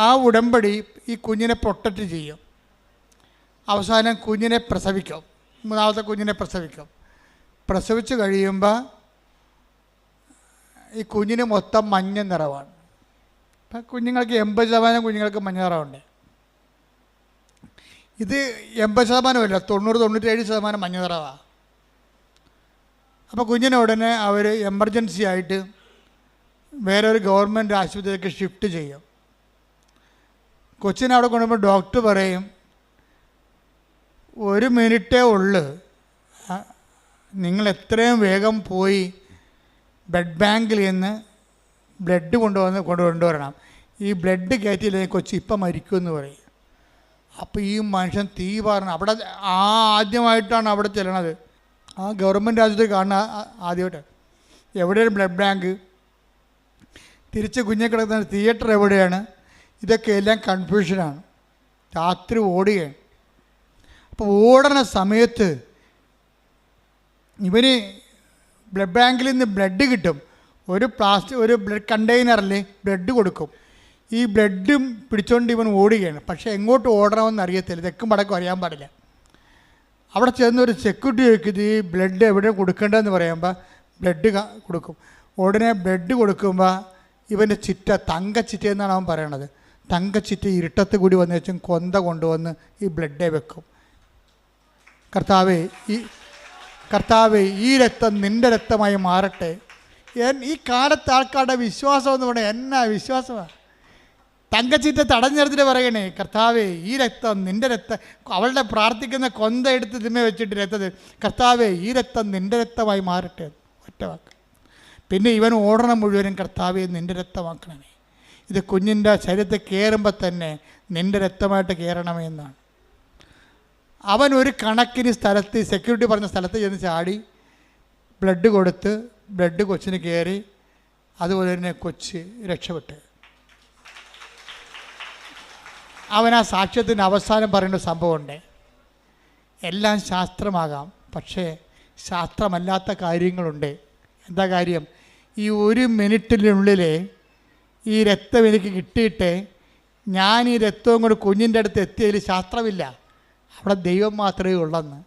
ആ ഉടമ്പടി ഈ കുഞ്ഞിനെ പ്രൊട്ടക്റ്റ് ചെയ്യും. അവസാനം കുഞ്ഞിനെ പ്രസവിക്കും, 3ാമത്തെ കുഞ്ഞിനെ പ്രസവിച്ച് കഴിയുമ്പോൾ ഈ കുഞ്ഞിന് മൊത്തം മഞ്ഞ നിറവാണ്. ഇപ്പം കുഞ്ഞുങ്ങൾക്ക് 80% കുഞ്ഞുങ്ങൾക്ക് മഞ്ഞ നിറമുണ്ട്. ഇത് 80%, 90-97% മഞ്ഞ നിറവാണ്. അപ്പോൾ കുഞ്ഞിനെ ഉടനെ അവർ എമർജൻസി ആയിട്ട് വേറൊരു ഗവൺമെൻറ് ആശുപത്രിയിലേക്ക് ഷിഫ്റ്റ് ചെയ്യും. കൊച്ചിനെ അവിടെ കൊണ്ടുപോകുമ്പോൾ ഡോക്ടർ പറയും 1 മിനിറ്റേ ഉള്ളു, നിങ്ങൾ എത്രയും വേഗം പോയി ബ്ലഡ് ബാങ്കിൽ നിന്ന് ബ്ലഡ് കൊണ്ടുവരണം. ഈ ബ്ലഡ് കയറ്റിയില്ലെങ്കിൽ കൊച്ചു ഇപ്പം മരിക്കുമെന്ന് പറയും. അപ്പോൾ ഈ മനുഷ്യൻ തീ പറഞ്ഞു അവിടെ ആദ്യമായിട്ടാണ് അവിടെ ചെല്ലണത്. ആ ഗവൺമെൻറ് ആശുപത്രി കാണുന്ന ആദ്യമായിട്ട്. എവിടെയാണ് ബ്ലഡ് ബാങ്ക്, തിരിച്ച് കുഞ്ഞെ കിടക്കുന്ന തിയേറ്റർ എവിടെയാണ്, ഇതൊക്കെ എല്ലാം കൺഫ്യൂഷനാണ്. രാത്രി ഓടുകയാണ്. അപ്പോൾ ഓടുന്ന സമയത്ത് ഇവന് ബ്ലഡ് ബാങ്കിൽ നിന്ന് ബ്ലഡ് കിട്ടും. ഒരു ബ്ലഡ് കണ്ടെയ്നറിൽ ബ്ലഡ് കൊടുക്കും. ഈ ബ്ലഡും പിടിച്ചുകൊണ്ട് ഇവൻ ഓടുകയാണ്. പക്ഷേ എങ്ങോട്ട് ഓടണമെന്ന് അറിയത്തില്ല, തെക്കും വടക്കും അറിയാൻ പാടില്ല. അവിടെ ചെന്നൊരു സെക്യൂരിറ്റി ചോദിക്കുന്നത് ഈ ബ്ലഡ് എവിടെ കൊടുക്കേണ്ടതെന്ന് പറയുമ്പോൾ ബ്ലഡ് കൊടുക്കും. ഉടനെ ബ്ലഡ് കൊടുക്കുമ്പോൾ ഇവൻ്റെ ചിറ്റ തങ്കച്ചിറ്റ എന്നാണ് അവൻ പറയണത്. തങ്കച്ചിറ്റ ഇരുട്ടത്ത് കൂടി വന്ന് വെച്ചും കൊന്ത കൊണ്ടുവന്ന് ഈ ബ്ലഡേ വെക്കും. കർത്താവേ ഈ രക്തം നിൻ്റെ രക്തമായി മാറട്ടെ. ഈ കാലത്ത് ആൾക്കാരുടെ വിശ്വാസം എന്ന് പറഞ്ഞാൽ എന്നാ വിശ്വാസമാണ്. തങ്കച്ചിറ്റ തടഞ്ഞെടുത്തിട്ട് പറയണേ, കർത്താവേ ഈ രക്തം നിൻ്റെ രക്തം, അവളുടെ പ്രാർത്ഥിക്കുന്ന കൊന്ത എടുത്ത് തിമ്മ വെച്ചിട്ട് രക്തത്തിൽ, കർത്താവേ ഈ രക്തം നിൻ്റെ രക്തമായി മാറട്ടെ. ഒറ്റ വാക്ക്. പിന്നെ ഇവൻ ഓടണം മുഴുവനും, കർത്താവേ നിൻ്റെ രക്തമാക്കണമേ. ഇത് കുഞ്ഞിൻ്റെ ശരീരത്തിൽ കയറുമ്പോൾ തന്നെ നിൻ്റെ രക്തമായിട്ട് കയറണമേ എന്നാണ്. അവൻ ഒരു കണക്കിന് സ്ഥലത്ത്, സെക്യൂരിറ്റി പറഞ്ഞ സ്ഥലത്ത് ചെന്ന് ചാടി ബ്ലഡ് കൊടുത്ത് ബ്ലഡ് കൊച്ചിന് കയറി. അതുപോലെ തന്നെ കൊച്ച് രക്ഷപ്പെട്ട്. അവൻ ആ സാക്ഷ്യത്തിൻ്റെ അവസാനം പറയേണ്ട സംഭവമുണ്ട്. എല്ലാം ശാസ്ത്രമാകാം, പക്ഷേ ശാസ്ത്രമല്ലാത്ത കാര്യങ്ങളുണ്ട്. എന്താ കാര്യം? ഈ 1 മിനിറ്റിനുള്ളിൽ ഈ രക്തം എനിക്ക് കിട്ടിയിട്ട് ഞാൻ ഈ രക്തവും കൂടെ കുഞ്ഞിൻ്റെ അടുത്ത് എത്തിയതിൽ ശാസ്ത്രമില്ല, അവിടെ ദൈവം മാത്രമേ ഉള്ളെന്ന്.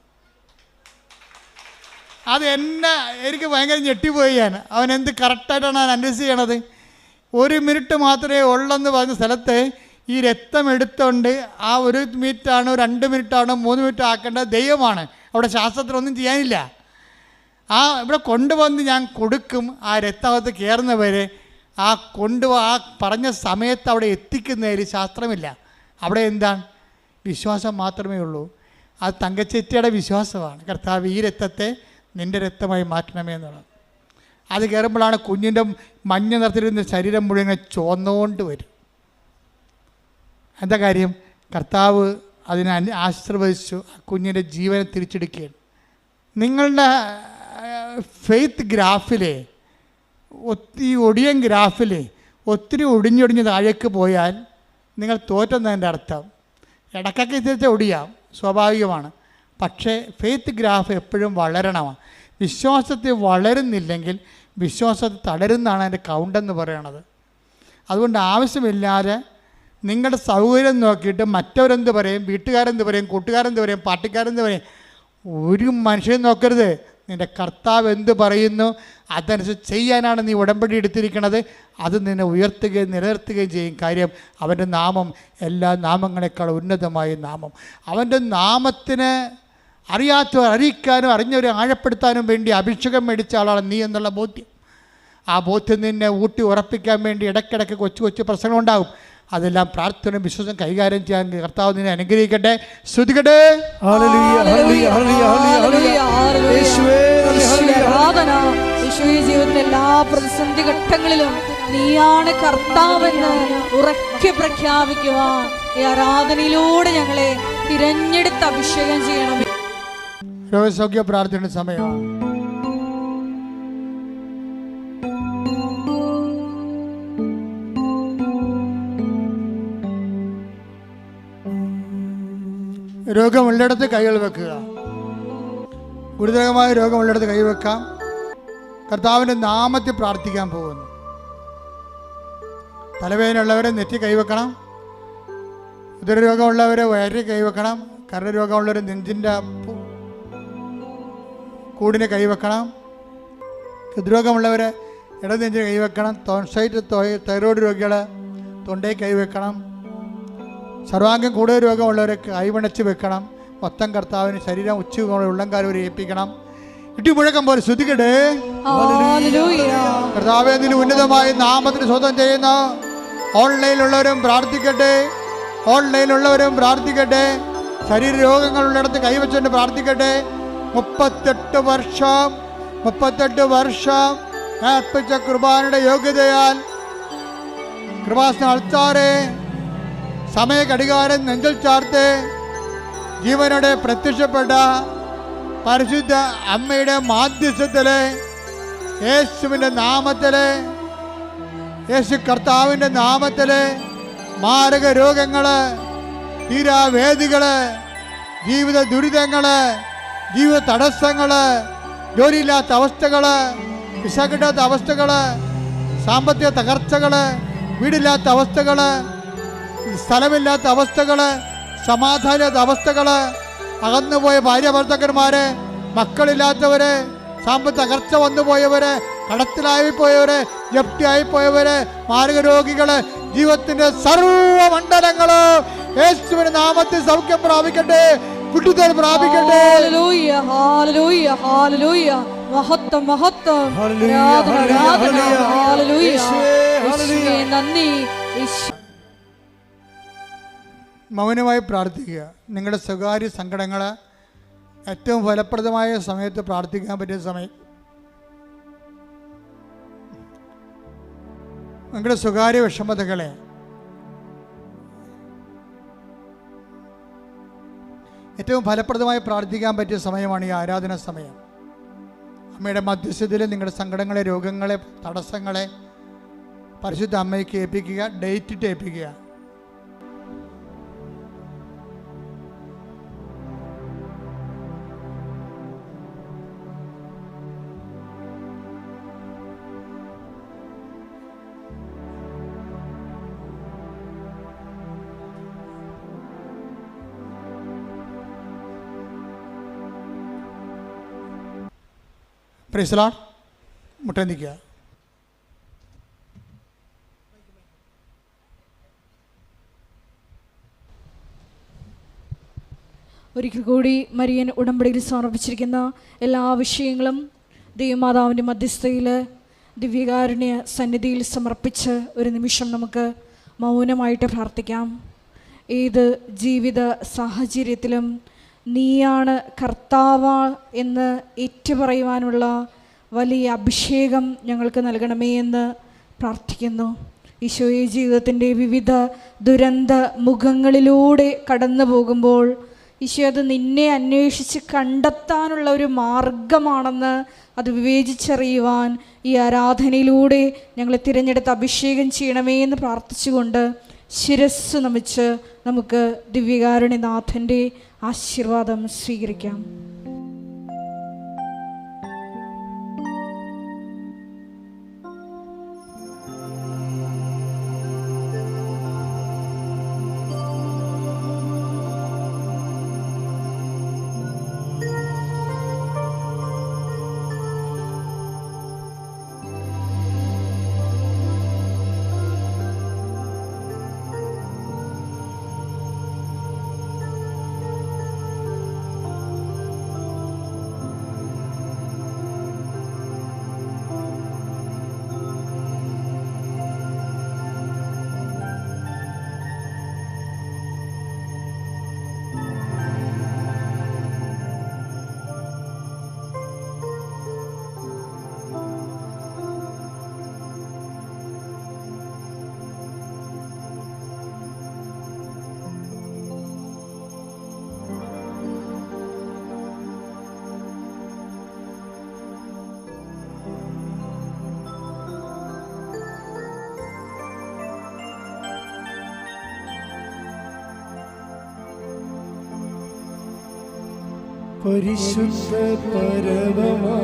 എനിക്ക് ഭയങ്കര ഞെട്ടിപ്പോയി. അവൻ എന്ത് കറക്റ്റായിട്ടാണ് അവൻ അനലൈസ് ചെയ്യണത്. 1 മിനിറ്റ് മാത്രമേ ഉള്ളെന്ന് പറഞ്ഞ സ്ഥലത്ത് ഈ രക്തം എടുത്തുകൊണ്ട് ആ 1 മിനിറ്റാണോ 2 മിനിറ്റാണോ 3 മിനിറ്റ് ആക്കേണ്ടത് ദൈവമാണ്. അവിടെ ശാസ്ത്രത്തിനൊന്നും ചെയ്യാനില്ല. ഇവിടെ കൊണ്ടുവന്ന് ഞാൻ കൊടുക്കും. ആ രക്തകത്ത് കയറുന്നവരെ ആ പറഞ്ഞ സമയത്ത് അവിടെ എത്തിക്കുന്നതിൽ ശാസ്ത്രമില്ല. അവിടെ എന്താണ്? വിശ്വാസം മാത്രമേ ഉള്ളൂ. അത് തങ്കച്ചെറ്റിയുടെ വിശ്വാസമാണ്. കർത്താവ് ഈ രക്തത്തെ നിൻ്റെ രക്തമായി മാറ്റണമേ എന്നുള്ളത്. അത് കയറുമ്പോഴാണ് കുഞ്ഞിൻ്റെ മഞ്ഞ നിറത്തിലിരുന്ന ശരീരം മുഴുവൻ ചുവന്നുകൊണ്ട് വരും. എന്താ കാര്യം? കർത്താവ് അതിനെ ആശീർവദിച്ചു. കുഞ്ഞിൻ്റെ ജീവനെ തിരിച്ചെടുക്കുകയാണ്. നിങ്ങളുടെ ഫെയ്ത്ത് ഗ്രാഫിലെ ഒടിയൻ ഗ്രാഫിൽ ഒത്തിരി ഒടിഞ്ഞൊടിഞ്ഞ് താഴേക്ക് പോയാൽ നിങ്ങൾ തോറ്റെന്നതിൻ്റെ അർത്ഥം. ഇടയ്ക്കൊക്കെ തിരിച്ച് ഒടിയാം, സ്വാഭാവികമാണ്. പക്ഷേ ഫെയ്ത്ത് ഗ്രാഫ് എപ്പോഴും വളരണമാണ്. വിശ്വാസത്തിൽ വളരുന്നില്ലെങ്കിൽ വിശ്വാസത്തിൽ തളരുന്നതാണ് അതിൻ്റെ കൗണ്ടെന്ന് പറയണത്. അതുകൊണ്ട് ആവശ്യമില്ലാതെ നിങ്ങളുടെ സൗകര്യം നോക്കിയിട്ട് മറ്റവരെന്ത് പറയും, വീട്ടുകാരെന്ത് പറയും, കൂട്ടുകാരെന്ത് പറയും, പാർട്ടിക്കാരെന്ത് പറയും, ഒരു മനുഷ്യൻ നോക്കരുത്. നിൻ്റെ കർത്താവ് എന്ത് പറയുന്നു അതനുസരിച്ച് ചെയ്യാനാണ് നീ ഉടമ്പടി എടുത്തിരിക്കുന്നത്. അത് നിന്നെ ഉയർത്തുകയും നിലനിർത്തുകയും ചെയ്യും. കാര്യം അവൻ്റെ നാമം എല്ലാ നാമങ്ങളെക്കാൾ ഉന്നതമായ നാമം. അവൻ്റെ നാമത്തിന് അറിയാത്തവർ അറിയിക്കാനും അറിഞ്ഞവരെ ആഴപ്പെടുത്താനും വേണ്ടി അഭിഷേകം മേടിച്ച ആളാണ് നീ എന്നുള്ള ബോധ്യം. ആ ബോധ്യം നിന്നെ ഊട്ടി ഉറപ്പിക്കാൻ വേണ്ടി ഇടയ്ക്കിടയ്ക്ക് കൊച്ചു കൊച്ചു പ്രശ്നങ്ങളുണ്ടാകും. അതെല്ലാം പ്രാർത്ഥനയും വിശ്വാസം കൈകാര്യം ചെയ്യാൻ കർത്താവ് നിന്നെ അനുഗ്രഹിക്കട്ടെ. ശ്രുതികട്ടെ. ജീവിതത്തിലെ എല്ലാ പ്രതിസന്ധി ഘട്ടങ്ങളിലും നീയാണ് കർത്താവെന്ന് ഉറക്കെ പ്രഖ്യാപിക്കുവാൻ ഈ ആരാധനയിലൂടെ ഞങ്ങളെ തിരഞ്ഞെടുത്ത് അഭിഷേകം ചെയ്യണം. രോഗസൗഖ്യ പ്രാർത്ഥനയുടെ സമയമാണ്. രോഗമുള്ളിടത്ത് കൈകൾ വെക്കുക. ഗുരുതരമായ രോഗമുള്ളിടത്ത് കൈവെക്കാം. കർത്താവിൻ്റെ നാമത്തിൽ പ്രാർത്ഥിക്കാൻ പോകുന്നു. തലവേദനയുള്ളവരെ നെറ്റി കൈവെക്കണം. ഉദരരോഗമുള്ളവരെ വയറിൽ കൈവെക്കണം. കരരോഗമുള്ളവരെ നെഞ്ചിൻ്റെ കൂടിനെ കൈവെക്കണം. ഹൃദ്രോഗമുള്ളവരെ ഇടനെഞ്ചിന് കൈവെക്കണം. ടോൺസൈറ്റ് തൈറോയ്ഡ് രോഗികൾ തൊണ്ടയിൽ കൈവെക്കണം. സർവാംഗം കൂടുതൽ രോഗമുള്ളവരെ കൈവണച്ച് വെക്കണം. മൊത്തം കർത്താവിന് ശരീരം ഉച്ചകൊണ്ട് ഉള്ളംകാലം വരെ ഏൽപ്പിക്കണം. ഇടിമുഴക്കം പോലെ ശ്രുതികട്ടെ. കർത്താവേ നിന്റെ ഉന്നതമായ നാമത്തിന് സ്വന്തം ചെയ്യുന്ന ഓൺലൈനിലുള്ളവരും പ്രാർത്ഥിക്കട്ടെ. ഓൺലൈനിലുള്ളവരും പ്രാർത്ഥിക്കട്ടെ. ശരീര രോഗങ്ങളുള്ളിടത്ത് കൈവച്ചുകൊണ്ട് പ്രാർത്ഥിക്കട്ടെ. 38 വർഷം അർപ്പിച്ച കുർബാനയുടെ യോഗ്യതയാൽ കൃപാസന ആൾത്താരെ സമയ ഘടികാരം നെഞ്ചിൽ ചാർത്ത് ജീവനോടെ പ്രത്യക്ഷപ്പെട്ട പരിശുദ്ധ അമ്മയുടെ മാധ്യസ്ഥത്തിലെ യേശുവിൻ്റെ നാമത്തിലെ, യേശു കർത്താവിൻ്റെ നാമത്തിലെ മാരക രോഗങ്ങള്, തീരാവേദികള്, ജീവിത ദുരിതങ്ങള്, ജീവിത തടസ്സങ്ങള്, ജോലിയില്ലാത്ത അവസ്ഥകള്, വിസ കിട്ടാത്ത അവസ്ഥകള്, സാമ്പത്തിക തകർച്ചകള്, വീടില്ലാത്ത അവസ്ഥകള്, സ്ഥലമില്ലാത്ത അവസ്ഥകള്, സമാധാനമില്ലാത്ത അവസ്ഥകള്, അകന്നുപോയ ഭാര്യ ഭർത്താക്കന്മാര്, മക്കളില്ലാത്തവര്, സാമ്പത്തിക തകർച്ച വന്നുപോയവര്, കടത്തിലായിപ്പോയവര്, ജപ്തിയായിപ്പോയവര്, മാരക രോഗികള്, ജീവിതത്തിന്റെ സർവമണ്ഡലങ്ങള് യേശുവിന്റെ നാമത്തിൽ സൗഖ്യം പ്രാപിക്കട്ടെ, വിടുതൽ പ്രാപിക്കട്ടെ. ഹല്ലേലൂയ, ഹല്ലേലൂയ, ഹല്ലേലൂയ. മഹത്വം, മഹത്വം, ആരാധന, ആരാധന. ഹല്ലേലൂയ. യേശുവേ നന്ദി. മൗനമായി പ്രാർത്ഥിക്കുക. നിങ്ങളുടെ സ്വകാര്യ സങ്കടങ്ങൾ ഏറ്റവും ഫലപ്രദമായ സമയത്ത് പ്രാർത്ഥിക്കാൻ പറ്റിയ സമയം. നിങ്ങളുടെ സ്വകാര്യ വിഷമതകളെ ഏറ്റവും ഫലപ്രദമായി പ്രാർത്ഥിക്കാൻ പറ്റിയ സമയമാണ് ഈ ആരാധന സമയം. അമ്മയുടെ മധ്യസ്ഥതയിൽ നിങ്ങളുടെ സങ്കടങ്ങളെ, രോഗങ്ങളെ, തടസ്സങ്ങളെ പരിശുദ്ധ അമ്മയ്ക്ക് ഏൽപ്പിക്കുക. ഡേറ്റിട്ട് ഏൽപ്പിക്കുക. Praise the Lord. മുട്ടന്തിക്കുക. ഒരിക്കൽ കൂടി മരിയൻ ഉടമ്പടിയിൽ സമർപ്പിച്ചിരിക്കുന്ന എല്ലാ വിഷയങ്ങളും ദൈവമാതാവിൻ്റെ മധ്യസ്ഥയിൽ ദിവ്യകാരുണ്യ സന്നിധിയിൽ സമർപ്പിച്ച് ഒരു നിമിഷം നമുക്ക് മൗനമായിട്ട് പ്രാർത്ഥിക്കാം. ഏത് ജീവിത സാഹചര്യത്തിലും നീയാണ് കർത്താവ് എന്ന് ഏറ്റുപറയുവാനുള്ള വലിയ അഭിഷേകം ഞങ്ങൾക്ക് നൽകണമേ എന്ന് പ്രാർത്ഥിക്കുന്നു. ഈശോയെ, ജീവിതത്തിൻ്റെ വിവിധ ദുരന്ത മുഖങ്ങളിലൂടെ കടന്നു പോകുമ്പോൾ ഈശോ അത് നിന്നെ അന്വേഷിച്ച് കണ്ടെത്താനുള്ള ഒരു മാർഗമാണെന്ന് അത് വിവേചിച്ചറിയുവാൻ ഈ ആരാധനയിലൂടെ ഞങ്ങളെ തിരഞ്ഞെടുത്ത് അഭിഷേകം ചെയ്യണമേ എന്ന് പ്രാർത്ഥിച്ചുകൊണ്ട് ശിരസ്സ് നമിച്ച് നമുക്ക് ദിവ്യകാരുണ്യനാഥൻ്റെ ആശീർവാദം സ്വീകരിക്കാം. പരിശുദ്ധ പരമമാ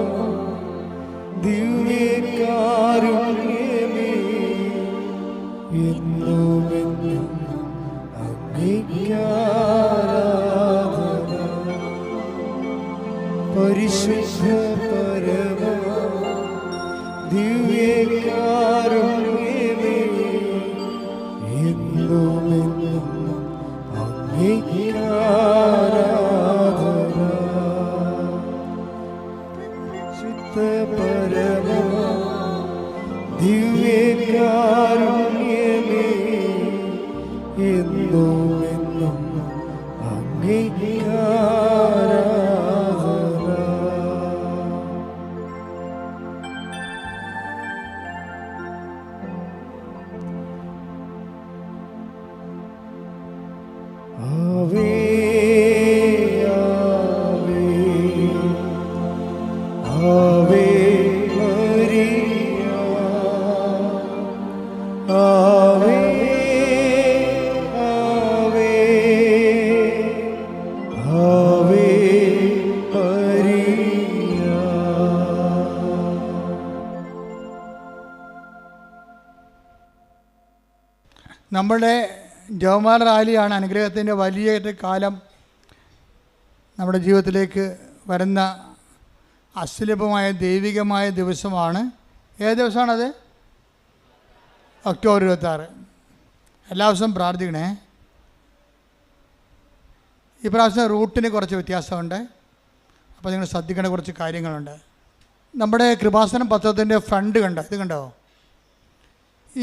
ദിവ്യകാരുണ്യമേ, എന്നുമെന്നും അങ്ങേയ്ക്കാരാധന. പരിശുദ്ധ പരമമാ ദിവ്യകാരുണ്യമേ, എന്നുമെന്നും അങ്ങേയ്ക്കാരാധന. പരമമാ ദിവ്യകാരുണ്യമേ, എന്നുമെന്നും അങ്ങേയ്ക്കാരാധന. നമ്മുടെ ജവമാല റാലിയാണ് അനുഗ്രഹത്തിൻ്റെ വലിയ കാലം നമ്മുടെ ജീവിതത്തിലേക്ക് വരുന്ന അസുലഭമായ ദൈവികമായ ദിവസമാണ്. ഏത് ദിവസമാണത്? ഒക്ടോബർ 26. എല്ലാ ദിവസവും പ്രാർത്ഥിക്കണേ. ഈ പ്രാവശ്യം റൂട്ടിന് കുറച്ച് വ്യത്യാസമുണ്ട്. അപ്പോൾ നിങ്ങൾ ശ്രദ്ധിക്കേണ്ട കുറച്ച് കാര്യങ്ങളുണ്ട്. നമ്മുടെ കൃപാസനം പത്രത്തിൻ്റെ ഫ്രണ്ട് കണ്ടോ? ഇത് കണ്ടോ?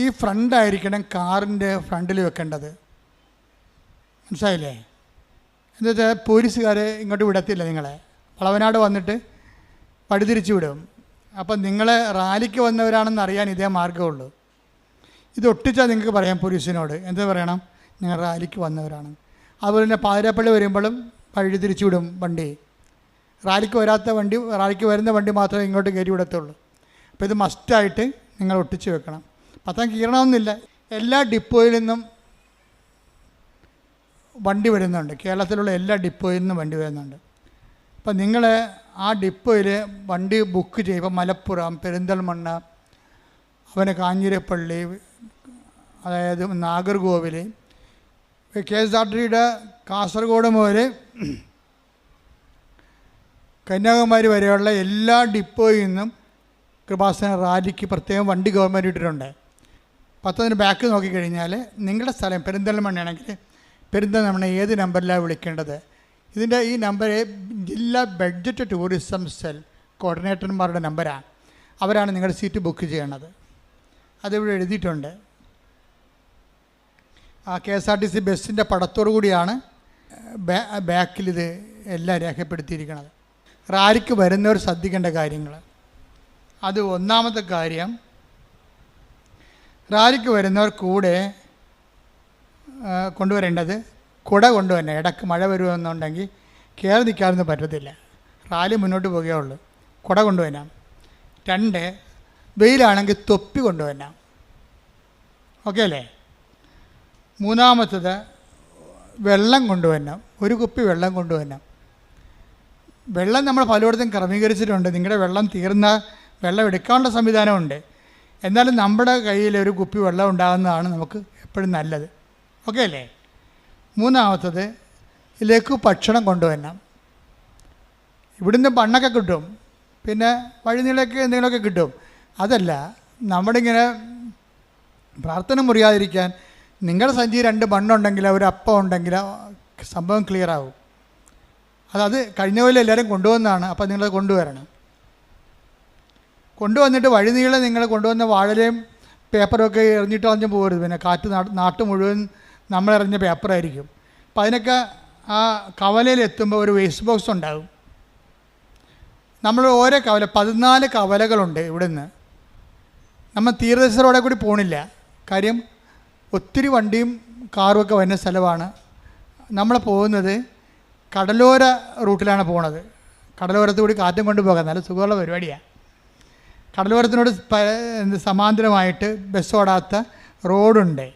ഈ ഫ്രണ്ടായിരിക്കണം കാറിൻ്റെ ഫ്രണ്ടിൽ വെക്കേണ്ടത്. മനസ്സിലായില്ലേ? എന്താ വെച്ചാൽ പോലീസുകാരെ ഇങ്ങോട്ട് വിടത്തില്ല. നിങ്ങളെ വളവനാട് വന്നിട്ട് വഴിതിരിച്ചു വിടും. അപ്പം നിങ്ങളെ റാലിക്ക് വന്നവരാണെന്ന് അറിയാൻ ഇതേ മാർഗ്ഗമുള്ളൂ. ഇത് ഒട്ടിച്ചാൽ നിങ്ങൾക്ക് പറയാം പോലീസിനോട്. എന്താ പറയണം? നിങ്ങൾ റാലിക്ക് വന്നവരാണ്. അതുപോലെ തന്നെ പാതിരാപ്പള്ളി വരുമ്പോഴും വഴി തിരിച്ചു വിടും വണ്ടി. റാലിക്ക് വരുന്ന വണ്ടി മാത്രമേ ഇങ്ങോട്ട് കയറി വിടത്തുള്ളൂ. അപ്പോൾ ഇത് മസ്റ്റായിട്ട് നിങ്ങൾ ഒട്ടിച്ച് വെക്കണം. പത്താം കീറണമെന്നില്ല. എല്ലാ ഡിപ്പോയിൽ നിന്നും വണ്ടി വരുന്നുണ്ട്. കേരളത്തിലുള്ള എല്ലാ ഡിപ്പോയിൽ നിന്നും വണ്ടി വരുന്നുണ്ട്. അപ്പം നിങ്ങൾ ആ ഡിപ്പോയിൽ വണ്ടി ബുക്ക് ചെയ്യുമ്പോൾ മലപ്പുറം, പെരിന്തൽമണ്ണ, കാഞ്ഞിരപ്പള്ളി, അതായത് നാഗർകോവിൽ, KSRTCയുടെ കാസർഗോഡ് മുതൽ കന്യാകുമാരി വരെയുള്ള എല്ലാ ഡിപ്പോയിൽ നിന്നും കൃപാസന റാലിക്ക് പ്രത്യേകം വണ്ടി ഗവൺമെൻറ് ഇട്ടിട്ടുണ്ട്. പത്തതിന് ബാക്ക് നോക്കിക്കഴിഞ്ഞാൽ നിങ്ങളുടെ സ്ഥലം പെരിന്തൽമണ്ണയാണെങ്കിൽ പെരിന്തൽമണ്ണ ഏത് നമ്പറിലാണ് വിളിക്കേണ്ടത്? ഇതിൻ്റെ ഈ നമ്പർ ജില്ലാ ബഡ്ജറ്റ് ടൂറിസം സെൽ കോർഡിനേറ്റർമാരുടെ നമ്പറാണ്. അവരാണ് നിങ്ങളുടെ സീറ്റ് ബുക്ക് ചെയ്യണത്. അതിവിടെ എഴുതിയിട്ടുണ്ട്. ആ KSRTC ബസ്സിൻ്റെ പടത്തോടു കൂടിയാണ് ബാക്കിലിത് എല്ലാം രേഖപ്പെടുത്തിയിരിക്കുന്നത്. റാലിക്ക് വരുന്നവർ ശ്രദ്ധിക്കേണ്ട കാര്യങ്ങൾ. അത് ഒന്നാമത്തെ കാര്യം, റാലിക്ക് വരുന്നവർ കൂടെ കൊണ്ടുവരേണ്ടത് കുട കൊണ്ടുവരണം. ഇടയ്ക്ക് മഴ വരുമെന്നുണ്ടെങ്കിൽ കയറി നിൽക്കാനൊന്നും പറ്റത്തില്ല. റാലി മുന്നോട്ട് പോകുകയുള്ളൂ. കുട കൊണ്ടുവരണം. 2, വെയിലാണെങ്കിൽ തൊപ്പി കൊണ്ടുവരണം. ഓക്കെ അല്ലേ? മൂന്നാമത്തത് വെള്ളം കൊണ്ടുവരണം. ഒരു കുപ്പി വെള്ളം കൊണ്ടുവരണം. വെള്ളം നമ്മൾ പലയിടത്തും ക്രമീകരിച്ചിട്ടുണ്ട്. നിങ്ങളുടെ വെള്ളം തീർന്ന വെള്ളം എടുക്കാനുള്ള സംവിധാനമുണ്ട്. എന്നാലും നമ്മുടെ കയ്യിൽ ഒരു കുപ്പി വെള്ളം ഉണ്ടാകുന്നതാണ് നമുക്ക് എപ്പോഴും നല്ലത്. ഓക്കെ അല്ലേ? മൂന്നാമത്തത് ഇതിലേക്ക് ഭക്ഷണം കൊണ്ടുവരണം. ഇവിടുന്ന് ബണ്ണൊക്കെ കിട്ടും, പിന്നെ വഴിനീളൊക്കെ എന്തെങ്കിലുമൊക്കെ കിട്ടും. അതല്ല, നമ്മളിങ്ങനെ പ്രാർത്ഥന മുറിയാതിരിക്കാൻ നിങ്ങളുടെ സഞ്ചി 2 ബണ്ണുണ്ടെങ്കിൽ ഒരു അപ്പം ഉണ്ടെങ്കിൽ സംഭവം ക്ലിയർ ആവും. അത് കഴിഞ്ഞ പോലെ എല്ലാവരും കൊണ്ടുവന്നതാണ്. അപ്പം നിങ്ങളത് കൊണ്ടുവരണം. കൊണ്ടുവന്നിട്ട് വഴിനീളെ നിങ്ങൾ കൊണ്ടുവന്ന വാഴലയും പേപ്പറൊക്കെ എറിഞ്ഞിട്ട് കളഞ്ഞ് പോകരുത്. പിന്നെ കാറ്റ് നാട്ട് മുഴുവൻ നമ്മളെറിഞ്ഞ പേപ്പറായിരിക്കും. അപ്പം അതിനൊക്കെ ആ കവലയിൽ എത്തുമ്പോൾ ഒരു വേസ്റ്റ് ബോക്സ് ഉണ്ടാകും. നമ്മൾ ഓരോ കവല 14 കവലകളുണ്ട് ഇവിടുന്ന്. നമ്മൾ തീരദേശ റോഡിൽ കൂടി പോകണില്ല. കാര്യം ഒത്തിരി വണ്ടിയും കാറുമൊക്കെ വരുന്ന സ്ഥലമാണ്. നമ്മൾ പോകുന്നത് കടലോര റൂട്ടിലാണ് പോണത്. കടലോരത്ത് കൂടി കാറ്റും കൊണ്ട് പോകാം. നല്ല സുഖമുള്ള പരിപാടിയാണ്. കടലോരത്തിനോട് സമാന്തരമായിട്ട് ബസ് ഓടാത്ത റോഡുണ്ട്.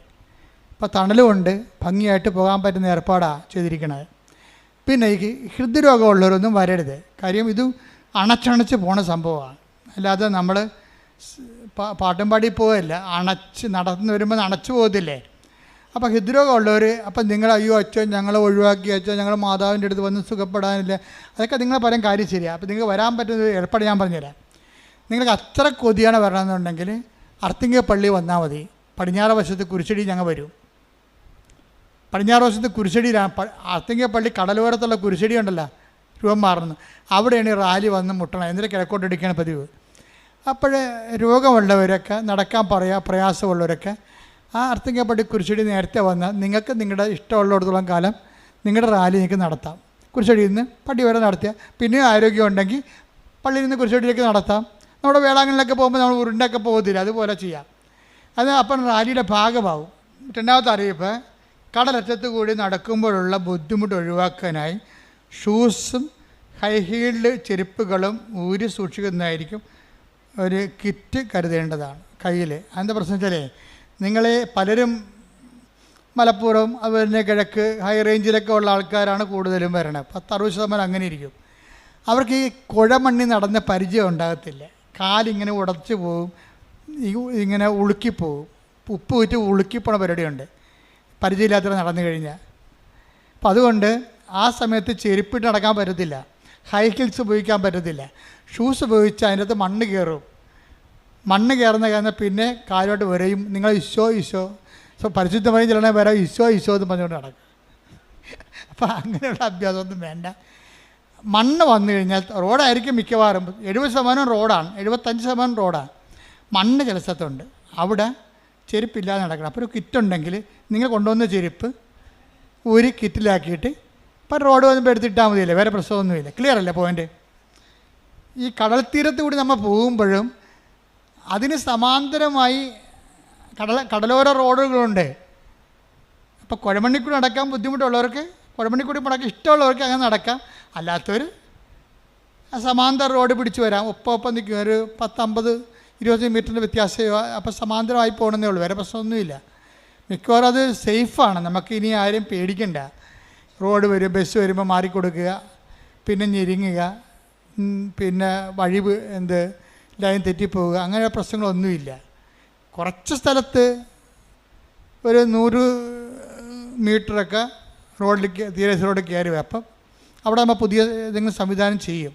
ഇപ്പോൾ തണലുമുണ്ട്. ഭംഗിയായിട്ട് പോകാൻ പറ്റുന്ന ഏർപ്പാടാണ് ചെയ്തിരിക്കുന്നത്. പിന്നെ ഈ ഹൃദ്രോഗമുള്ളവരൊന്നും വരരുത്. കാര്യം ഇത് അണച്ചണച്ച് പോണ സംഭവമാണ്. അല്ലാതെ നമ്മൾ പാട്ടും പാടി പോകല്ല. നടന്നു വരുമ്പോൾ അണച്ചു പോകത്തില്ലേ? അപ്പോൾ ഹൃദ്രോഗമുള്ളവർ, അപ്പം നിങ്ങൾ അയ്യോ അച്ഛൻ ഞങ്ങളെ ഒഴിവാക്കി, അച്ഛൻ ഞങ്ങൾ മാതാവിൻ്റെ അടുത്ത് വന്ന് സുഖപ്പെടാനില്ല, അതൊക്കെ നിങ്ങൾ പറയാൻ കാര്യം ശരിയാണ്. അപ്പോൾ നിങ്ങൾക്ക് വരാൻ പറ്റുന്ന ഏർപ്പാട് ഞാൻ പറഞ്ഞുതരാം. നിങ്ങൾക്ക് അത്ര കൊതിയാണ് വരണമെന്നുണ്ടെങ്കിൽ അർത്തിങ്ക പള്ളി വന്നാൽ മതി. പടിഞ്ഞാറ് വശത്ത് കുരിശടി ഞങ്ങൾ വരും. പടിഞ്ഞാറ് വശത്ത് കുരിശടിയിലാണ്. അർത്തിങ്ക പള്ളി കടലോരത്തുള്ള കുരിശടി ഉണ്ടല്ലോ, രൂപം മാറുന്നു. അവിടെയാണ് ഈ റാലി വന്ന് മുട്ടണം. എന്നിട്ട് കിഴക്കോട്ടടിക്കുകയാണ് പതിവ്. അപ്പോൾ രോഗമുള്ളവരൊക്കെ, നടക്കാൻ പ്രയാസമുള്ളവരൊക്കെ ആ അർത്തിങ്ക പള്ളി കുരിശടി നേരത്തെ വന്നാൽ നിങ്ങൾക്ക് നിങ്ങളുടെ ഇഷ്ടമുള്ളിടത്തോളം കാലം നിങ്ങളുടെ റാലി നിങ്ങൾക്ക് നടത്താം. കുരിശടിയിൽ നിന്ന് പടി വരെ നടത്തിയാൽ പിന്നെ ആരോഗ്യം ഉണ്ടെങ്കിൽ പള്ളിയിൽ നിന്ന് കുരിശടിയിലേക്ക് നടത്താം. നമ്മുടെ വേളാങ്കലിലൊക്കെ പോകുമ്പോൾ നമ്മൾ ഉരുണ്ടൊക്കെ പോകത്തില്ല, അതുപോലെ ചെയ്യാം. അത് അപ്പം റാലിയുടെ ഭാഗമാവും. രണ്ടാമത്തെ അറിയിപ്പ്, കടലറ്റത്ത് കൂടി നടക്കുമ്പോഴുള്ള ബുദ്ധിമുട്ട് ഒഴിവാക്കാനായി ഷൂസും ഹൈ ഹീൽഡ് ചെരുപ്പുകളും ഊരി സൂക്ഷിക്കുന്നതായിരിക്കും ഒരു കിറ്റ് കരുതേണ്ടതാണ് കയ്യിൽ. അതിൻ്റെ പ്രശ്നം വെച്ചാലേ, നിങ്ങളെ പലരും മലപ്പുറം, അതുപോലെ കിഴക്ക് ഹൈ റേഞ്ചിലൊക്കെ ഉള്ള ആൾക്കാരാണ് കൂടുതലും വരണത്. 60% അങ്ങനെ ഇരിക്കും. അവർക്ക് ഈ കുഴമണ്ണി നടന്ന പരിചയം ഉണ്ടാകത്തില്ല. കാലിങ്ങനെ ഉടച്ചു പോവും, ഇങ്ങനെ ഉളുക്കിപ്പോവും. ഉപ്പ് വെച്ച് ഉളുക്കിപ്പോണ പരിപാടിയുണ്ട്. പരിചയമില്ലാത്തവർ നടന്നു കഴിഞ്ഞാൽ. അപ്പം അതുകൊണ്ട് ആ സമയത്ത് ചെരുപ്പിട്ട് നടക്കാൻ പറ്റത്തില്ല, ഹൈ ഹീൽസ് ഉപയോഗിക്കാൻ പറ്റത്തില്ല. ഷൂസ് ഉപയോഗിച്ചാൽ അതിൻ്റെ അകത്ത് മണ്ണ് കയറും. മണ്ണ് കയറുന്ന കാരണം പിന്നെ കാലുമായിട്ട് വരെയും നിങ്ങൾ ഈശോ പരിശുദ്ധമായി ചെല്ലണേ വരാം ഈശോ എന്ന് പറഞ്ഞുകൊണ്ട് നടക്കും. അപ്പോൾ അങ്ങനെയുള്ള അഭ്യാസമൊന്നും വേണ്ട. മണ്ണ് വന്നു കഴിഞ്ഞാൽ റോഡായിരിക്കും മിക്കവാറും 70% റോഡാണ്, 75% റോഡാണ്. മണ്ണ് ചില സ്ഥലത്തുണ്ട്, അവിടെ ചെരുപ്പില്ലാതെ നടക്കണം. അപ്പോൾ ഒരു കിറ്റുണ്ടെങ്കിൽ നിങ്ങൾ കൊണ്ടുവന്ന ചെരുപ്പ് ഒരു കിറ്റിലാക്കിയിട്ട് ഇപ്പം റോഡ് വന്നപ്പോൾ എടുത്തിട്ടാൽ മതിയല്ലേ, വേറെ പ്രശ്നമൊന്നുമില്ല. ക്ലിയർ അല്ലേ പോയിൻ്റ്? ഈ കടൽ തീരത്ത് കൂടി നമ്മൾ പോകുമ്പോഴും അതിന് സമാന്തരമായി കടലോര റോഡുകളുണ്ട്. അപ്പോൾ കുഴമണ്ണിക്കൂടി നടക്കാൻ ബുദ്ധിമുട്ടുള്ളവർക്ക്, കുഴമണ്ണിക്കൂടി നടക്കാൻ ഇഷ്ടമുള്ളവർക്ക് അങ്ങനെ നടക്കാം. അല്ലാത്തവർ സമാന്തര റോഡ് പിടിച്ച് വരാം. ഒപ്പം നിൽക്കും, ഒരു 10-50-20 മീറ്ററിൻ്റെ വ്യത്യാസമോ. അപ്പോൾ സമാന്തരമായി പോകണമെന്നേ ഉള്ളൂ, വേറെ പ്രശ്നമൊന്നുമില്ല. മിക്കവാറും അത് സേഫാണ്, നമുക്ക് ഇനി ആരും പേടിക്കണ്ട. റോഡ് വരും, ബസ് വരുമ്പോൾ മാറിക്കൊടുക്കുക, പിന്നെ ഞെരുങ്ങുക, പിന്നെ വഴി ലൈൻ തെറ്റിപ്പോവുക, അങ്ങനെ പ്രശ്നങ്ങളൊന്നുമില്ല. കുറച്ച് സ്ഥലത്ത് ഒരു 100 മീറ്ററൊക്കെ റോഡിലേക്ക് തീരദേശ റോഡ് കയറി വരും. അപ്പം അവിടെ നമ്മൾ പുതിയ എന്തെങ്കിലും സംവിധാനം ചെയ്യും.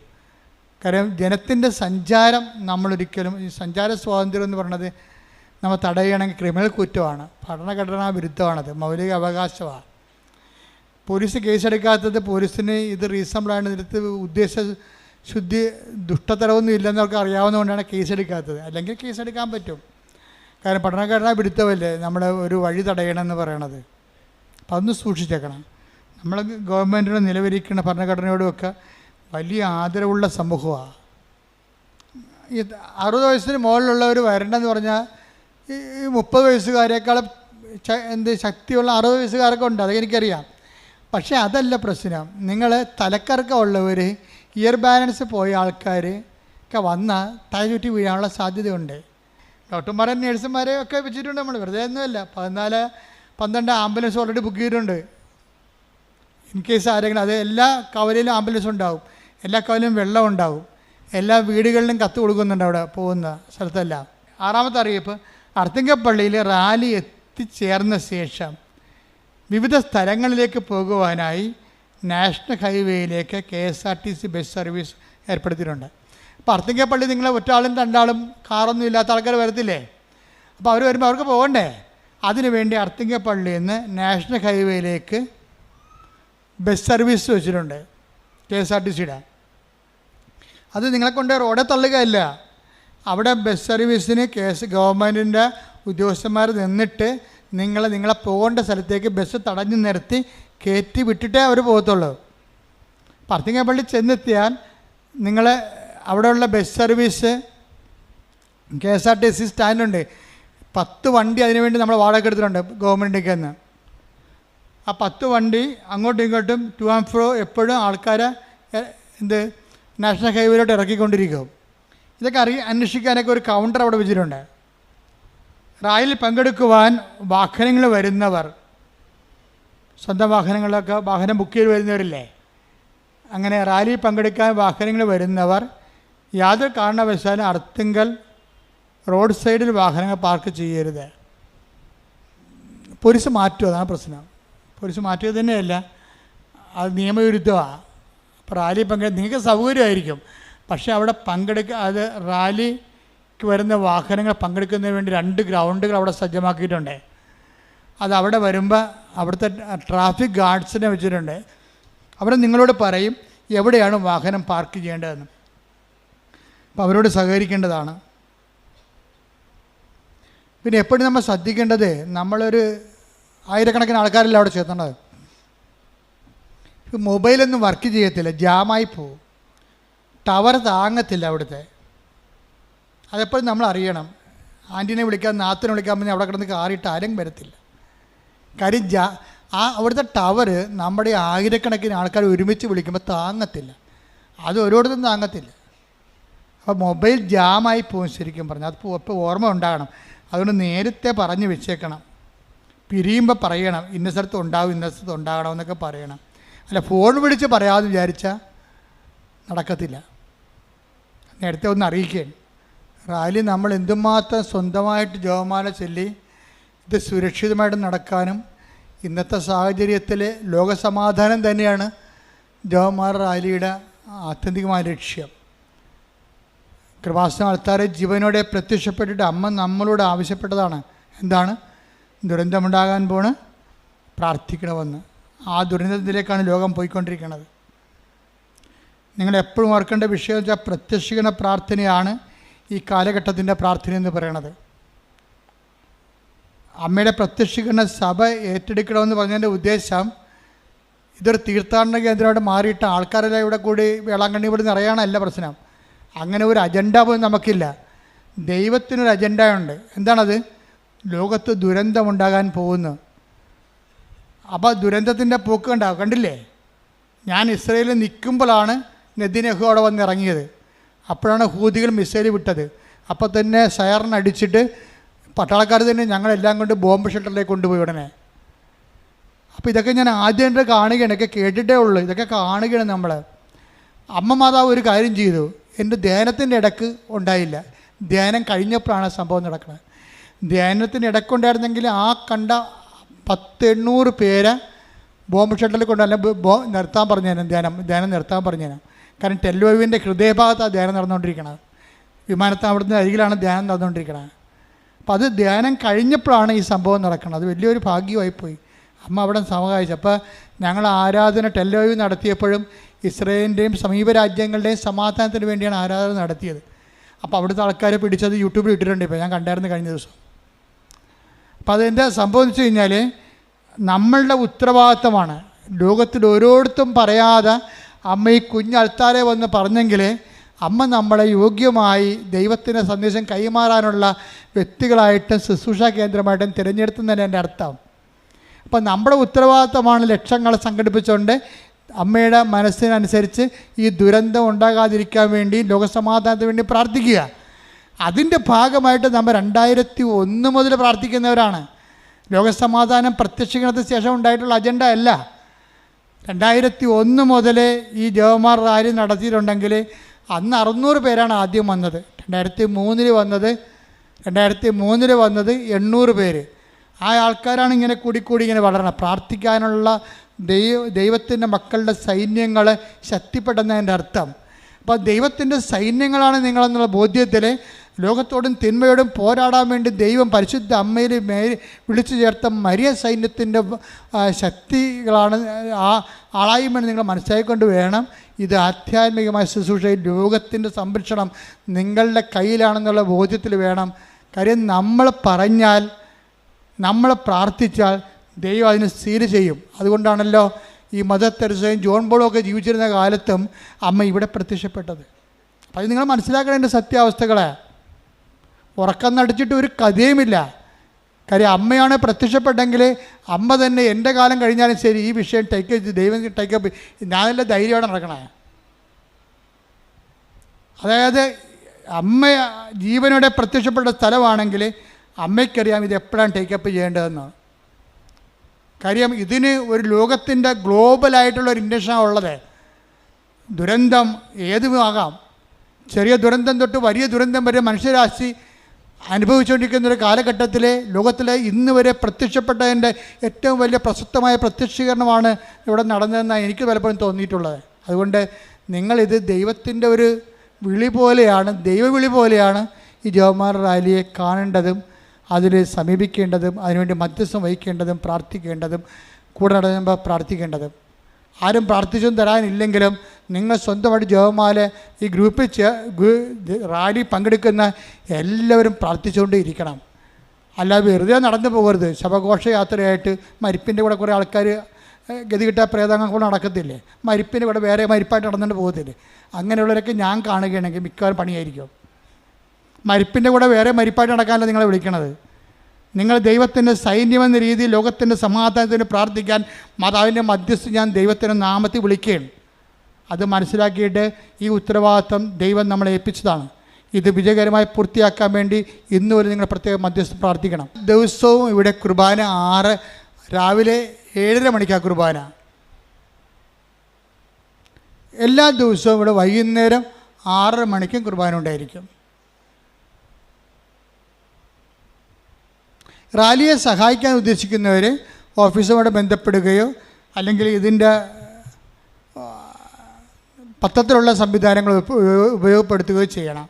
കാര്യം ജനത്തിൻ്റെ സഞ്ചാരം നമ്മളൊരിക്കലും, ഈ സഞ്ചാര സ്വാതന്ത്ര്യം എന്ന് പറയുന്നത് നമ്മൾ തടയുകയാണെങ്കിൽ ക്രിമിനൽ കുറ്റമാണ്, ഭരണഘടനാ വിരുദ്ധമാണത്, മൗലിക അവകാശമാണ്. പോലീസ് കേസെടുക്കാത്തത് പോലീസിന് ഇത് റീസണബിളാണ്, ഇതിനകത്ത് ഉദ്ദേശശുദ്ധി ദുഷ്ടതരമൊന്നും ഇല്ലെന്ന് അവർക്ക് അറിയാവുന്നതുകൊണ്ടാണ് കേസെടുക്കാത്തത്. അല്ലെങ്കിൽ കേസെടുക്കാൻ പറ്റും, കാരണം ഭരണഘടനാ വിരുദ്ധമല്ലേ നമ്മുടെ ഒരു വഴി തടയണമെന്ന് പറയണത്. അപ്പം അതൊന്ന് സൂക്ഷിച്ചേക്കണം. നമ്മൾ ഗവൺമെൻറ്റിന് നിലവിലിരിക്കുന്ന ഭരണഘടനയോടുമൊക്കെ വലിയ ആദരവുള്ള സമൂഹമാണ്. ഈ 60 വയസ്സിന് മുകളിലുള്ളവർ വരണ്ടെന്ന് പറഞ്ഞാൽ ഈ 30 വയസ്സുകാരേക്കാളും ശക്തിയുള്ള 60 വയസ്സുകാരൊക്കെ ഉണ്ട്, അതെനിക്കറിയാം. പക്ഷേ അതല്ല പ്രശ്നം. നിങ്ങൾ തലക്കറക്കമുള്ളവർ, ഇയർ ബാലൻസ് പോയ ആൾക്കാർ ഒക്കെ വന്നാൽ തല ചുറ്റി വീഴാനുള്ള സാധ്യതയുണ്ട്. ഡോക്ടർമാരെ നേഴ്സുമാരെ ഒക്കെ വെച്ചിട്ടുണ്ട് നമ്മൾ, വെറുതെ ഒന്നുമല്ല. 14-12 ആംബുലൻസ് ഓൾറെഡി ബുക്ക് ചെയ്തിട്ടുണ്ട്. ഇൻ കേസ് ആരെങ്കിലും, അത് എല്ലാ കവലയിലും ആംബുലൻസ് ഉണ്ടാവും, എല്ലാ കവലയിലും വെള്ളം ഉണ്ടാവും, എല്ലാ വീടുകളിലും കത്ത് കൊടുക്കുന്നുണ്ട് അവിടെ പോകുന്ന സ്ഥലത്തെല്ലാം. 6ാമത്തെ അറിയിപ്പ്, അർത്തിങ്കപ്പള്ളിയിൽ റാലി എത്തിച്ചേർന്ന ശേഷം വിവിധ സ്ഥലങ്ങളിലേക്ക് പോകുവാനായി നാഷണൽ ഹൈവേയിലേക്ക് KSRTC ബസ് സർവീസ് ഏർപ്പെടുത്തിയിട്ടുണ്ട്. അപ്പോൾ അർത്തിങ്കപ്പള്ളി നിങ്ങൾ ഒറ്റാളും 2 ആളും കാറൊന്നും ഇല്ലാത്ത ആൾക്കാർ വരത്തില്ലേ? അപ്പോൾ അവർ വരുമ്പോൾ അവർക്ക് പോകണ്ടേ? അതിനുവേണ്ടി അർത്തിങ്കപ്പള്ളിയിൽ നിന്ന് നാഷണൽ ഹൈവേയിലേക്ക് ബസ് സർവീസ് വെച്ചിട്ടുണ്ട് KSRTCയുടെ. അത് നിങ്ങളെ കൊണ്ട് റോഡെ തള്ളുകയല്ല, അവിടെ ബസ് സർവീസിന് ഗവൺമെൻറ്റിൻ്റെ ഉദ്യോഗസ്ഥന്മാർ നിന്നിട്ട് നിങ്ങളെ പോകേണ്ട സ്ഥലത്തേക്ക് ബസ് തടഞ്ഞു നിർത്തി കയറ്റി വിട്ടിട്ടേ അവർ പോകത്തുള്ളൂ. അർത്തിങ്കപ്പള്ളി ചെന്നെത്തിയാൽ നിങ്ങൾ അവിടെയുള്ള ബസ് സർവീസ് KSRTC സ്റ്റാൻഡുണ്ട്, 10 വണ്ടി അതിനുവേണ്ടി നമ്മൾ വാടക എടുത്തിട്ടുണ്ട് ഗവൺമെൻറ്റിലേക്ക് നിന്ന്. ആ 10 വണ്ടി അങ്ങോട്ടും ഇങ്ങോട്ടും ടു ആൻഡ് ഫ്രോ എപ്പോഴും ആൾക്കാരെ നാഷണൽ ഹൈവേയിലോട്ട് ഇറക്കിക്കൊണ്ടിരിക്കും. ഇതൊക്കെ അന്വേഷിക്കാനൊക്കെ ഒരു കൗണ്ടർ അവിടെ വെച്ചിട്ടുണ്ട്. റാലിയിൽ പങ്കെടുക്കുവാൻ വാഹനങ്ങൾ വരുന്നവർ, സ്വന്തം വാഹനം ബുക്ക് ചെയ്ത് വരുന്നവരില്ലേ, അങ്ങനെ റാലിയിൽ പങ്കെടുക്കാൻ വാഹനങ്ങൾ വരുന്നവർ യാതൊരു കാരണവശാലും അർത്തിങ്കൽ റോഡ് സൈഡിൽ വാഹനങ്ങൾ പാർക്ക് ചെയ്യരുത്. പോലീസ് മാറ്റും, അതാണ് പ്രശ്നം. പോലീസ് മാറ്റിയത് തന്നെയല്ല, അത് നിയമവിരുദ്ധമാണ്. അപ്പോൾ റാലി നിങ്ങൾക്ക് സൗകര്യമായിരിക്കും, പക്ഷേ അവിടെ അത് റാലിക്ക് വരുന്ന വാഹനങ്ങൾ പങ്കെടുക്കുന്നതിന് വേണ്ടി 2 ഗ്രൗണ്ടുകൾ അവിടെ സജ്ജമാക്കിയിട്ടുണ്ട്. അത് അവിടെ വരുമ്പോൾ അവിടുത്തെ ട്രാഫിക് ഗാർഡ്സിനെ വെച്ചിട്ടുണ്ട്. അവിടെ നിങ്ങളോട് പറയും എവിടെയാണ് വാഹനം പാർക്ക് ചെയ്യേണ്ടതെന്ന്. അപ്പോൾ അവരോട് സഹകരിക്കേണ്ടതാണ്. പിന്നെ എപ്പോഴും നമ്മൾ ശ്രദ്ധിക്കേണ്ടത്, നമ്മളൊരു ആയിരക്കണക്കിന് ആൾക്കാരല്ല അവിടെ ചേർത്തേണ്ടത്. മൊബൈലൊന്നും വർക്ക് ചെയ്യത്തില്ല, ജാമായി പോവും, ടവർ താങ്ങത്തില്ല അവിടുത്തെ. അതെപ്പോഴും നമ്മൾ അറിയണം. ആൻറ്റീനെ വിളിക്കാൻ, നാത്തിനെ വിളിക്കാൻ പറഞ്ഞാൽ അവിടെ കിടന്ന് കാറിയിട്ട് ആരും വരത്തില്ല. കാര്യം അവിടുത്തെ ടവർ നമ്മുടെ ആയിരക്കണക്കിന് ആൾക്കാർ ഒരുമിച്ച് വിളിക്കുമ്പോൾ താങ്ങത്തില്ല, അത് ഓരോരുത്തരും താങ്ങത്തില്ല. അപ്പോൾ മൊബൈൽ ജാമായി പോകും ശരിക്കും പറഞ്ഞാൽ. അത് ഇപ്പോൾ ഓർമ്മ ഉണ്ടാകണം. അതുകൊണ്ട് നേരത്തെ പറഞ്ഞ് വെച്ചേക്കണം. പിരിയുമ്പോൾ പറയണം, ഇന്ന സ്ഥലത്ത് ഉണ്ടാവും, ഇന്ന സ്ഥലത്ത് ഉണ്ടാകണമെന്നൊക്കെ പറയണം. അല്ല ഫോൺ വിളിച്ച് പറയാമെന്ന് വിചാരിച്ചാൽ നടക്കത്തില്ല. നേരത്തെ ഒന്ന് അറിയിക്കുകയാണ്. റാലി നമ്മൾ എന്തുമാത്രം സ്വന്തമായിട്ട് ജപമാല ചൊല്ലി ഇത് സുരക്ഷിതമായിട്ട് നടക്കാനും ഇന്നത്തെ സാഹചര്യത്തിൽ ലോകസമാധാനം തന്നെയാണ് ജവഹർലാൽ റാലിയുടെ ആത്യന്തികമായ ലക്ഷ്യം. കൃപാസന ആൾക്കാരെ ജീവനോടെ പ്രത്യക്ഷപ്പെട്ടിട്ട് അമ്മ നമ്മളോട് ആവശ്യപ്പെട്ടതാണ്. എന്താണ്? ദുരന്തമുണ്ടാകാൻ പോണ് പ്രാർത്ഥിക്കണമെന്ന്. ആ ദുരന്തത്തിലേക്കാണ് ലോകം പോയിക്കൊണ്ടിരിക്കുന്നത്. നിങ്ങളെപ്പോഴും ഓർക്കേണ്ട വിഷയം വെച്ചാൽ പ്രത്യക്ഷീകരണ പ്രാർത്ഥനയാണ് ഈ കാലഘട്ടത്തിൻ്റെ പ്രാർത്ഥന എന്ന് പറയണത്. അമ്മയുടെ പ്രത്യക്ഷീകരണ സഭ ഏറ്റെടുക്കണമെന്ന് പറഞ്ഞതിൻ്റെ ഉദ്ദേശം ഇതൊരു തീർത്ഥാടന കേന്ദ്രമായിട്ട് മാറിയിട്ട് ആൾക്കാരെല്ലാം ഇവിടെ കൂടി വേളാങ്കണ്ണി ഇവിടെ നിറയാനല്ല പ്രശ്നം. അങ്ങനെ ഒരു അജണ്ട പോലും നമുക്കില്ല. ദൈവത്തിനൊരു അജണ്ടയുണ്ട്. എന്താണത്? ലോകത്ത് ദുരന്തമുണ്ടാകാൻ പോകുന്നു. അപ്പോൾ ദുരന്തത്തിൻ്റെ പോക്ക് ഉണ്ടാകും. കണ്ടില്ലേ? ഞാൻ ഇസ്രയേലിൽ നിൽക്കുമ്പോഴാണ് നെതിനെഹു അവിടെ വന്നിറങ്ങിയത്. അപ്പോഴാണ് ഹൂതികൾ മിസൈൽ വിട്ടത്. അപ്പോൾ തന്നെ സയറിനടിച്ചിട്ട് പട്ടാളക്കാർ തന്നെ ഞങ്ങളെല്ലാം കൊണ്ട് ബോംബ് ഷെൽട്ടറിലേക്ക് കൊണ്ടുപോയി ഉടനെ. അപ്പോൾ ഇതൊക്കെ ഞാൻ ആദ്യമായിട്ട് കാണുകയാണ്, ഇതൊക്കെ കേട്ടിട്ടേ ഉള്ളൂ, ഇതൊക്കെ കാണുകയാണ് നമ്മൾ. അമ്മ മാതാവ് ഒരു കാര്യം ചെയ്തു, എൻ്റെ ധ്യാനത്തിൻ്റെ ഇടക്ക് ഉണ്ടായില്ല, ധ്യാനം കഴിഞ്ഞപ്പോഴാണ് സംഭവം നടക്കുന്നത്. ധ്യാനത്തിൻ്റെ ഇടക്കുണ്ടായിരുന്നെങ്കിൽ ആ കണ്ട 800 പേരെ ബോംബ് ഷെൽട്ടറിൽ കൊണ്ടല്ല നിർത്താൻ പറഞ്ഞേനെ, ധ്യാനം നിർത്താൻ പറഞ്ഞേനെ. കാരണം ടെൽഅവീവിൻ്റെ ഹൃദയഭാഗത്താണ് ധ്യാനം നടന്നുകൊണ്ടിരിക്കുന്നത്. വിമാനത്താവളത്തിൻ്റെ അരികിലാണ് ധ്യാനം നടന്നുകൊണ്ടിരിക്കുന്നത്. അപ്പോൾ അത് ധ്യാനം കഴിഞ്ഞപ്പോഴാണ് ഈ സംഭവം നടക്കുന്നത്. അത് വലിയൊരു ഭാഗ്യമായിപ്പോയി. അമ്മ അവിടെ സഹായിച്ചു. അപ്പോൾ ഞങ്ങൾ ആരാധന ടെൽഅവീവ് നടത്തിയപ്പോഴും ഇസ്രയേലിൻ്റെയും സമീപ രാജ്യങ്ങളുടെയും സമാധാനത്തിന് വേണ്ടിയാണ് ആരാധന നടത്തിയത്. അപ്പോൾ അവിടുത്തെ ആൾക്കാരെ പിടിച്ചത് യൂട്യൂബിൽ ഇട്ടിട്ടുണ്ട്. ഇപ്പോൾ ഞാൻ കണ്ടായിരുന്നു കഴിഞ്ഞ ദിവസം. അപ്പോൾ അതെന്താ സംഭവം എന്ന് വെച്ച് കഴിഞ്ഞാൽ നമ്മളുടെ ഉത്തരവാദിത്തമാണ്. ലോകത്തിൽ ഓരോരുത്തരും പറയാതെ അമ്മ ഈ കുഞ്ഞൾത്താരെ വന്ന് പറഞ്ഞെങ്കിൽ അമ്മ നമ്മളെ യോഗ്യമായി ദൈവത്തിൻ്റെ സന്ദേശം കൈമാറാനുള്ള വ്യക്തികളായിട്ടും ശുശ്രൂഷാ കേന്ദ്രമായിട്ടും തിരഞ്ഞെടുത്തുന്നതിന് എൻ്റെ അർത്ഥം. അപ്പം നമ്മുടെ ഉത്തരവാദിത്തമാണ് ലക്ഷങ്ങളെ സംഘടിപ്പിച്ചുകൊണ്ട് അമ്മയുടെ മനസ്സിനനുസരിച്ച് ഈ ദുരന്തം ഉണ്ടാകാതിരിക്കാൻ വേണ്ടി, ലോകസമാധാനത്തിന് വേണ്ടി പ്രാർത്ഥിക്കുക. അതിൻ്റെ ഭാഗമായിട്ട് നമ്മൾ 2001 മുതൽ പ്രാർത്ഥിക്കുന്നവരാണ്. ലോകസമാധാനം പ്രത്യക്ഷീകരണത്തിന് ശേഷം ഉണ്ടായിട്ടുള്ള അജണ്ട അല്ല. 2001 മുതൽ ഈ ജവഹർലാൽ റാലി നടത്തിയിട്ടുണ്ടെങ്കിൽ അന്ന് 600 പേരാണ് ആദ്യം വന്നത്. 2003 വന്നത് 800 പേര്. ആ ആൾക്കാരാണ് ഇങ്ങനെ കൂടിക്കൂടി ഇങ്ങനെ വളരണം. പ്രാർത്ഥിക്കാനുള്ള ദൈവത്തിൻ്റെ മക്കളുടെ സൈന്യങ്ങൾ ശക്തിപ്പെടുന്നതിൻ്റെ അർത്ഥം. അപ്പോൾ ദൈവത്തിൻ്റെ സൈന്യങ്ങളാണ് നിങ്ങളെന്നുള്ള ബോധ്യത്തിൽ ലോകത്തോടും തിന്മയോടും പോരാടാൻ വേണ്ടി ദൈവം പരിശുദ്ധ അമ്മയിൽ വിളിച്ചു ചേർത്ത മരിയ സൈന്യത്തിൻ്റെ ശക്തികളാണ് ആ ആളായ്മ നിങ്ങൾ മനസ്സിലാക്കിക്കൊണ്ട് വേണം ഇത് ആധ്യാത്മികമായ ശുശ്രൂഷയിൽ ലോകത്തിൻ്റെ സംരക്ഷണം നിങ്ങളുടെ കയ്യിലാണെന്നുള്ള ബോധ്യത്തിൽ വേണം. കാര്യം നമ്മൾ പറഞ്ഞാൽ, നമ്മൾ പ്രാർത്ഥിച്ചാൽ ദൈവം അതിന് സ്ഥിര ചെയ്യും. അതുകൊണ്ടാണല്ലോ ഈ മദർ തെരേസയും ജോൺ പോളും ഒക്കെ ജീവിച്ചിരുന്ന കാലത്തും അമ്മ ഇവിടെ പ്രത്യക്ഷപ്പെട്ടത്. അപ്പോൾ അത് നിങ്ങൾ മനസ്സിലാക്കേണ്ട സത്യാവസ്ഥകളെ. ഉറക്കം നടിച്ചിട്ട് ഒരു കഥയുമില്ല. കാര്യം അമ്മയാണ് പ്രത്യക്ഷപ്പെട്ടെങ്കിൽ അമ്മ തന്നെ എൻ്റെ കാലം കഴിഞ്ഞാലും ശരി ഈ വിഷയം ദൈവം ടേക്കപ്പ് ഞാനെല്ലാം ധൈര്യമാണ് നടക്കണേ. അതായത് അമ്മ ജീവനോടെ പ്രത്യക്ഷപ്പെട്ട സ്ഥലമാണെങ്കിൽ അമ്മയ്ക്കറിയാം ഇത് എപ്പോഴാണ് ടേക്കപ്പ് ചെയ്യേണ്ടതെന്ന്. കാര്യം ഇതിന് ഒരു ലോകത്തിൻ്റെ ഗ്ലോബലായിട്ടുള്ളൊരു ഇൻറ്റൻഷനാണ് ഉള്ളത്. ദുരന്തം ഏതുമാകാം. ചെറിയ ദുരന്തം തൊട്ട് വലിയ ദുരന്തം വരെ മനുഷ്യരാശി അനുഭവിച്ചുകൊണ്ടിരിക്കുന്നൊരു കാലഘട്ടത്തിൽ ലോകത്തിലെ ഇന്ന് വരെ പ്രത്യക്ഷപ്പെട്ടതിൻ്റെ ഏറ്റവും വലിയ പ്രസക്തമായ പ്രത്യക്ഷീകരണമാണ് ഇവിടെ നടന്നതെന്നാണ് എനിക്ക് പലപ്പോഴും തോന്നിയിട്ടുള്ളത്. അതുകൊണ്ട് നിങ്ങളിത് ദൈവത്തിൻ്റെ ഒരു വിളി പോലെയാണ്, ദൈവവിളി പോലെയാണ് ഈ ജവഹർലാൽ റാലിയെ കാണേണ്ടതും അതിൽ സമീപിക്കേണ്ടതും അതിനുവേണ്ടി മധ്യസ്ഥം വഹിക്കേണ്ടതും പ്രാർത്ഥിക്കേണ്ടതും കൂടെ നടന്നുമ്പോൾ പ്രാർത്ഥിക്കേണ്ടതും. ആരും പ്രാർത്ഥിച്ചൊന്നും തരാനില്ലെങ്കിലും നിങ്ങൾ സ്വന്തമായിട്ട് ജവഹർലാൽ ഈ ഗ്രൂപ്പിൽ റാലി പങ്കെടുക്കുന്ന എല്ലാവരും പ്രാർത്ഥിച്ചുകൊണ്ട് ഇരിക്കണം. അല്ലാതെ വെറുതെ നടന്നു പോകരുത്. ശവഘോഷയാത്രയായിട്ട് മരിപ്പിൻ്റെ കൂടെ കുറേ ആൾക്കാർ ഗതികിട്ട പ്രേതങ്ങൾ കൂടെ നടക്കത്തില്ലേ, മരിപ്പിൻ്റെ കൂടെ വേറെ മരിപ്പായിട്ട് നടന്നുകൊണ്ട് പോകത്തില്ലേ. അങ്ങനെയുള്ളവരൊക്കെ ഞാൻ കാണുകയാണെങ്കിൽ മിക്കവാറും പണിയായിരിക്കും. മരിപ്പിൻ്റെ കൂടെ വേറെ മരിപ്പായിട്ട് നടക്കാനല്ല നിങ്ങളെ വിളിക്കണത്. നിങ്ങൾ ദൈവത്തിൻ്റെ സൈന്യമെന്ന രീതിയിൽ ലോകത്തിൻ്റെ സമാധാനത്തിന് പ്രാർത്ഥിക്കാൻ മാതാവിൻ്റെ മധ്യസ്ഥ ഞാൻ ദൈവത്തിൻ്റെ നാമത്തിൽ വിളിക്കുകയാണ്. അത് മനസ്സിലാക്കിയിട്ട് ഈ ഉത്തരവാദിത്വം ദൈവം നമ്മളെ ഏൽപ്പിച്ചതാണ്. ഇത് വിജയകരമായി പൂർത്തിയാക്കാൻ വേണ്ടി ഇന്ന് വരെ നിങ്ങൾ പ്രത്യേകം മധ്യസ്ഥം പ്രാർത്ഥിക്കണം. ദിവസവും ഇവിടെ കുർബാന രാവിലെ 7:30 മണിക്കാണ് കുർബാന. എല്ലാ ദിവസവും ഇവിടെ വൈകുന്നേരം 6:30 മണിക്കും കുർബാന ഉണ്ടായിരിക്കും. റാലിയെ സഹായിക്കാൻ ഉദ്ദേശിക്കുന്നവർ ഓഫീസുമായിട്ട് ബന്ധപ്പെടുകയോ അല്ലെങ്കിൽ ഇതിൻ്റെ പത്രത്തിലുള്ള സംവിധാനങ്ങൾ ഉപയോഗപ്പെടുത്തുകയോ ചെയ്യണം.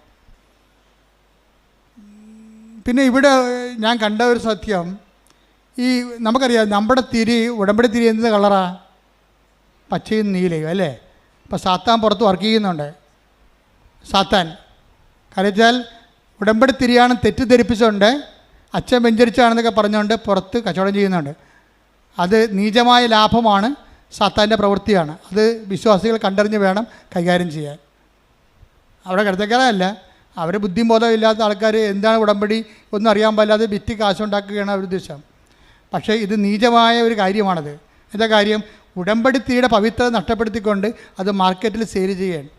പിന്നെ ഇവിടെ ഞാൻ കണ്ട ഒരു സത്യം, ഈ നമുക്കറിയാം നമ്മുടെ ഉടമ്പടി തിരി എന്ത് കളറാണ്? പച്ചയും നീലയും അല്ലേ? അപ്പോൾ സാത്താൻ പുറത്ത് വർക്ക് ചെയ്യുന്നുണ്ട്. സാത്താൻ കരച്ചാൽ ഉടമ്പടി തിരിയാണ് തെറ്റിദ്ധരിപ്പിച്ചുകൊണ്ട് അച്ഛൻ വെഞ്ചരിച്ചാണെന്നൊക്കെ പറഞ്ഞുകൊണ്ട് പുറത്ത് കച്ചവടം ചെയ്യുന്നുണ്ട്. അത് നീചമായ ലാഭമാണ്, സാത്താൻ്റെ പ്രവൃത്തിയാണ്. അത് വിശ്വാസികൾ കണ്ടറിഞ്ഞ് വേണം കൈകാര്യം ചെയ്യാൻ. അവിടെ കിടത്തക്കാരല്ല, അവർ ബുദ്ധിയും ബോധവും ഇല്ലാത്ത ആൾക്കാർ എന്താണ് ഉടമ്പടി ഒന്നും അറിയാൻ പാടില്ലാതെ വിറ്റ് കാശുണ്ടാക്കുകയാണ് അവർ ഉദ്ദേശം. പക്ഷേ ഇത് നീചമായ ഒരു കാര്യമാണത്. എന്താ കാര്യം? ഉടമ്പടി തിരിയുടെ പവിത്രത നഷ്ടപ്പെടുത്തിക്കൊണ്ട് അത് മാർക്കറ്റിൽ സെയിൽ ചെയ്യുകയാണ്.